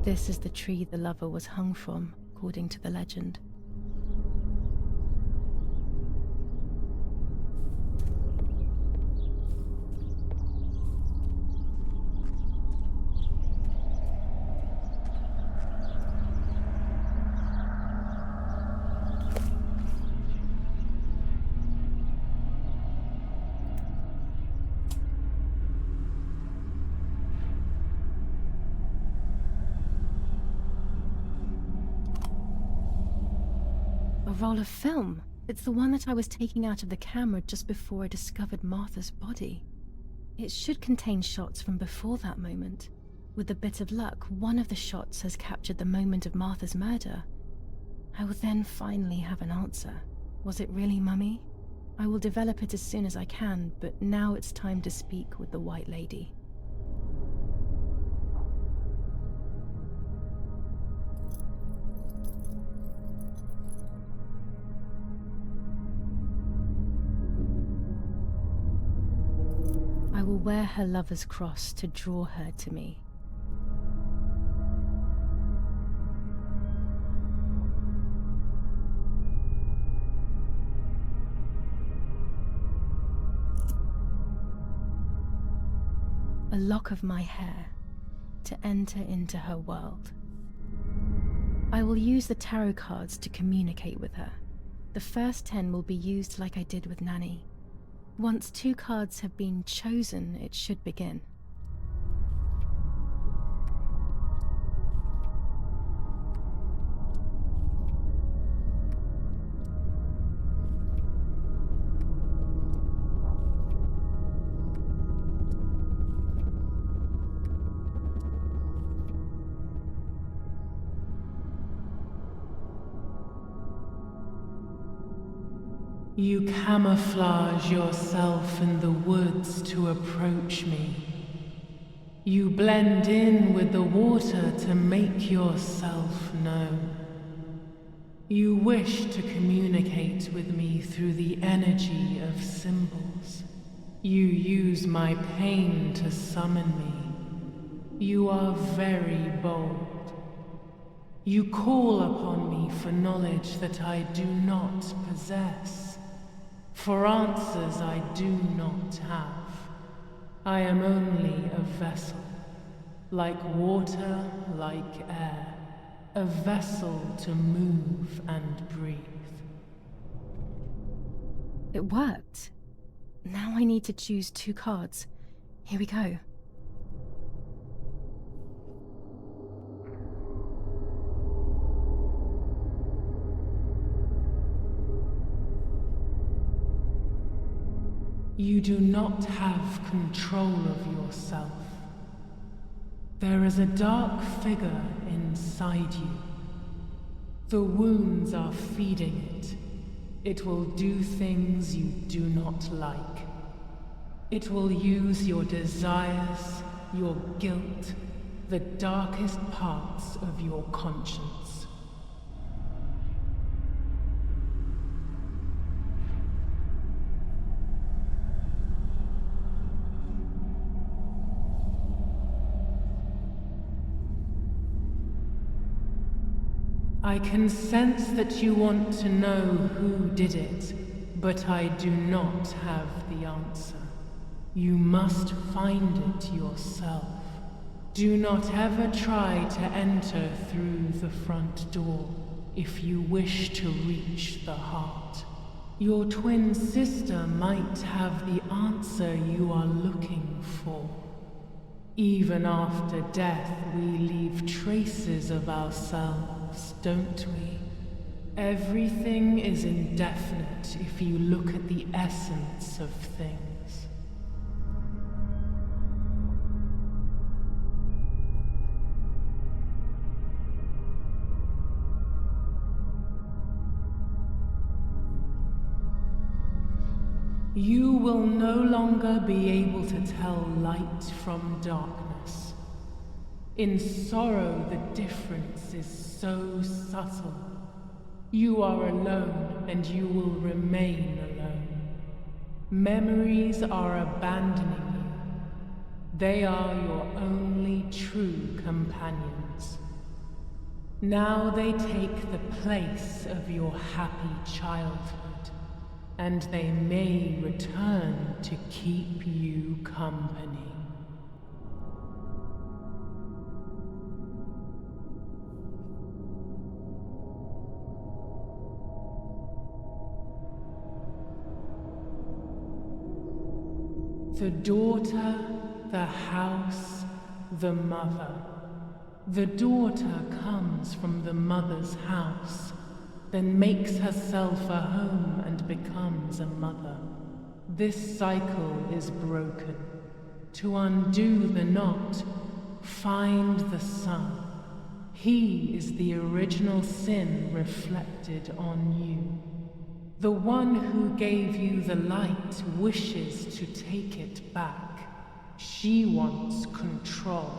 This is the tree the lover was hung from, according to the legend. A roll of film. It's the one that I was taking out of the camera just before I discovered Martha's body. It should contain shots from before that moment. With a bit of luck, one of the shots has captured the moment of Martha's murder. I will then finally have an answer. Was it really Mummy? I will develop it as soon as I can, but now it's time to speak with the White Lady. I will wear her lover's cross to draw her to me. A lock of my hair to enter into her world. I will use the tarot cards to communicate with her. The first 10 will be used like I did with Nanny. Once 2 cards have been chosen, it should begin. You camouflage yourself in the woods to approach me. You blend in with the water to make yourself known. You wish to communicate with me through the energy of symbols. You use my pain to summon me. You are very bold. You call upon me for knowledge that I do not possess. For answers I do not have. I am only a vessel, like water, like air, a vessel to move and breathe. It worked. Now I need to choose 2 cards. Here we go. You do not have control of yourself. There is a dark figure inside you. The wounds are feeding it. It will do things you do not like. It will use your desires, your guilt, the darkest parts of your conscience. I can sense that you want to know who did it, but I do not have the answer. You must find it yourself. Do not ever try to enter through the front door if you wish to reach the heart. Your twin sister might have the answer you are looking for. Even after death, we leave traces of ourselves, don't we? Everything is indefinite if you look at the essence of things. You will no longer be able to tell light from darkness. In sorrow, the difference is so subtle. You are alone, and you will remain alone. Memories are abandoning you. They are your only true companions. Now they take the place of your happy childhood. And they may return to keep you company. The daughter, the house, the mother. The daughter comes from the mother's house, then makes herself a home and becomes a mother. This cycle is broken. To undo the knot, find the sun. He is the original sin reflected on you. The one who gave you the light wishes to take it back. She wants control.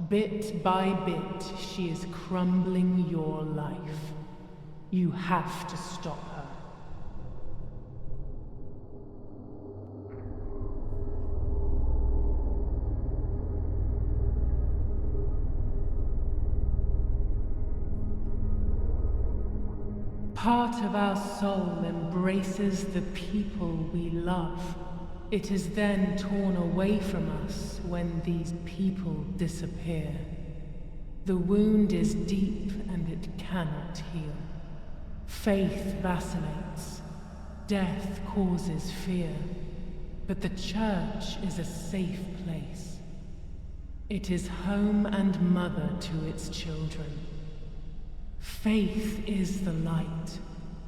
Bit by bit, she is crumbling your life. You have to stop her. Part of our soul embraces the people we love. It is then torn away from us when these people disappear. The wound is deep and it cannot heal. Faith vacillates. Death causes fear. But the church is a safe place. It is home and mother to its children. Faith is the light.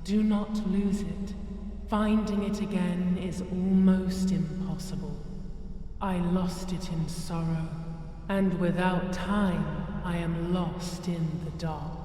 Do not lose it. Finding it again is almost impossible. I lost it in sorrow, and without time, I am lost in the dark.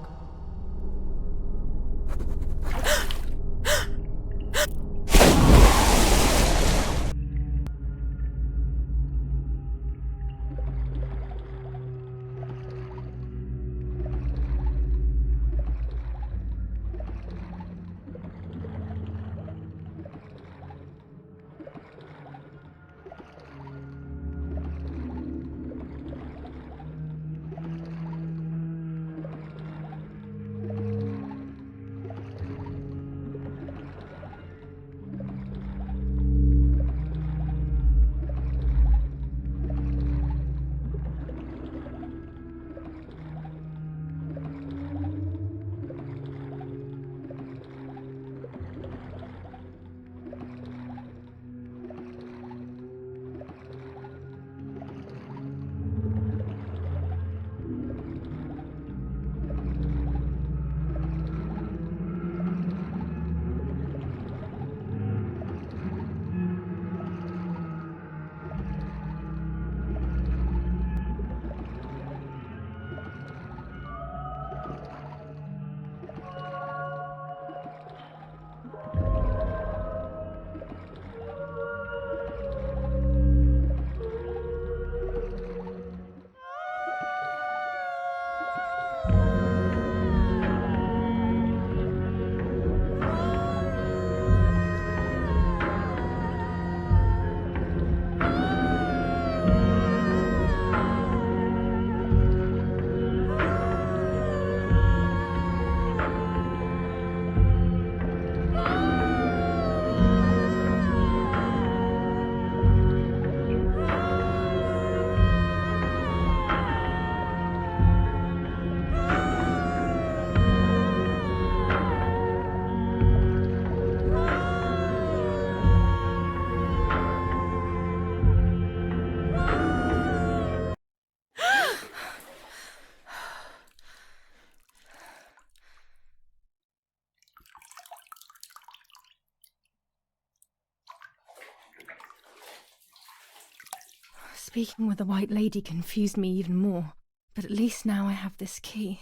Speaking with the White Lady confused me even more, but at least now I have this key.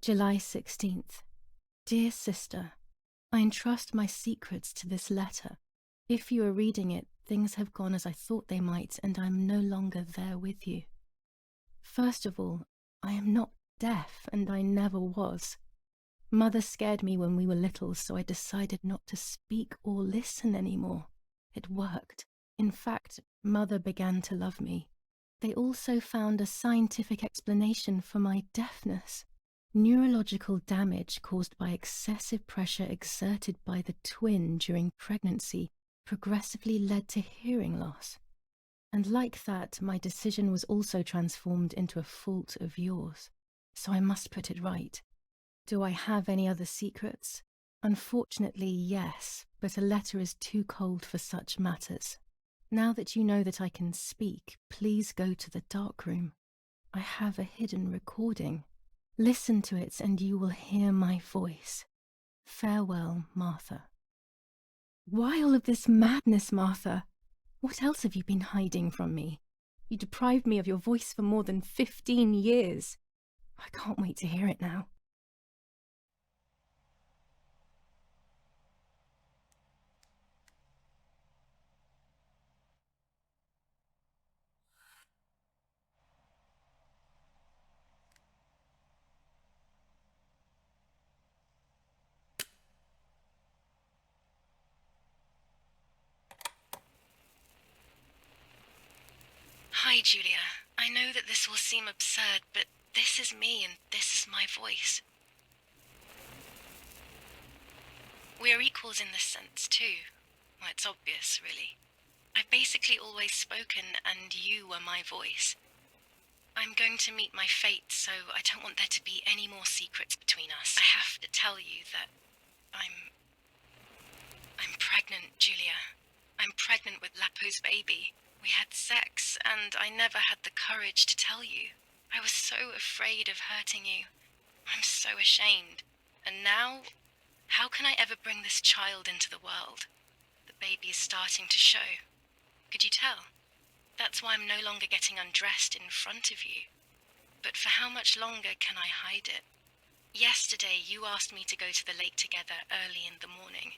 July 16th. Dear Sister, I entrust my secrets to this letter. If you are reading it, things have gone as I thought they might, and I am no longer there with you. First of all, I am not deaf, and I never was. Mother scared me when we were little, so I decided not to speak or listen anymore. It worked. In fact, Mother began to love me. They also found a scientific explanation for my deafness. Neurological damage caused by excessive pressure exerted by the twin during pregnancy progressively led to hearing loss. And like that, my decision was also transformed into a fault of yours. So I must put it right. Do I have any other secrets? Unfortunately, yes, but a letter is too cold for such matters. Now that you know that I can speak, please go to the dark room. I have a hidden recording. Listen to it and you will hear my voice. Farewell, Martha. Why all of this madness, Martha? What else have you been hiding from me? You deprived me of your voice for more than 15 years. I can't wait to hear it now. Hi, Julia. I know that this will seem absurd, but this is me and this is my voice. We are equals in this sense, too. Well, it's obvious, really. I've basically always spoken, and you were my voice. I'm going to meet my fate, so I don't want there to be any more secrets between us. I have to tell you that I'm pregnant, Julia. I'm pregnant with Lapo's baby. We had sex, and I never had the courage to tell you. I was so afraid of hurting you. I'm so ashamed. And now, how can I ever bring this child into the world? The baby is starting to show. Could you tell? That's why I'm no longer getting undressed in front of you. But for how much longer can I hide it? Yesterday, you asked me to go to the lake together early in the morning.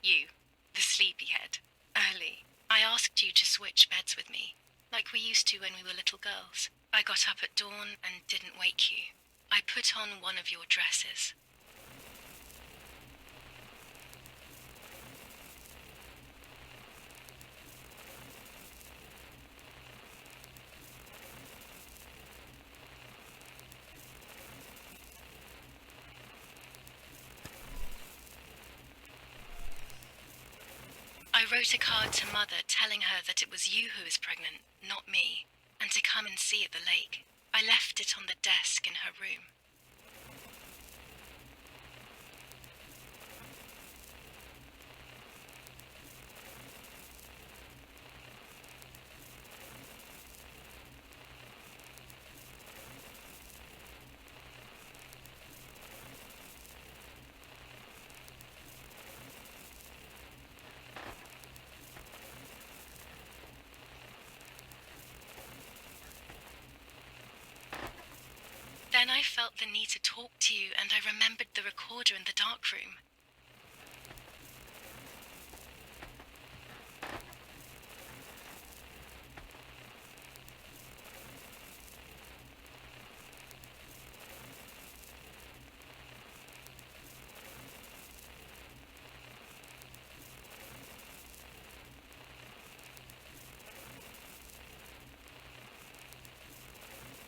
You, the sleepyhead, early. I asked you to switch beds with me, like we used to when we were little girls. I got up at dawn and didn't wake you. I put on one of your dresses. I wrote a card to Mother telling her that it was you who was pregnant, not me, and to come and see at the lake. I left it on the desk in her room. Then I felt the need to talk to you, and I remembered the recorder in the dark room.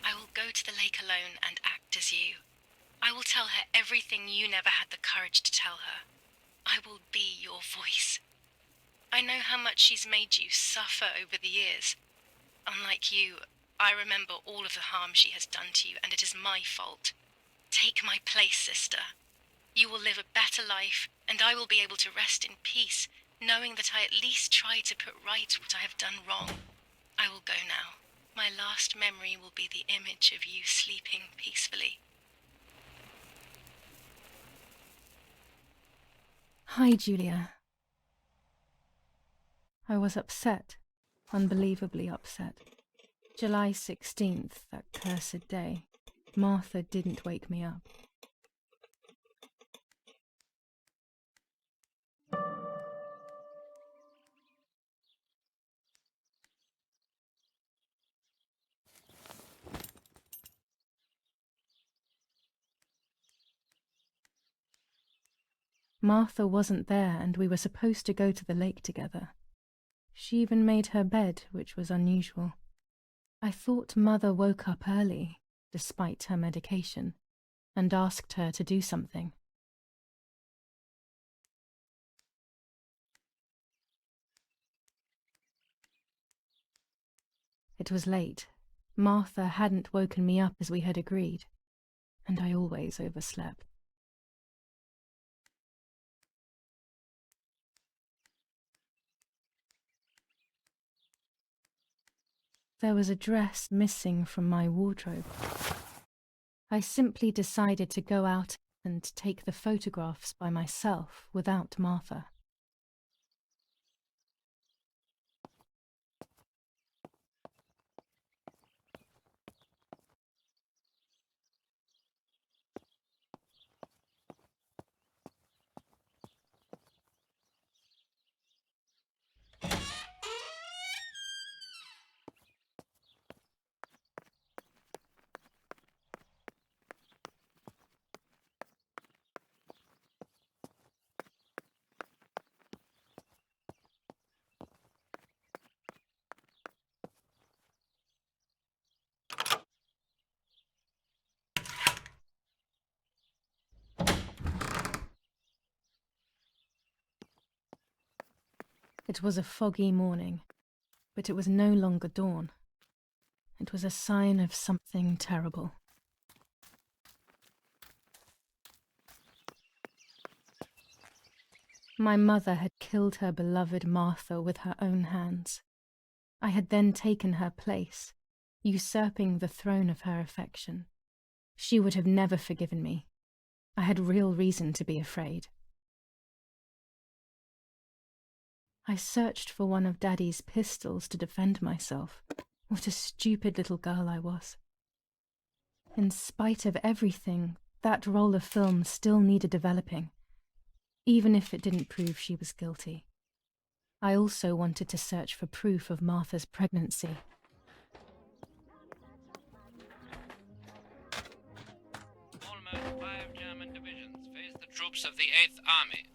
I will go to the lake alone and act as you. I will tell her everything you never had the courage to tell her. I will be your voice. I know how much she's made you suffer over the years. Unlike you, I remember all of the harm she has done to you, and it is my fault. Take my place, sister. You will live a better life, and I will be able to rest in peace, knowing that I at least tried to put right what I have done wrong. I will go now. My last memory will be the image of you sleeping peacefully. Hi, Julia. I was upset, unbelievably upset. July 16th, that cursed day. Martha didn't wake me up. Martha wasn't there, and we were supposed to go to the lake together. She even made her bed, which was unusual. I thought Mother woke up early, despite her medication, and asked her to do something. It was late. Martha hadn't woken me up as we had agreed, and I always overslept. There was a dress missing from my wardrobe. I simply decided to go out and take the photographs by myself without Martha. It was a foggy morning, but it was no longer dawn. It was a sign of something terrible. My mother had killed her beloved Martha with her own hands. I had then taken her place, usurping the throne of her affection. She would have never forgiven me. I had real reason to be afraid. I searched for one of Daddy's pistols to defend myself. What a stupid little girl I was. In spite of everything, that roll of film still needed developing, even if it didn't prove she was guilty. I also wanted to search for proof of Martha's pregnancy. Almost 5 German divisions faced the troops of the 8th Army.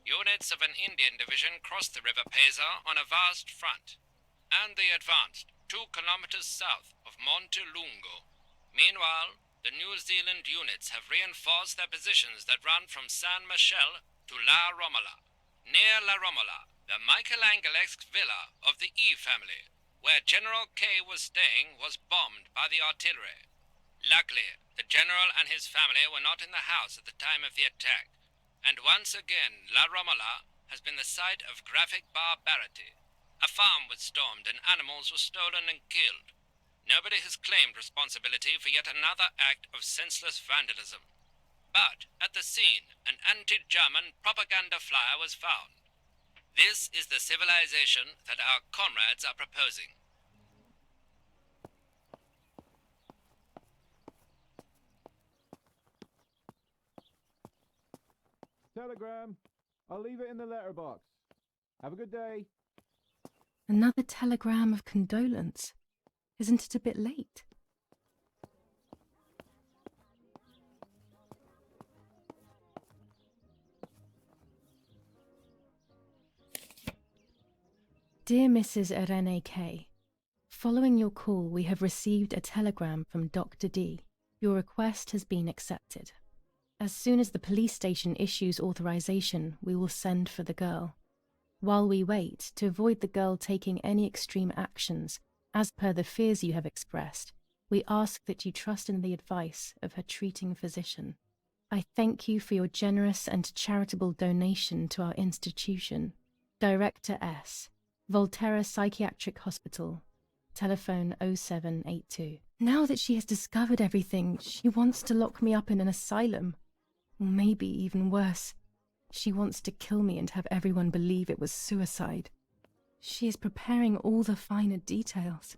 Units of an Indian division crossed the River Pesa on a vast front, and they advanced 2 kilometers south of Monte Lungo. Meanwhile, the New Zealand units have reinforced their positions that run from San Michel to La Romola. Near La Romola, the Michelangelesque villa of the E family, where General K was staying, was bombed by the artillery. Luckily, the general and his family were not in the house at the time of the attack, and once again La Romola has been the site of graphic barbarity. A farm was stormed and animals were stolen and killed. Nobody has claimed responsibility for yet another act of senseless vandalism. But at the scene, an anti-German propaganda flyer was found. This is the civilization that our comrades are proposing. Telegram. I'll leave it in the letterbox. Have a good day. Another telegram of condolence. Isn't it a bit late? Dear Mrs. Irene K., following your call, we have received a telegram from Dr. D. Your request has been accepted. As soon as the police station issues authorization, we will send for the girl. While we wait, to avoid the girl taking any extreme actions, as per the fears you have expressed, we ask that you trust in the advice of her treating physician. I thank you for your generous and charitable donation to our institution. Director S. Volterra Psychiatric Hospital. Telephone 0782. Now that she has discovered everything, she wants to lock me up in an asylum. Or maybe even worse. She wants to kill me and have everyone believe it was suicide. She is preparing all the finer details.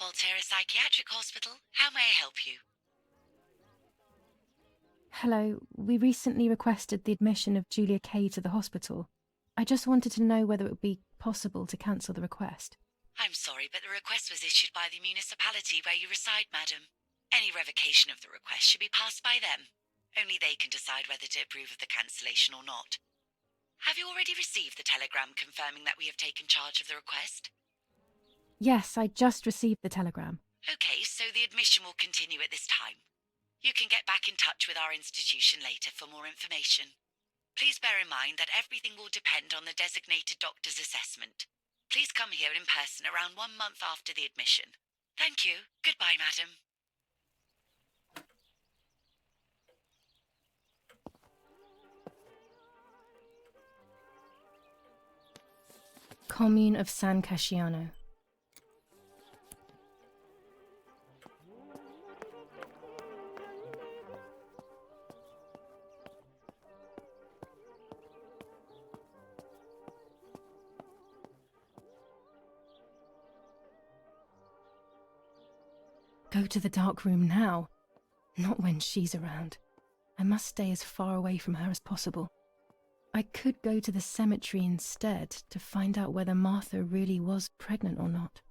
Volterra Psychiatric Hospital. How may I help you? Hello, we recently requested the admission of Julia K to the hospital. I just wanted to know whether it would be possible to cancel the request. I'm sorry, but the request was issued by the municipality where you reside, madam. Any revocation of the request should be passed by them. Only they can decide whether to approve of the cancellation or not. Have you already received the telegram confirming that we have taken charge of the request? Yes, I just received the telegram. Okay, so the admission will continue at this time. You can get back in touch with our institution later for more information. Please bear in mind that everything will depend on the designated doctor's assessment. Please come here in person around 1 month after the admission. Thank you. Goodbye, madam. Commune of San Casciano. Go to the dark room now. Not when she's around. I must stay as far away from her as possible. I could go to the cemetery instead to find out whether Martha really was pregnant or not.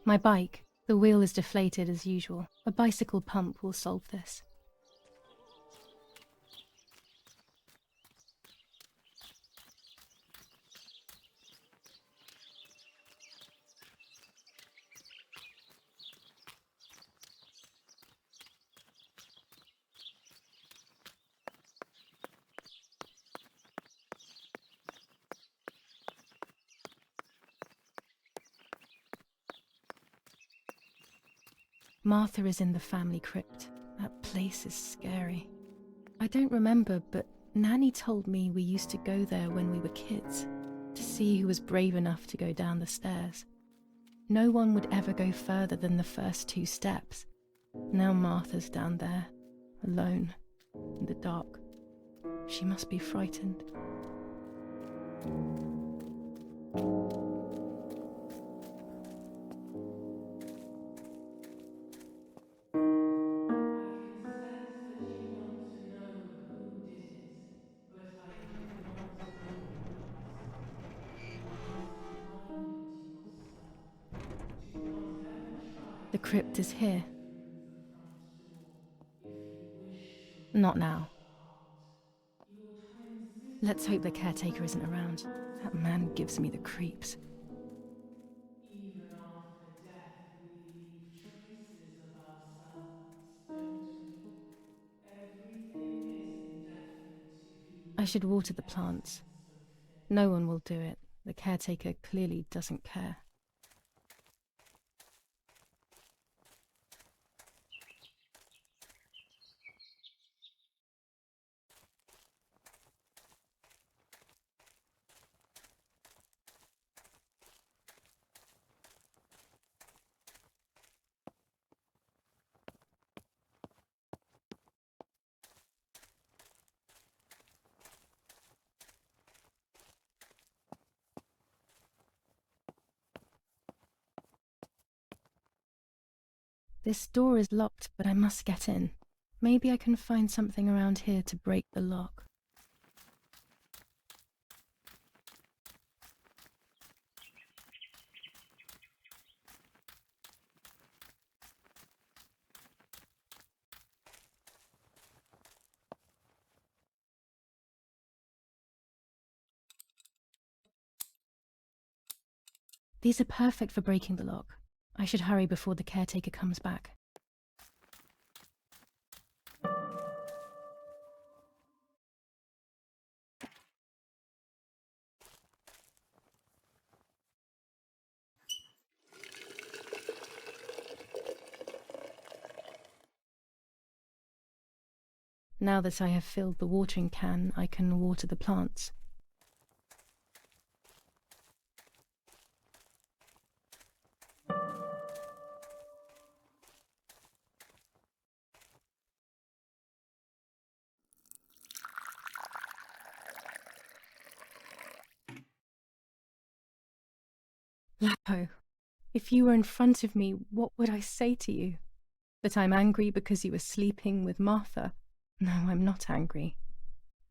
My bike. The wheel is deflated as usual. A bicycle pump will solve this. Martha is in the family crypt. That place is scary. I don't remember, but Nanny told me we used to go there when we were kids, to see who was brave enough to go down the stairs. No one would ever go further than the first 2 steps. Now Martha's down there, alone, in the dark. She must be frightened. The crypt is here. Not now. Let's hope the caretaker isn't around. That man gives me the creeps. Even after death, we leave traces of ourselves, don't we? Everything is indefinite if you I should water the plants. No one will do it. The caretaker clearly doesn't care. This door is locked, but I must get in. Maybe I can find something around here to break the lock. These are perfect for breaking the lock. I should hurry before the caretaker comes back. Now that I have filled the watering can, I can water the plants. Lapo, if you were in front of me, what would I say to you? That I'm angry because you were sleeping with Martha? No, I'm not angry.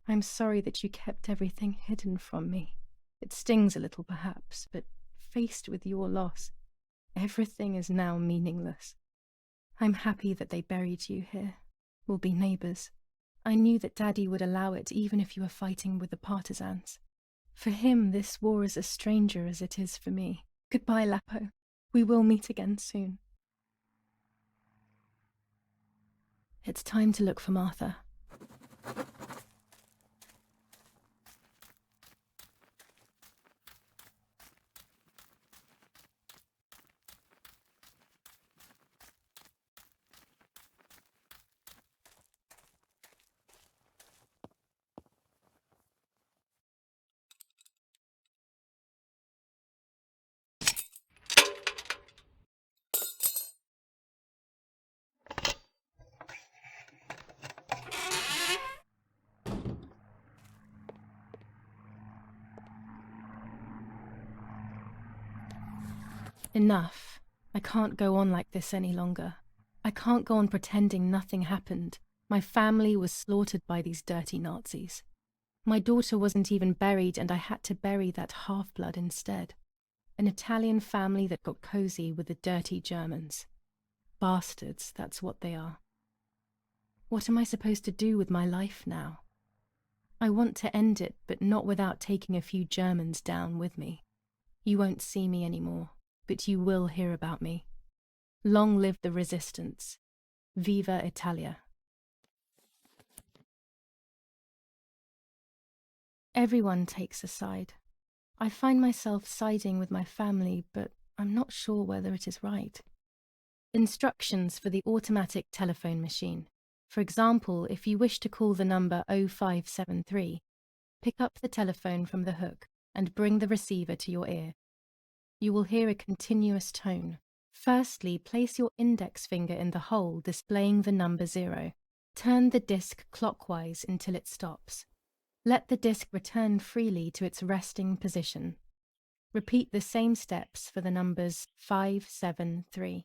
I'm sorry that you kept everything hidden from me. It stings a little, perhaps, but faced with your loss, everything is now meaningless. I'm happy that they buried you here. We'll be neighbours. I knew that Daddy would allow it even if you were fighting with the partisans. For him, this war is a stranger as it is for me. Goodbye, Lapo. We will meet again soon. It's time to look for Martha. Enough. I can't go on like this any longer. I can't go on pretending nothing happened. My family was slaughtered by these dirty Nazis. My daughter wasn't even buried, and I had to bury that half-blood instead. An Italian family that got cozy with the dirty Germans. Bastards, that's what they are. What am I supposed to do with my life now? I want to end it, but not without taking a few Germans down with me. You won't see me anymore, but you will hear about me. Long live the resistance. Viva Italia. Everyone takes a side. I find myself siding with my family, but I'm not sure whether it is right. Instructions for the automatic telephone machine. For example, if you wish to call the number 0573, pick up the telephone from the hook and bring the receiver to your ear. You will hear a continuous tone. Firstly, place your index finger in the hole displaying the number 0. Turn the disc clockwise until it stops. Let the disc return freely to its resting position. Repeat the same steps for the numbers 573.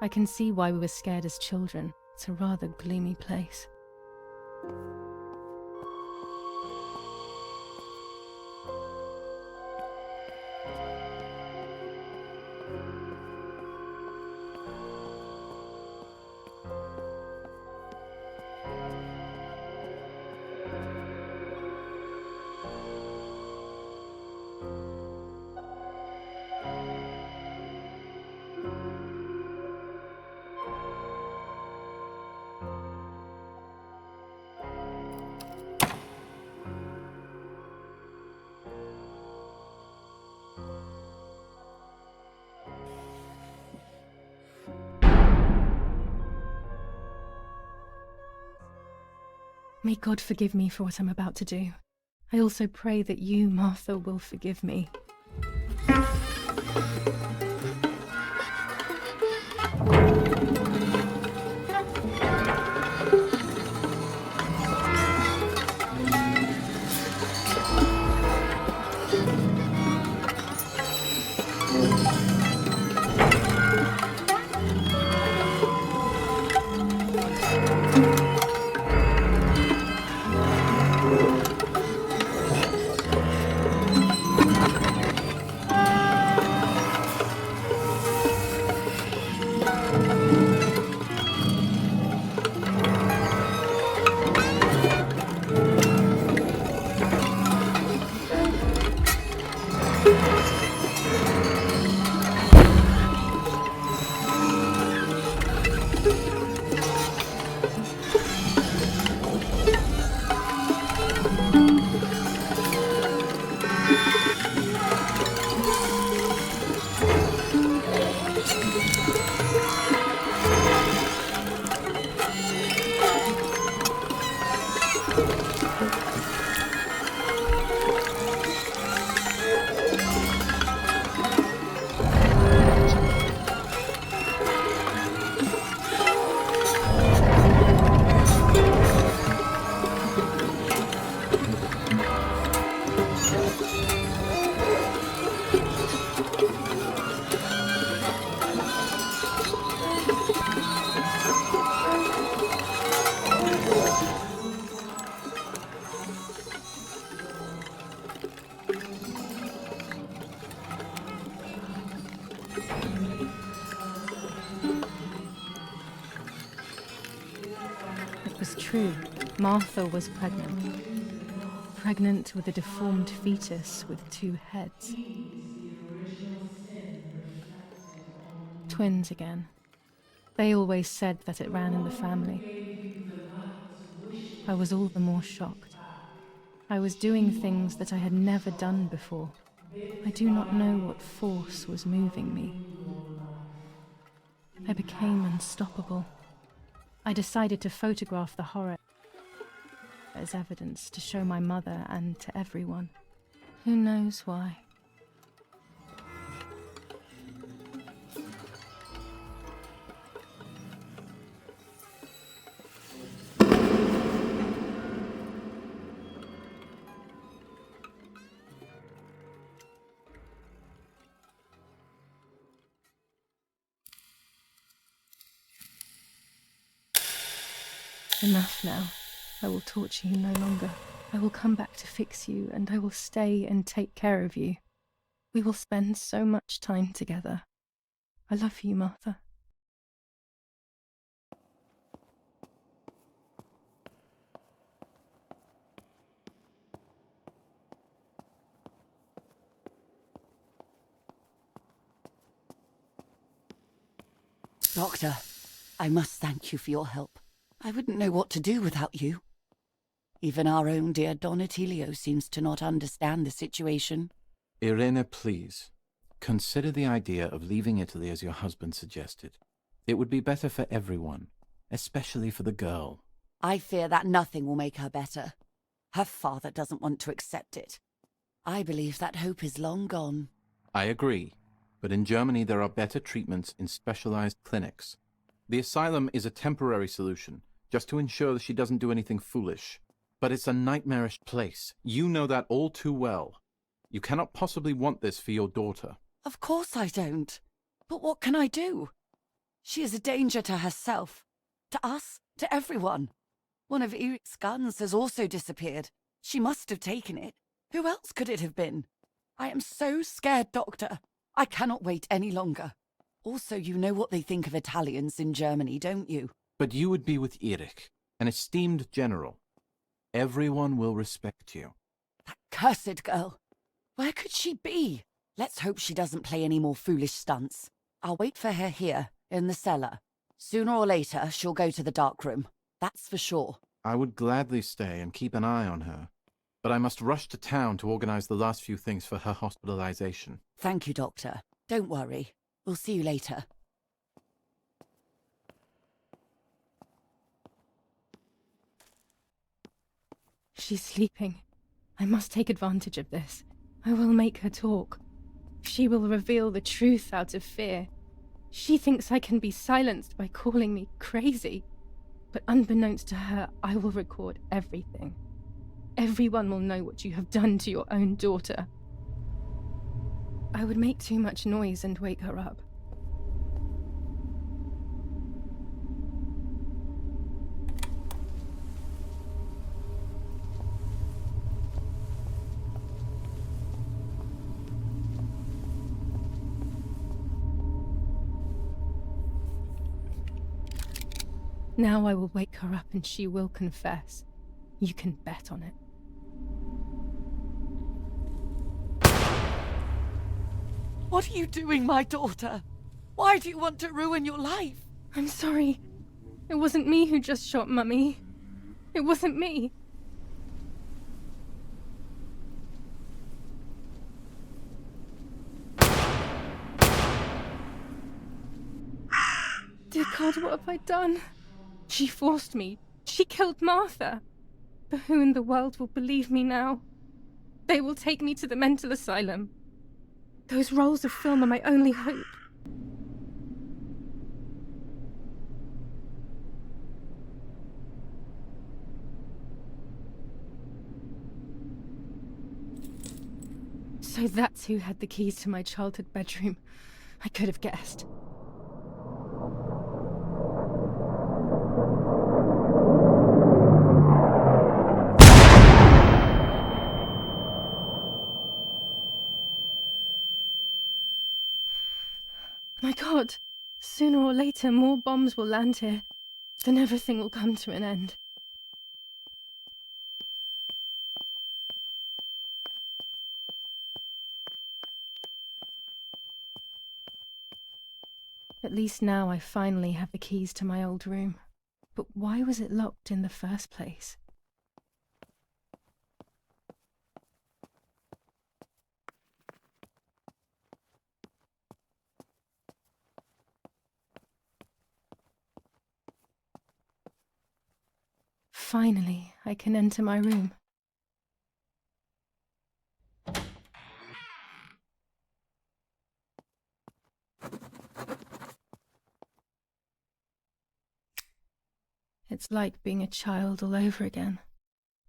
I can see why we were scared as children. It's a rather gloomy place. May God forgive me for what I'm about to do. I also pray that you, Martha, will forgive me. It was true. Martha was pregnant. Pregnant with a deformed fetus with 2 heads. Twins again. They always said that it ran in the family. I was all the more shocked. I was doing things that I had never done before. I do not know what force was moving me. I became unstoppable. I decided to photograph the horror as evidence to show my mother and to everyone. Who knows why? Enough now. I will torture you no longer. I will come back to fix you, and I will stay and take care of you. We will spend so much time together. I love you, Martha. Doctor, I must thank you for your help. I wouldn't know what to do without you. Even our own dear Donatello seems to not understand the situation. Irene, please. Consider the idea of leaving Italy as your husband suggested. It would be better for everyone, especially for the girl. I fear that nothing will make her better. Her father doesn't want to accept it. I believe that hope is long gone. I agree, but in Germany there are better treatments in specialized clinics. The asylum is a temporary solution, just to ensure that she doesn't do anything foolish. But it's a nightmarish place. You know that all too well. You cannot possibly want this for your daughter. Of course I don't. But what can I do? She is a danger to herself, to us, to everyone. One of Eric's guns has also disappeared. She must have taken it. Who else could it have been? I am so scared, Doctor. I cannot wait any longer. Also, you know what they think of Italians in Germany, don't you? But you would be with Eric, an esteemed general. Everyone will respect you. That cursed girl. Where could she be? Let's hope she doesn't play any more foolish stunts. I'll wait for her here, in the cellar. Sooner or later, she'll go to the dark room. That's for sure. I would gladly stay and keep an eye on her. But I must rush to town to organize the last few things for her hospitalization. Thank you, Doctor. Don't worry. We'll see you later. She's sleeping. I must take advantage of this. I will make her talk. She will reveal the truth out of fear. She thinks I can be silenced by calling me crazy. But unbeknownst to her, I will record everything. Everyone will know what you have done to your own daughter. I would make too much noise and wake her up. Now I will wake her up and she will confess. You can bet on it. What are you doing, my daughter? Why do you want to ruin your life? I'm sorry. It wasn't me who just shot Mummy. It wasn't me. Dear God, what have I done? She forced me. She killed Martha. But who in the world will believe me now? They will take me to the mental asylum. Those rolls of film are my only hope. So that's who had the keys to my childhood bedroom. I could have guessed. My God, sooner or later more bombs will land here. Then everything will come to an end. At least now I finally have the keys to my old room. But why was it locked in the first place? Finally, I can enter my room. It's like being a child all over again.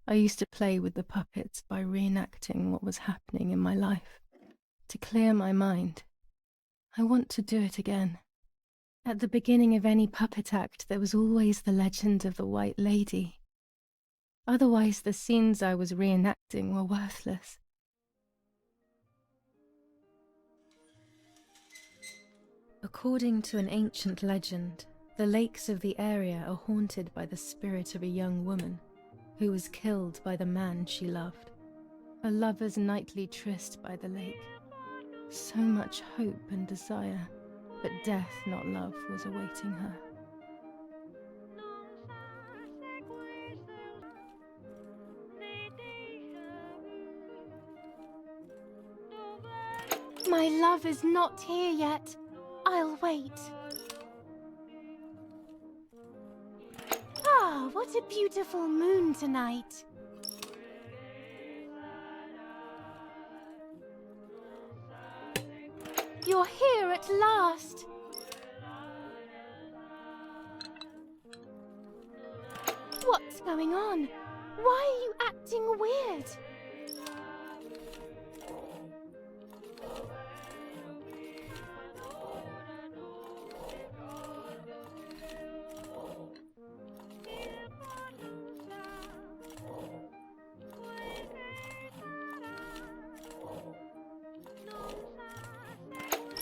I used to play with the puppets by reenacting what was happening in my life, to clear my mind. I want to do it again. At the beginning of any puppet act, there was always the legend of the White Lady. Otherwise, the scenes I was reenacting were worthless. According to an ancient legend, the lakes of the area are haunted by the spirit of a young woman who was killed by the man she loved. A lover's nightly tryst by the lake. So much hope and desire, but death, not love, was awaiting her. My love is not here yet. I'll wait. Ah, what a beautiful moon tonight. You're here at last. What's going on? Why are you acting weird?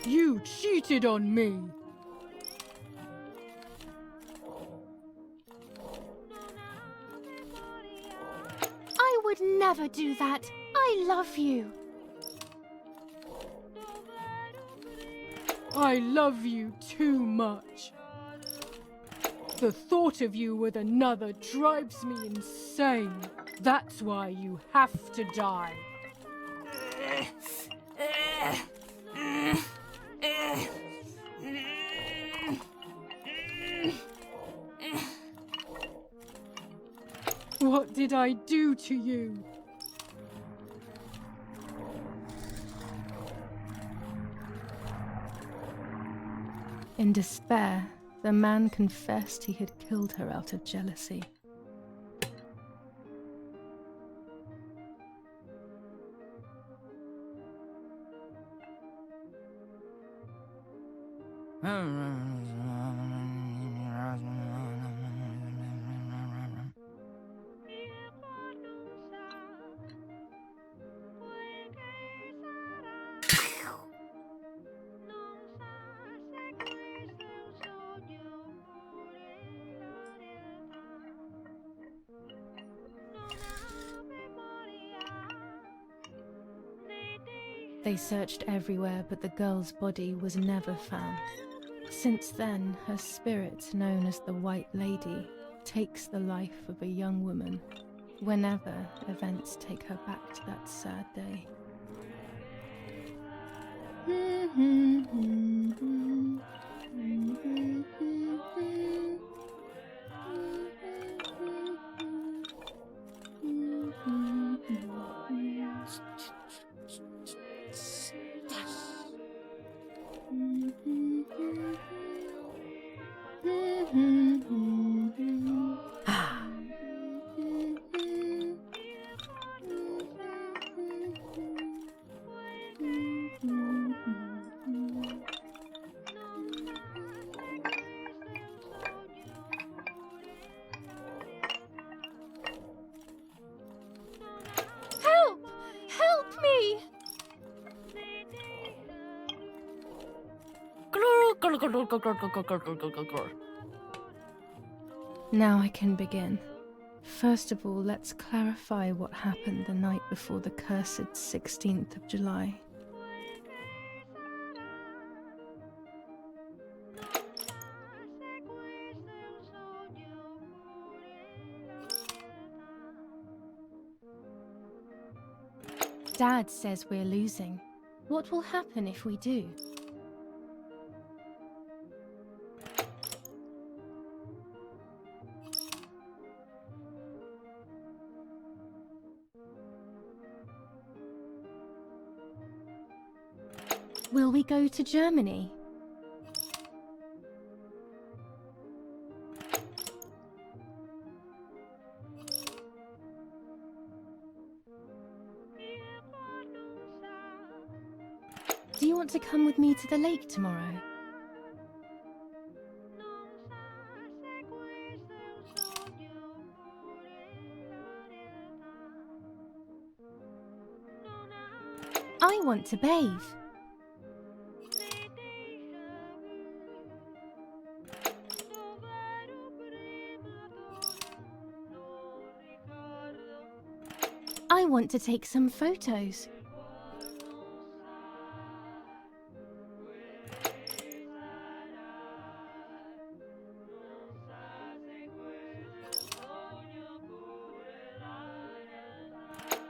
You cheated on me! I would never do that. I love you. I love you too much. The thought of you with another drives me insane. That's why you have to die. What did I do to you? In despair, the man confessed he had killed her out of jealousy. They searched everywhere, but the girl's body was never found. Since then, her spirit, known as the White Lady, takes the life of a young woman whenever events take her back to that sad day. Help! Help me! Now I can begin. First of all, let's clarify what happened the night before the cursed 16th of July. Dad says we're losing. What will happen if we do? Will we go to Germany? Do you want to come with me to the lake tomorrow? I want to bathe. I want to take some photos.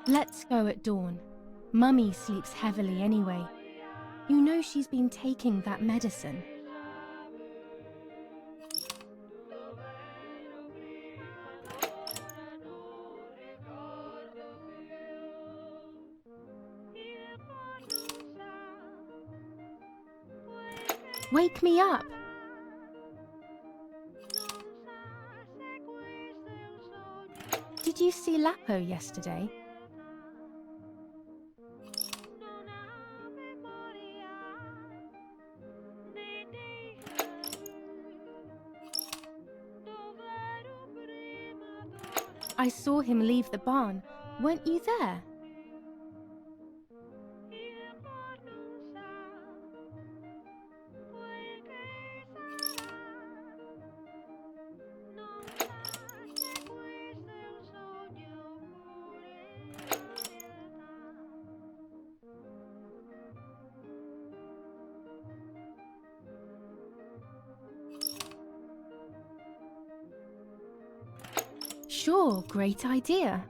Let's go at dawn. Mummy sleeps heavily anyway. You know she's been taking that medicine. Wake me up! Did you see Lapo yesterday? I saw him leave the barn. Weren't you there? Sure, great idea.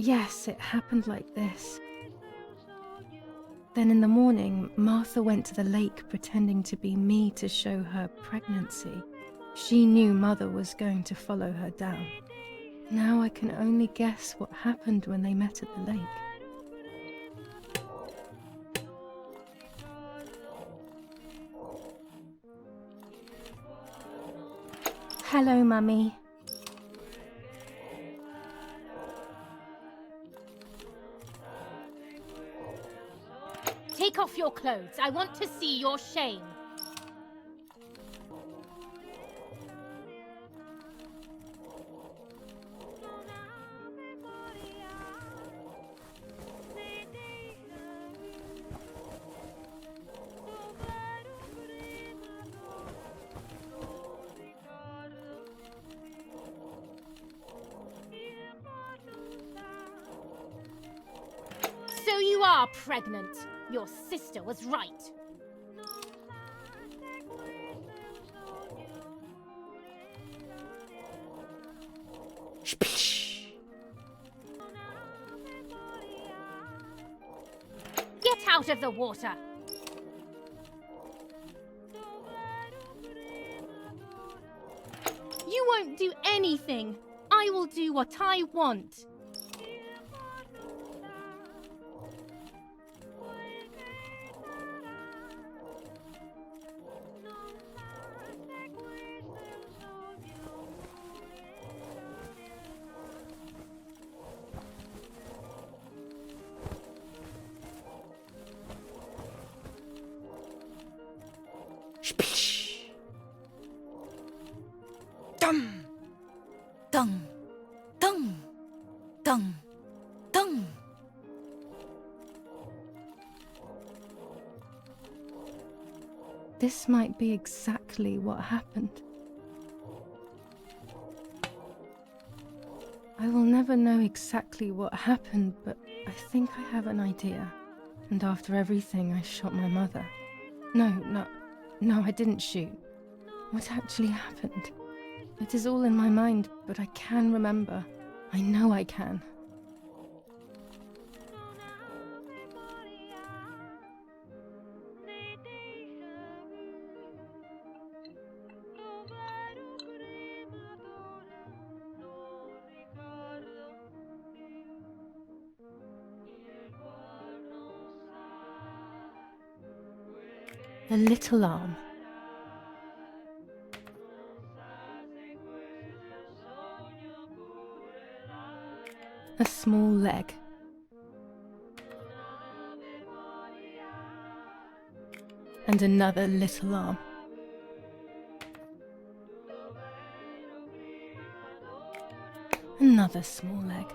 Yes, it happened like this. Then in the morning, Martha went to the lake pretending to be me to show her pregnancy. She knew Mother was going to follow her down. Now I can only guess what happened when they met at the lake. Hello, Mummy. Take off your clothes. I want to see your shame. So you are pregnant. Your sister was right. Get out of the water! You won't do anything. I will do what I want. Dum! Dung! Dung! Dung! Dung! This might be exactly what happened. I will never know exactly what happened, but I think I have an idea. And after everything, I shot my mother. No, I didn't shoot. What actually happened? It is all in my mind, but I can remember. I know I can. The little arm. A small leg. And another little arm. Another small leg.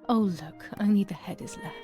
Oh look, only the head is left.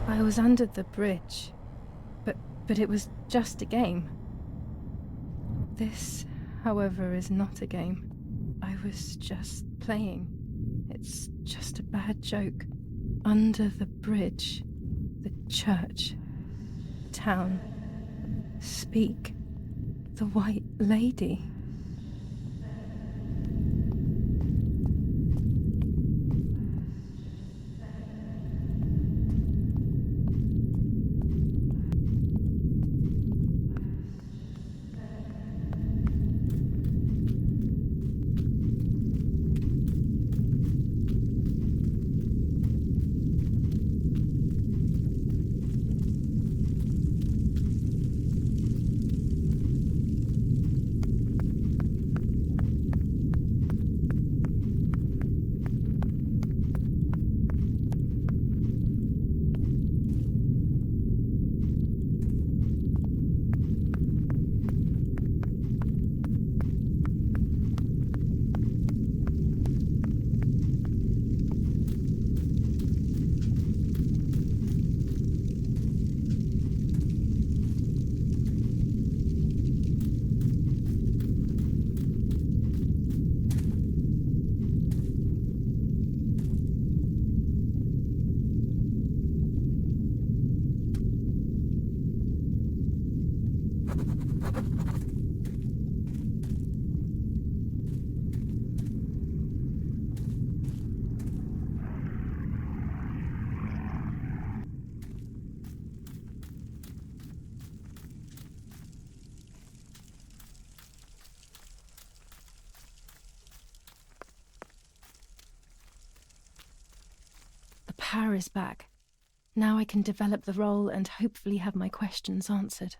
I was under the bridge, but it was just a game. This, however, is not a game. I was just playing. It's just a bad joke. Under the bridge, the church, town, speak, the white lady. Power is back. Now I can develop the role and hopefully have my questions answered.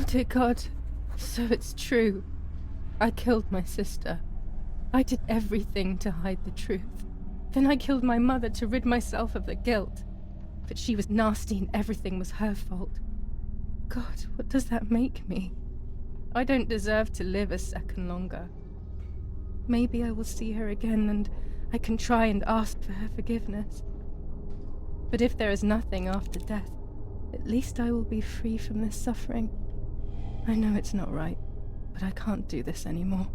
dear God, so it's true. I killed my sister. I did everything to hide the truth. Then I killed my mother to rid myself of the guilt. But she was nasty and everything was her fault. God, what does that make me? I don't deserve to live a second longer. Maybe I will see her again and I can try and ask for her forgiveness. But if there is nothing after death, at least I will be free from this suffering. I know it's not right, but I can't do this anymore.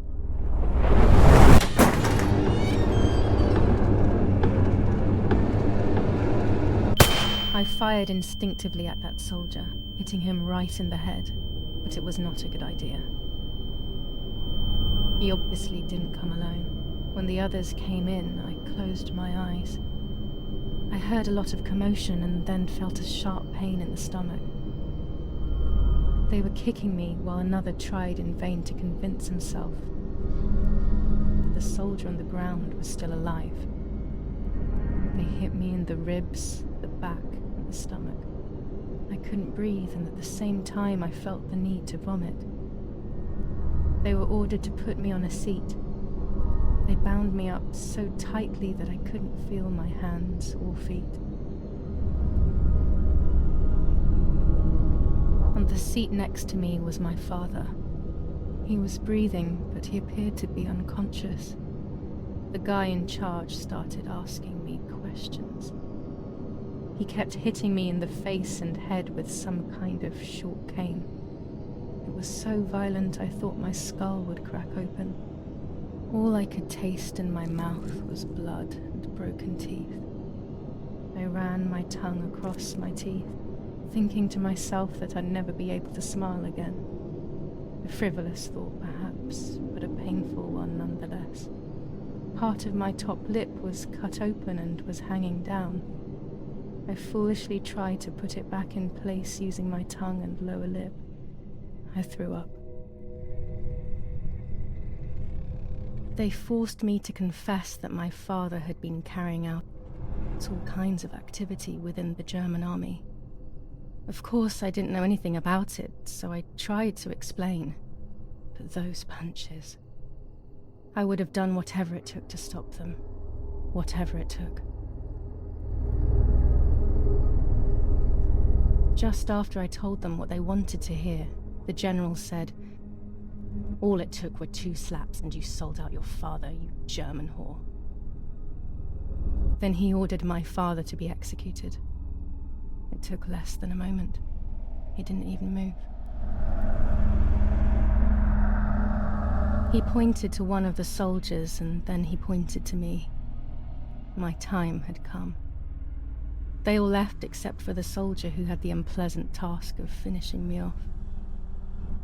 I fired instinctively at that soldier, hitting him right in the head, but it was not a good idea. He obviously didn't come alone. When the others came in, I closed my eyes. I heard a lot of commotion and then felt a sharp pain in the stomach. They were kicking me while another tried in vain to convince himself that the soldier on the ground was still alive. They hit me in the ribs, the back, and the stomach. I couldn't breathe, and at the same time I felt the need to vomit. They were ordered to put me on a seat. They bound me up so tightly that I couldn't feel my hands or feet. On the seat next to me was my father. He was breathing, but he appeared to be unconscious. The guy in charge started asking me questions. He kept hitting me in the face and head with some kind of short cane. It was so violent I thought my skull would crack open. All I could taste in my mouth was blood and broken teeth. I ran my tongue across my teeth, thinking to myself that I'd never be able to smile again. A frivolous thought, perhaps, but a painful one nonetheless. Part of my top lip was cut open and was hanging down. I foolishly tried to put it back in place using my tongue and lower lip. I threw up. They forced me to confess that my father had been carrying out all kinds of activity within the German army. Of course, I didn't know anything about it, so I tried to explain. But those punches... I would have done whatever it took to stop them. Whatever it took. Just after I told them what they wanted to hear, the general said, "All it took were 2 slaps and you sold out your father, you German whore." Then he ordered my father to be executed. It took less than a moment. He didn't even move. He pointed to one of the soldiers and then he pointed to me. My time had come. They all left except for the soldier who had the unpleasant task of finishing me off.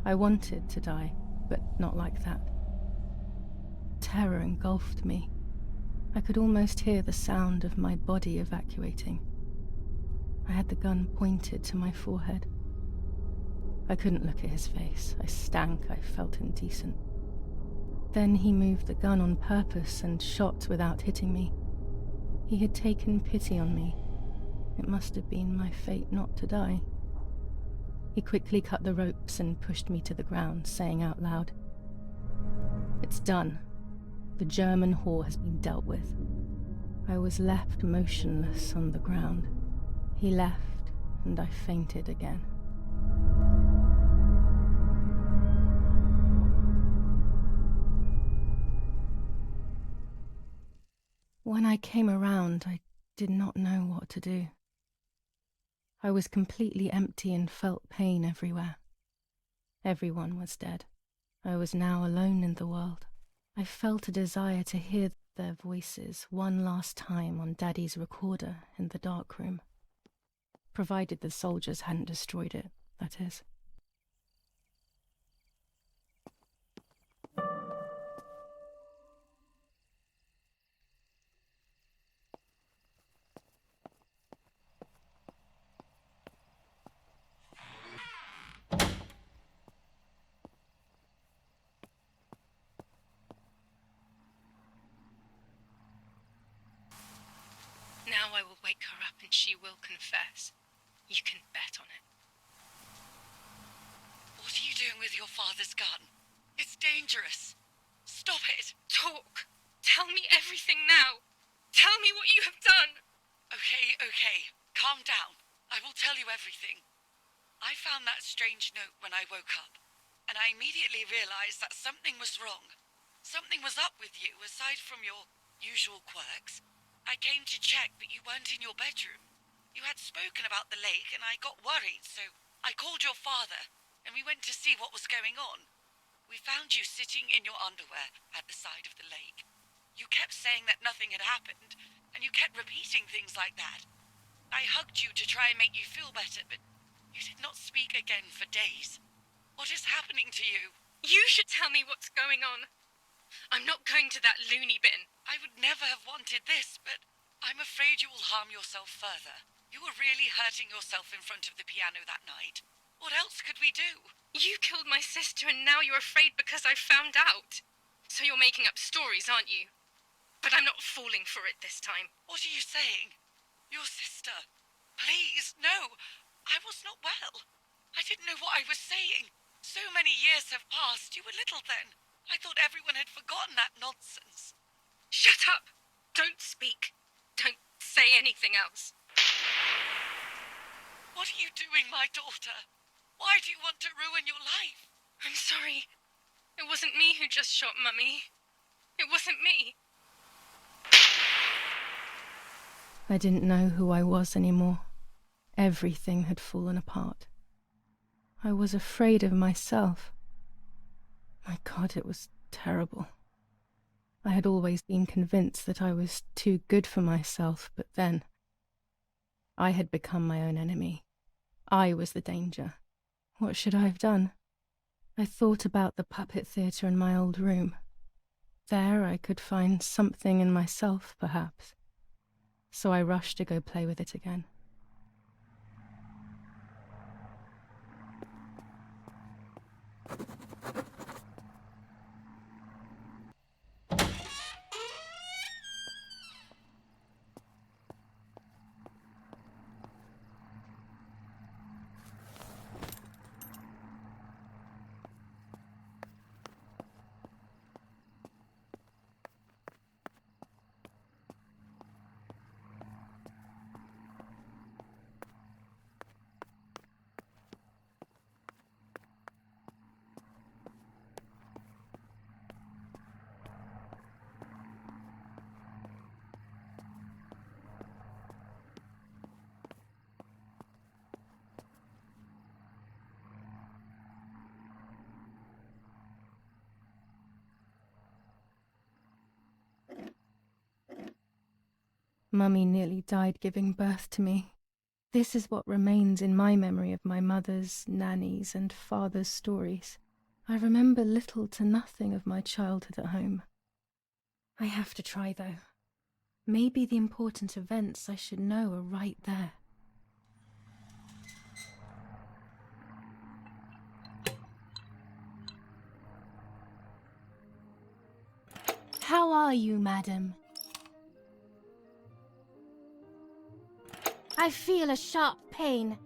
I wanted to die, but not like that. Terror engulfed me. I could almost hear the sound of my body evacuating. I had the gun pointed to my forehead. I couldn't look at his face. I stank. I felt indecent. Then he moved the gun on purpose and shot without hitting me. He had taken pity on me. It must have been my fate not to die. He quickly cut the ropes and pushed me to the ground, saying out loud, "It's done. The German whore has been dealt with." I was left motionless on the ground. He left, and I fainted again. When I came around, I did not know what to do. I was completely empty and felt pain everywhere. Everyone was dead. I was now alone in the world. I felt a desire to hear their voices one last time on Daddy's recorder in the dark room. Provided the soldiers hadn't destroyed it, that is. Now I will wake her up and she will confess. You can bet on it. What are you doing with your father's gun? It's dangerous. Stop it. Talk. Tell me everything now. Tell me what you have done. Okay. Calm down. I will tell you everything. I found that strange note when I woke up, and I immediately realized that something was wrong. Something was up with you, aside from your usual quirks. I came to check, but you weren't in your bedroom. You had spoken about the lake, and I got worried, so I called your father, and we went to see what was going on. We found you sitting in your underwear at the side of the lake. You kept saying that nothing had happened, and you kept repeating things like that. I hugged you to try and make you feel better, but you did not speak again for days. What is happening to you? You should tell me what's going on. I'm not going to that loony bin. I would never have wanted this, but I'm afraid you will harm yourself further. You were really hurting yourself in front of the piano that night. What else could we do? You killed my sister and now you're afraid because I found out. So you're making up stories, aren't you? But I'm not falling for it this time. What are you saying? Your sister? Please, no. I was not well. I didn't know what I was saying. So many years have passed. You were little then. I thought everyone had forgotten that nonsense. Shut up! Don't speak. Don't say anything else. What are you doing, my daughter? Why do you want to ruin your life? I'm sorry. It wasn't me who just shot Mummy. It wasn't me. I didn't know who I was anymore. Everything had fallen apart. I was afraid of myself. My God, it was terrible. I had always been convinced that I was too good for myself, but then I had become my own enemy. I was the danger. What should I have done? I thought about the puppet theatre in my old room. There I could find something in myself, perhaps. So I rushed to go play with it again. Mummy nearly died giving birth to me. This is what remains in my memory of my mother's, Nanny's, and father's stories. I remember little to nothing of my childhood at home. I have to try, though. Maybe the important events I should know are right there. How are you, madam? I feel a sharp pain.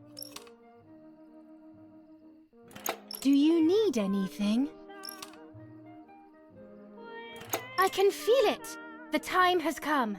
Do you need anything? I can feel it. The time has come.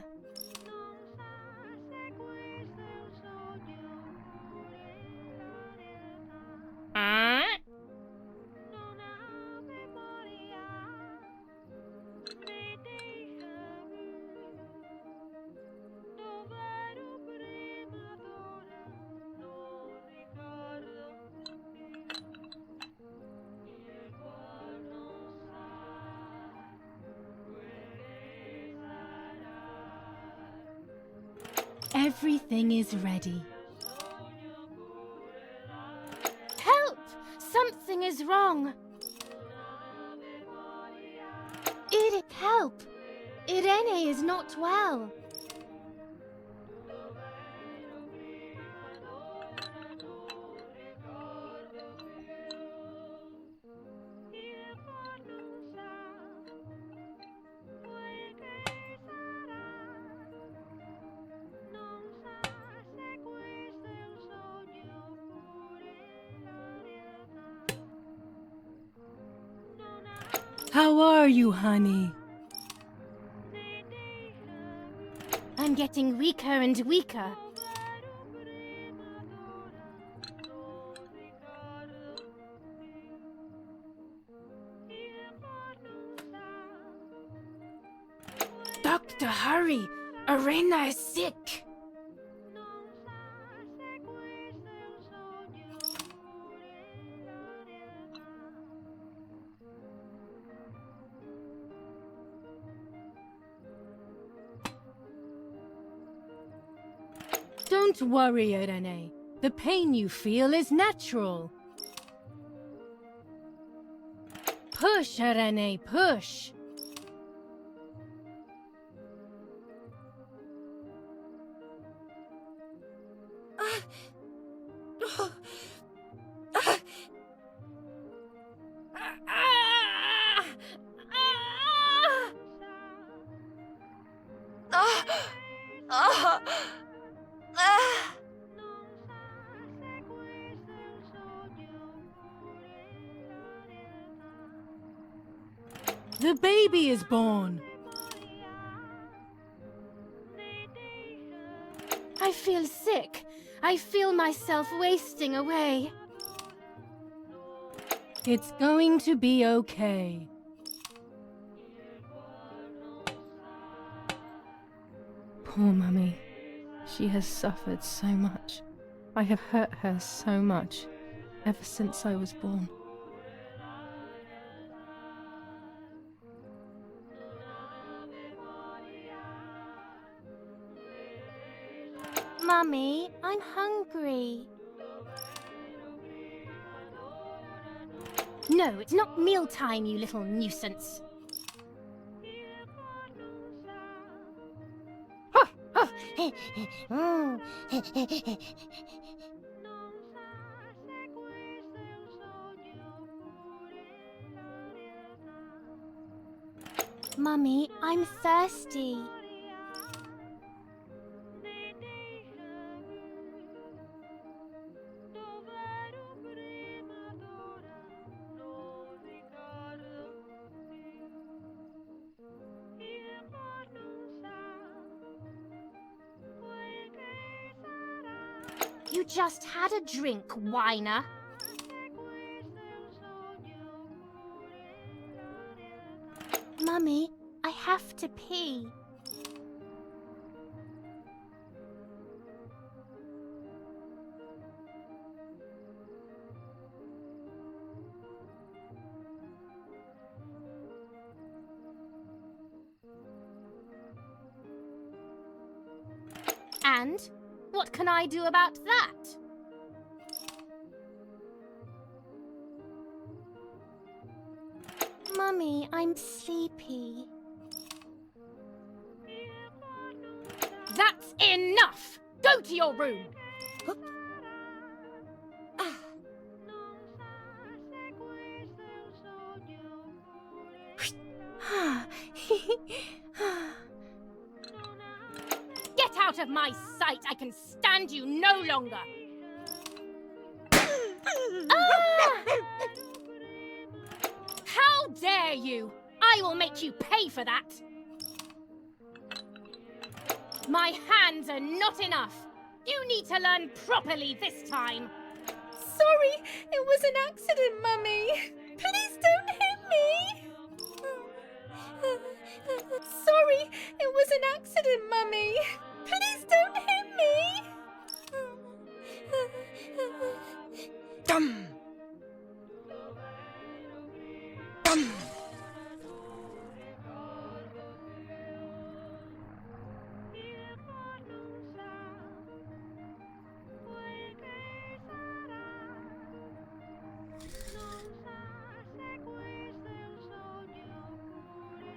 Everything is ready. Help! Something is wrong. Help! Irene is not well. How are you, honey? I'm getting weaker and weaker. Doctor, hurry! Arena is sick! Don't worry, Irene. The pain you feel is natural. Push, Irene, push! The baby is born! I feel sick. I feel myself wasting away. It's going to be okay. Poor Mummy. She has suffered so much. I have hurt her so much, ever since I was born. Mummy, I'm hungry. No, it's not mealtime, you little nuisance. Mummy, I'm thirsty. You just had a drink, whiner. Mummy, I have to pee. And what can I do about that? Mummy, I'm sleepy. That's enough! Go to your room! Get out of my sight! I can stand you no longer! How dare you! I will make you pay for that! My hands are not enough! You need to learn properly this time! Sorry, it was an accident, Mummy. Please don't hit me. Sorry, it was an accident, Mummy. Please don't hit me. Dum! Dum!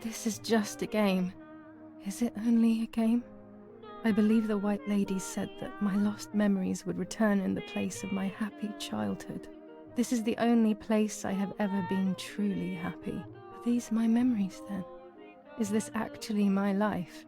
This is just a game. Is it only a game? I believe the White Lady said that my lost memories would return in the place of my happy childhood. This is the only place I have ever been truly happy. Are these my memories then? Is this actually my life?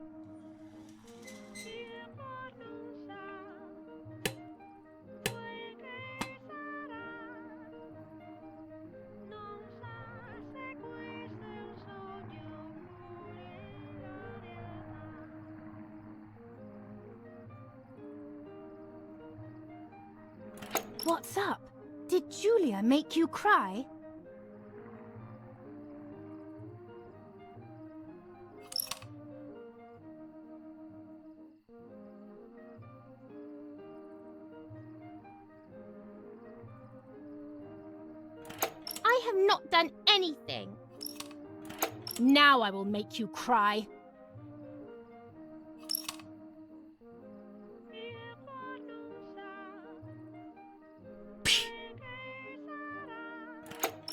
What's up? Did Julia make you cry? I have not done anything. Now I will make you cry.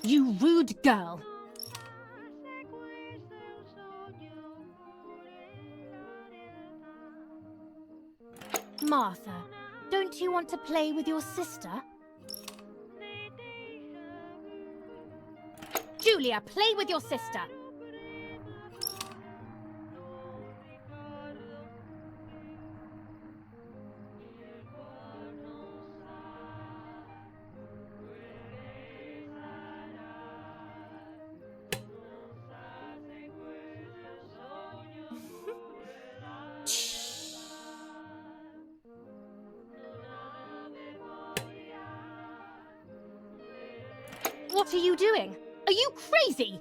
You rude girl. Martha, don't you want to play with your sister? Julia, play with your sister. What are you doing? Are you crazy?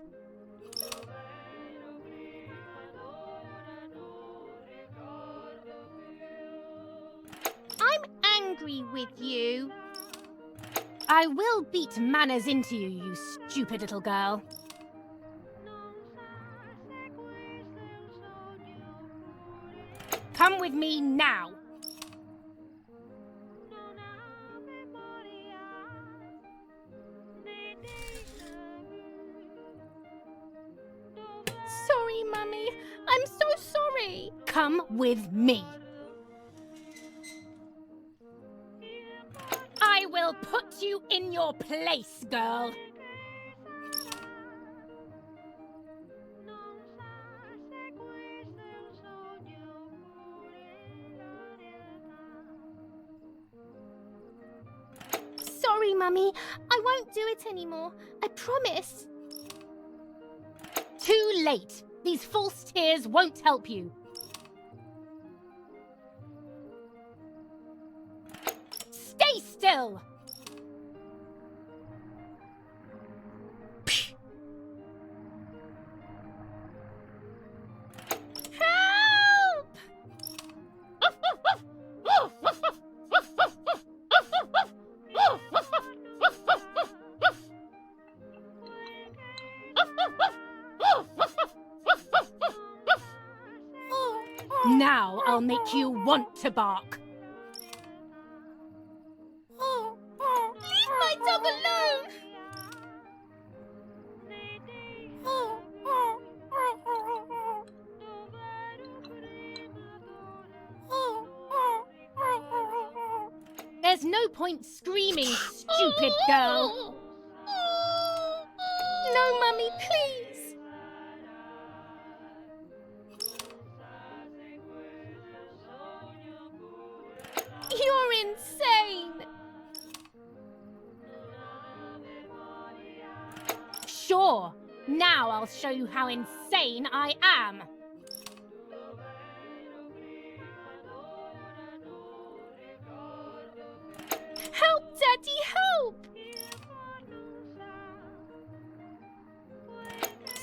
I'm angry with you. I will beat manners into you, you stupid little girl. Come with me now. Sorry, Mummy. I'm so sorry. Come with me. I will put you in your place, girl. Sorry, Mummy. I won't do it anymore. I promise. Too late. These false tears won't help you. Stay still! Help! Now I'll make you want to bark. Leave my dog alone! There's no point screaming, stupid girl. No, Mummy, please. You're insane! Sure, now I'll show you how insane I am! Help, Daddy, help!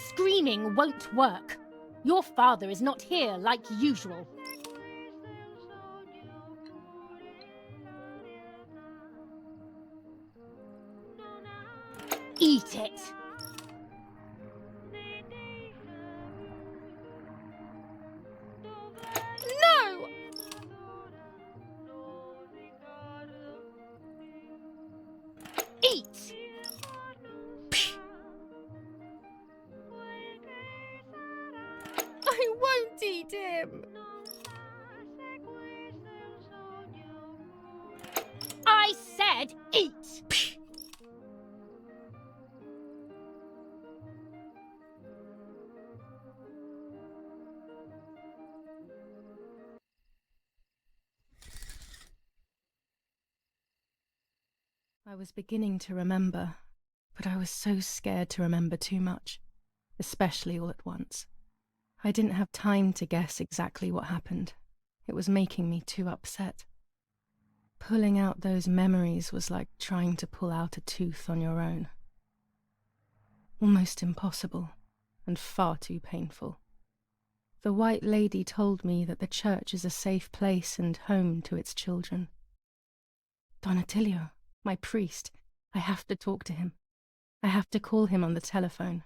Screaming won't work. Your father is not here like usual. Eat it! No! Eat! I won't eat him! I said eat! I was beginning to remember, but I was so scared to remember too much, especially all at once. I didn't have time to guess exactly what happened. It was making me too upset. Pulling out those memories was like trying to pull out a tooth on your own. Almost impossible, and far too painful. The White Lady told me that the church is a safe place and home to its children. Don Attilio, my priest, I have to talk to him. I have to call him on the telephone.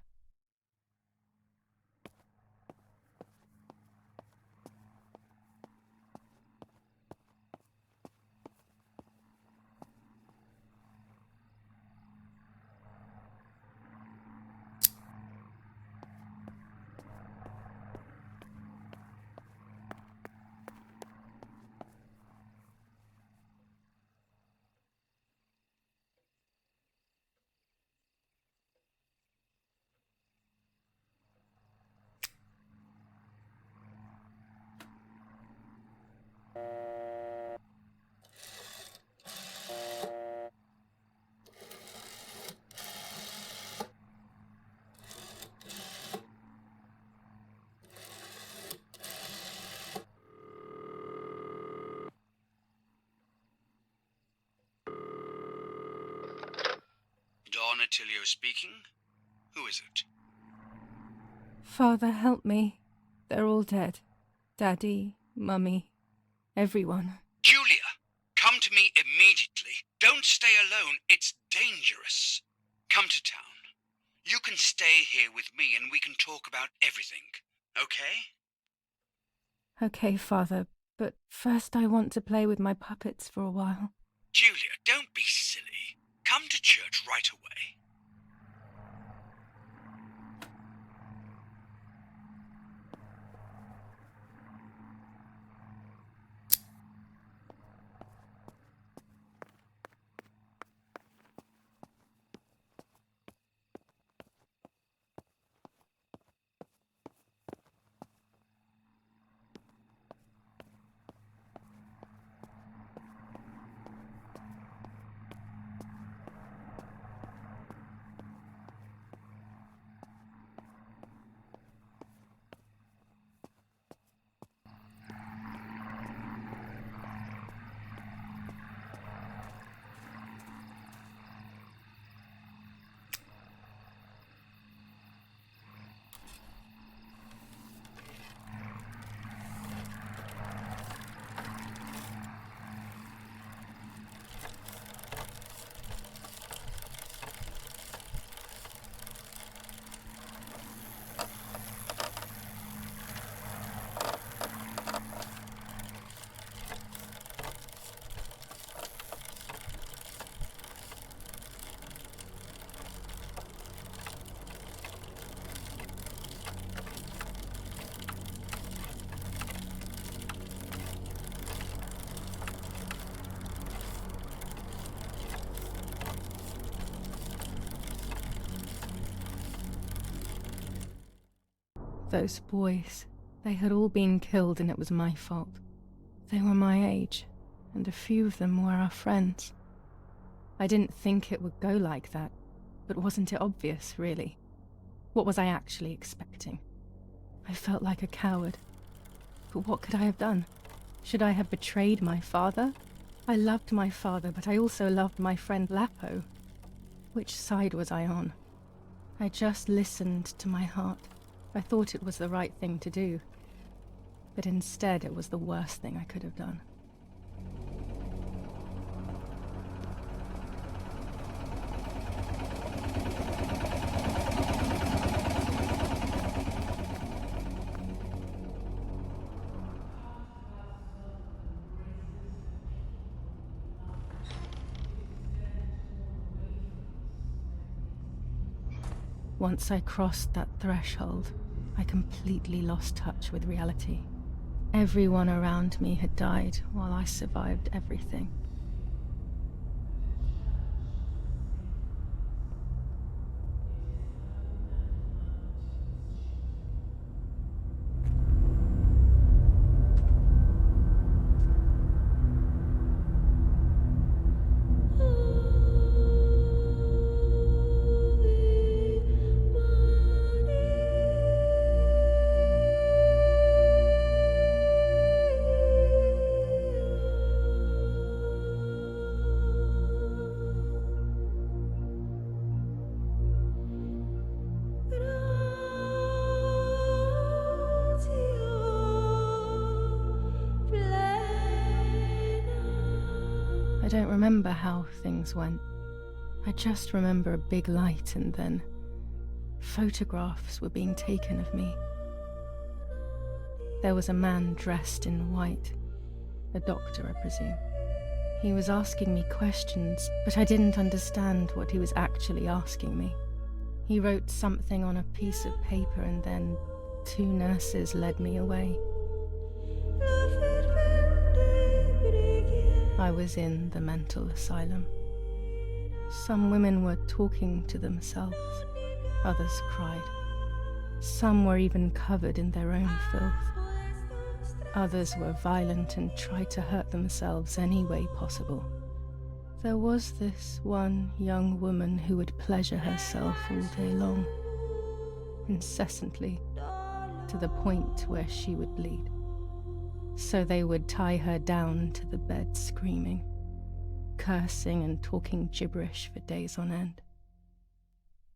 Don Attilio speaking. Who is it? Father, help me. They're all dead. Daddy, Mummy, everyone. Julia, come to me immediately. Don't stay alone. It's dangerous. Come to town. You can stay here with me and we can talk about everything. Okay? Okay, Father, but first I want to play with my puppets for a while. Julia, don't be silly. Come to church right away. Those boys, they had all been killed and it was my fault. They were my age, and a few of them were our friends. I didn't think it would go like that, but wasn't it obvious, really? What was I actually expecting? I felt like a coward. But what could I have done? Should I have betrayed my father? I loved my father, but I also loved my friend Lapo. Which side was I on? I just listened to my heart. I thought it was the right thing to do. But instead it was the worst thing I could have done. Once I crossed that threshold, I completely lost touch with reality. Everyone around me had died while I survived everything. I don't remember how things went. I just remember a big light and then photographs were being taken of me. There was a man dressed in white, a doctor, I presume. He was asking me questions, but I didn't understand what he was actually asking me. He wrote something on a piece of paper and then 2 nurses led me away. I was in the mental asylum. Some women were talking to themselves, others cried. Some were even covered in their own filth. Others were violent and tried to hurt themselves any way possible. There was this one young woman who would pleasure herself all day long, incessantly, to the point where she would bleed. So they would tie her down to the bed screaming, cursing and talking gibberish for days on end.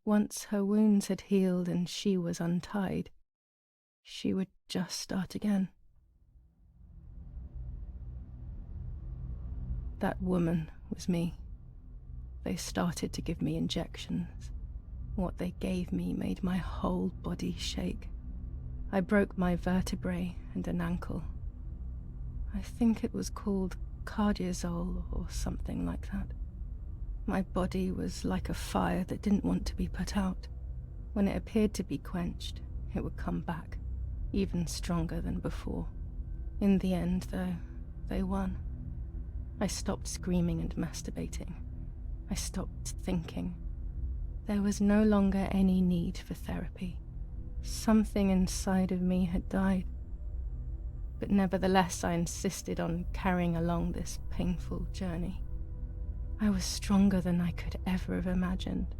Once her wounds had healed and she was untied, she would just start again. That woman was me. They started to give me injections. What they gave me made my whole body shake. I broke my vertebrae and an ankle. I think it was called cardiazole or something like that. My body was like a fire that didn't want to be put out. When it appeared to be quenched, it would come back, even stronger than before. In the end, though, they won. I stopped screaming and masturbating. I stopped thinking. There was no longer any need for therapy. Something inside of me had died. But nevertheless, I insisted on carrying along this painful journey. I was stronger than I could ever have imagined.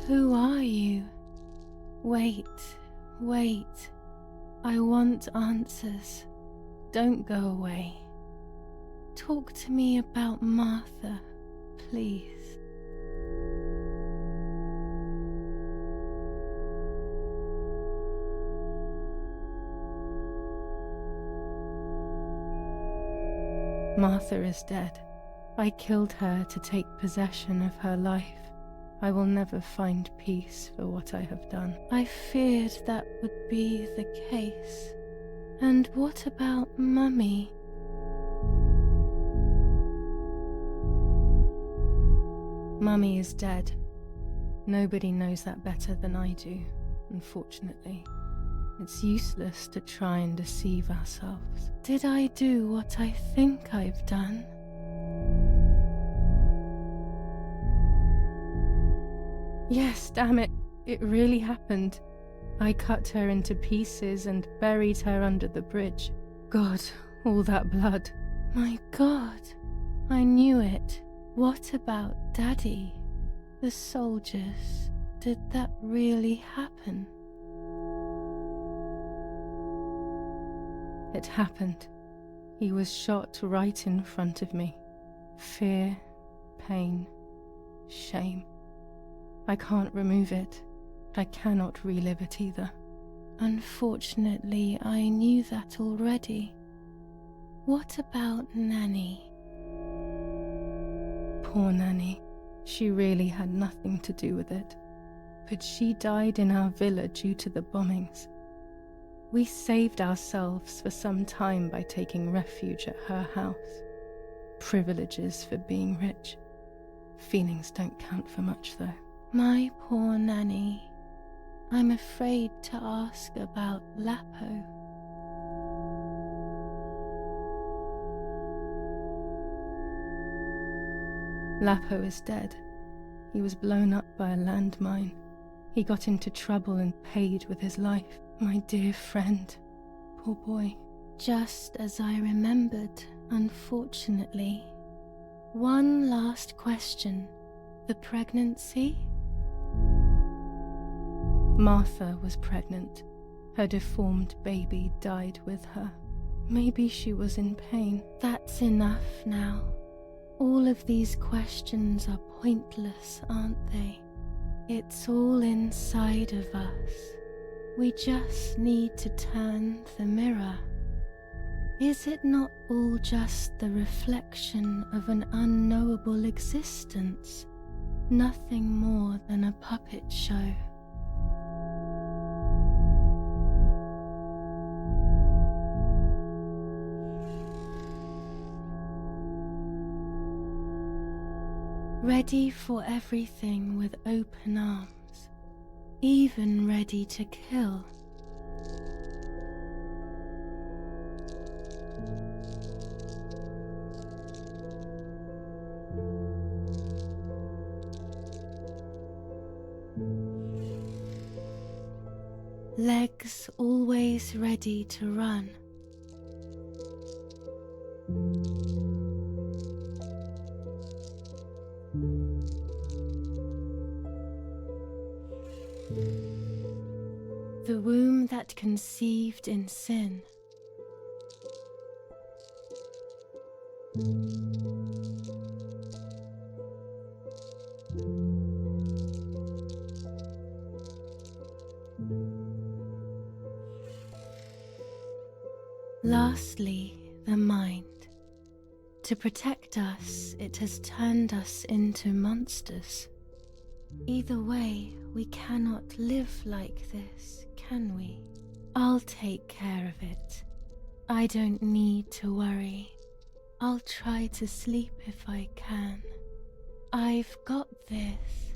Who are you? Wait, wait. I want answers. Don't go away. Talk to me about Martha, please. Martha is dead. I killed her to take possession of her life. I will never find peace for what I have done. I feared that would be the case. And what about Mummy? Mummy is dead. Nobody knows that better than I do, unfortunately. It's useless to try and deceive ourselves. Did I do what I think I've done? Yes, damn it, it really happened. I cut her into pieces and buried her under the bridge. God, all that blood. My God, I knew it. What about Daddy? The soldiers? Did that really happen? It happened. He was shot right in front of me. Fear, pain, shame. I can't remove it. I cannot relive it either. Unfortunately, I knew that already. What about Nanny? Poor Nanny. She really had nothing to do with it. But she died in our villa due to the bombings. We saved ourselves for some time by taking refuge at her house. Privileges for being rich. Feelings don't count for much, though. My poor Nanny. I'm afraid to ask about Lapo. Lapo is dead. He was blown up by a landmine. He got into trouble and paid with his life. My dear friend. Poor boy. Just as I remembered, unfortunately. One last question. The pregnancy? Martha was pregnant. Her deformed baby died with her. Maybe she was in pain. That's enough now. All of these questions are pointless, aren't they? It's all inside of us. We just need to turn the mirror. Is it not all just the reflection of an unknowable existence? Nothing more than a puppet show. Ready for everything with open arms, even ready to kill. Legs always ready to run. The womb that conceived in sin. Lastly, the mind. To protect us, it has turned us into monsters. Either way, we cannot live like this, can we? I'll take care of it. I don't need to worry. I'll try to sleep if I can. I've got this.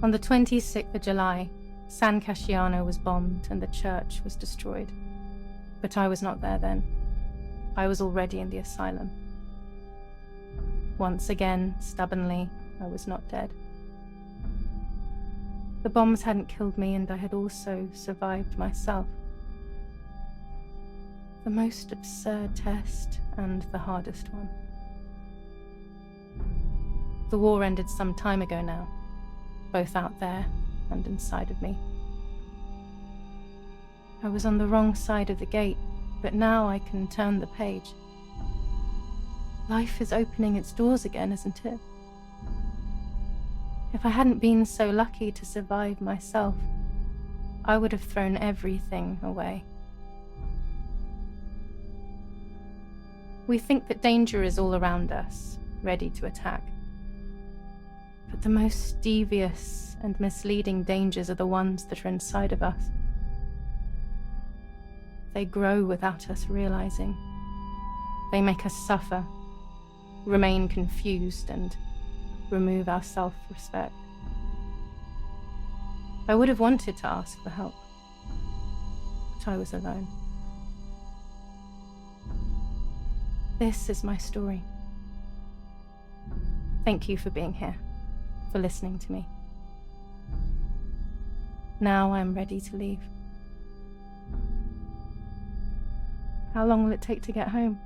On the 26th of July, San Casciano was bombed and the church was destroyed. But I was not there then. I was already in the asylum. Once again, stubbornly, I was not dead. The bombs hadn't killed me, and I had also survived myself. The most absurd test and the hardest one. The war ended some time ago now, both out there and inside of me. I was on the wrong side of the gate, but now I can turn the page. Life is opening its doors again, isn't it? If I hadn't been so lucky to survive myself, I would have thrown everything away. We think that danger is all around us, ready to attack. But the most devious and misleading dangers are the ones that are inside of us. They grow without us realizing. They make us suffer, remain confused, and remove our self-respect. I would have wanted to ask for help, but I was alone. This is my story. Thank you for being here, for listening to me. Now I'm ready to leave. How long will it take to get home?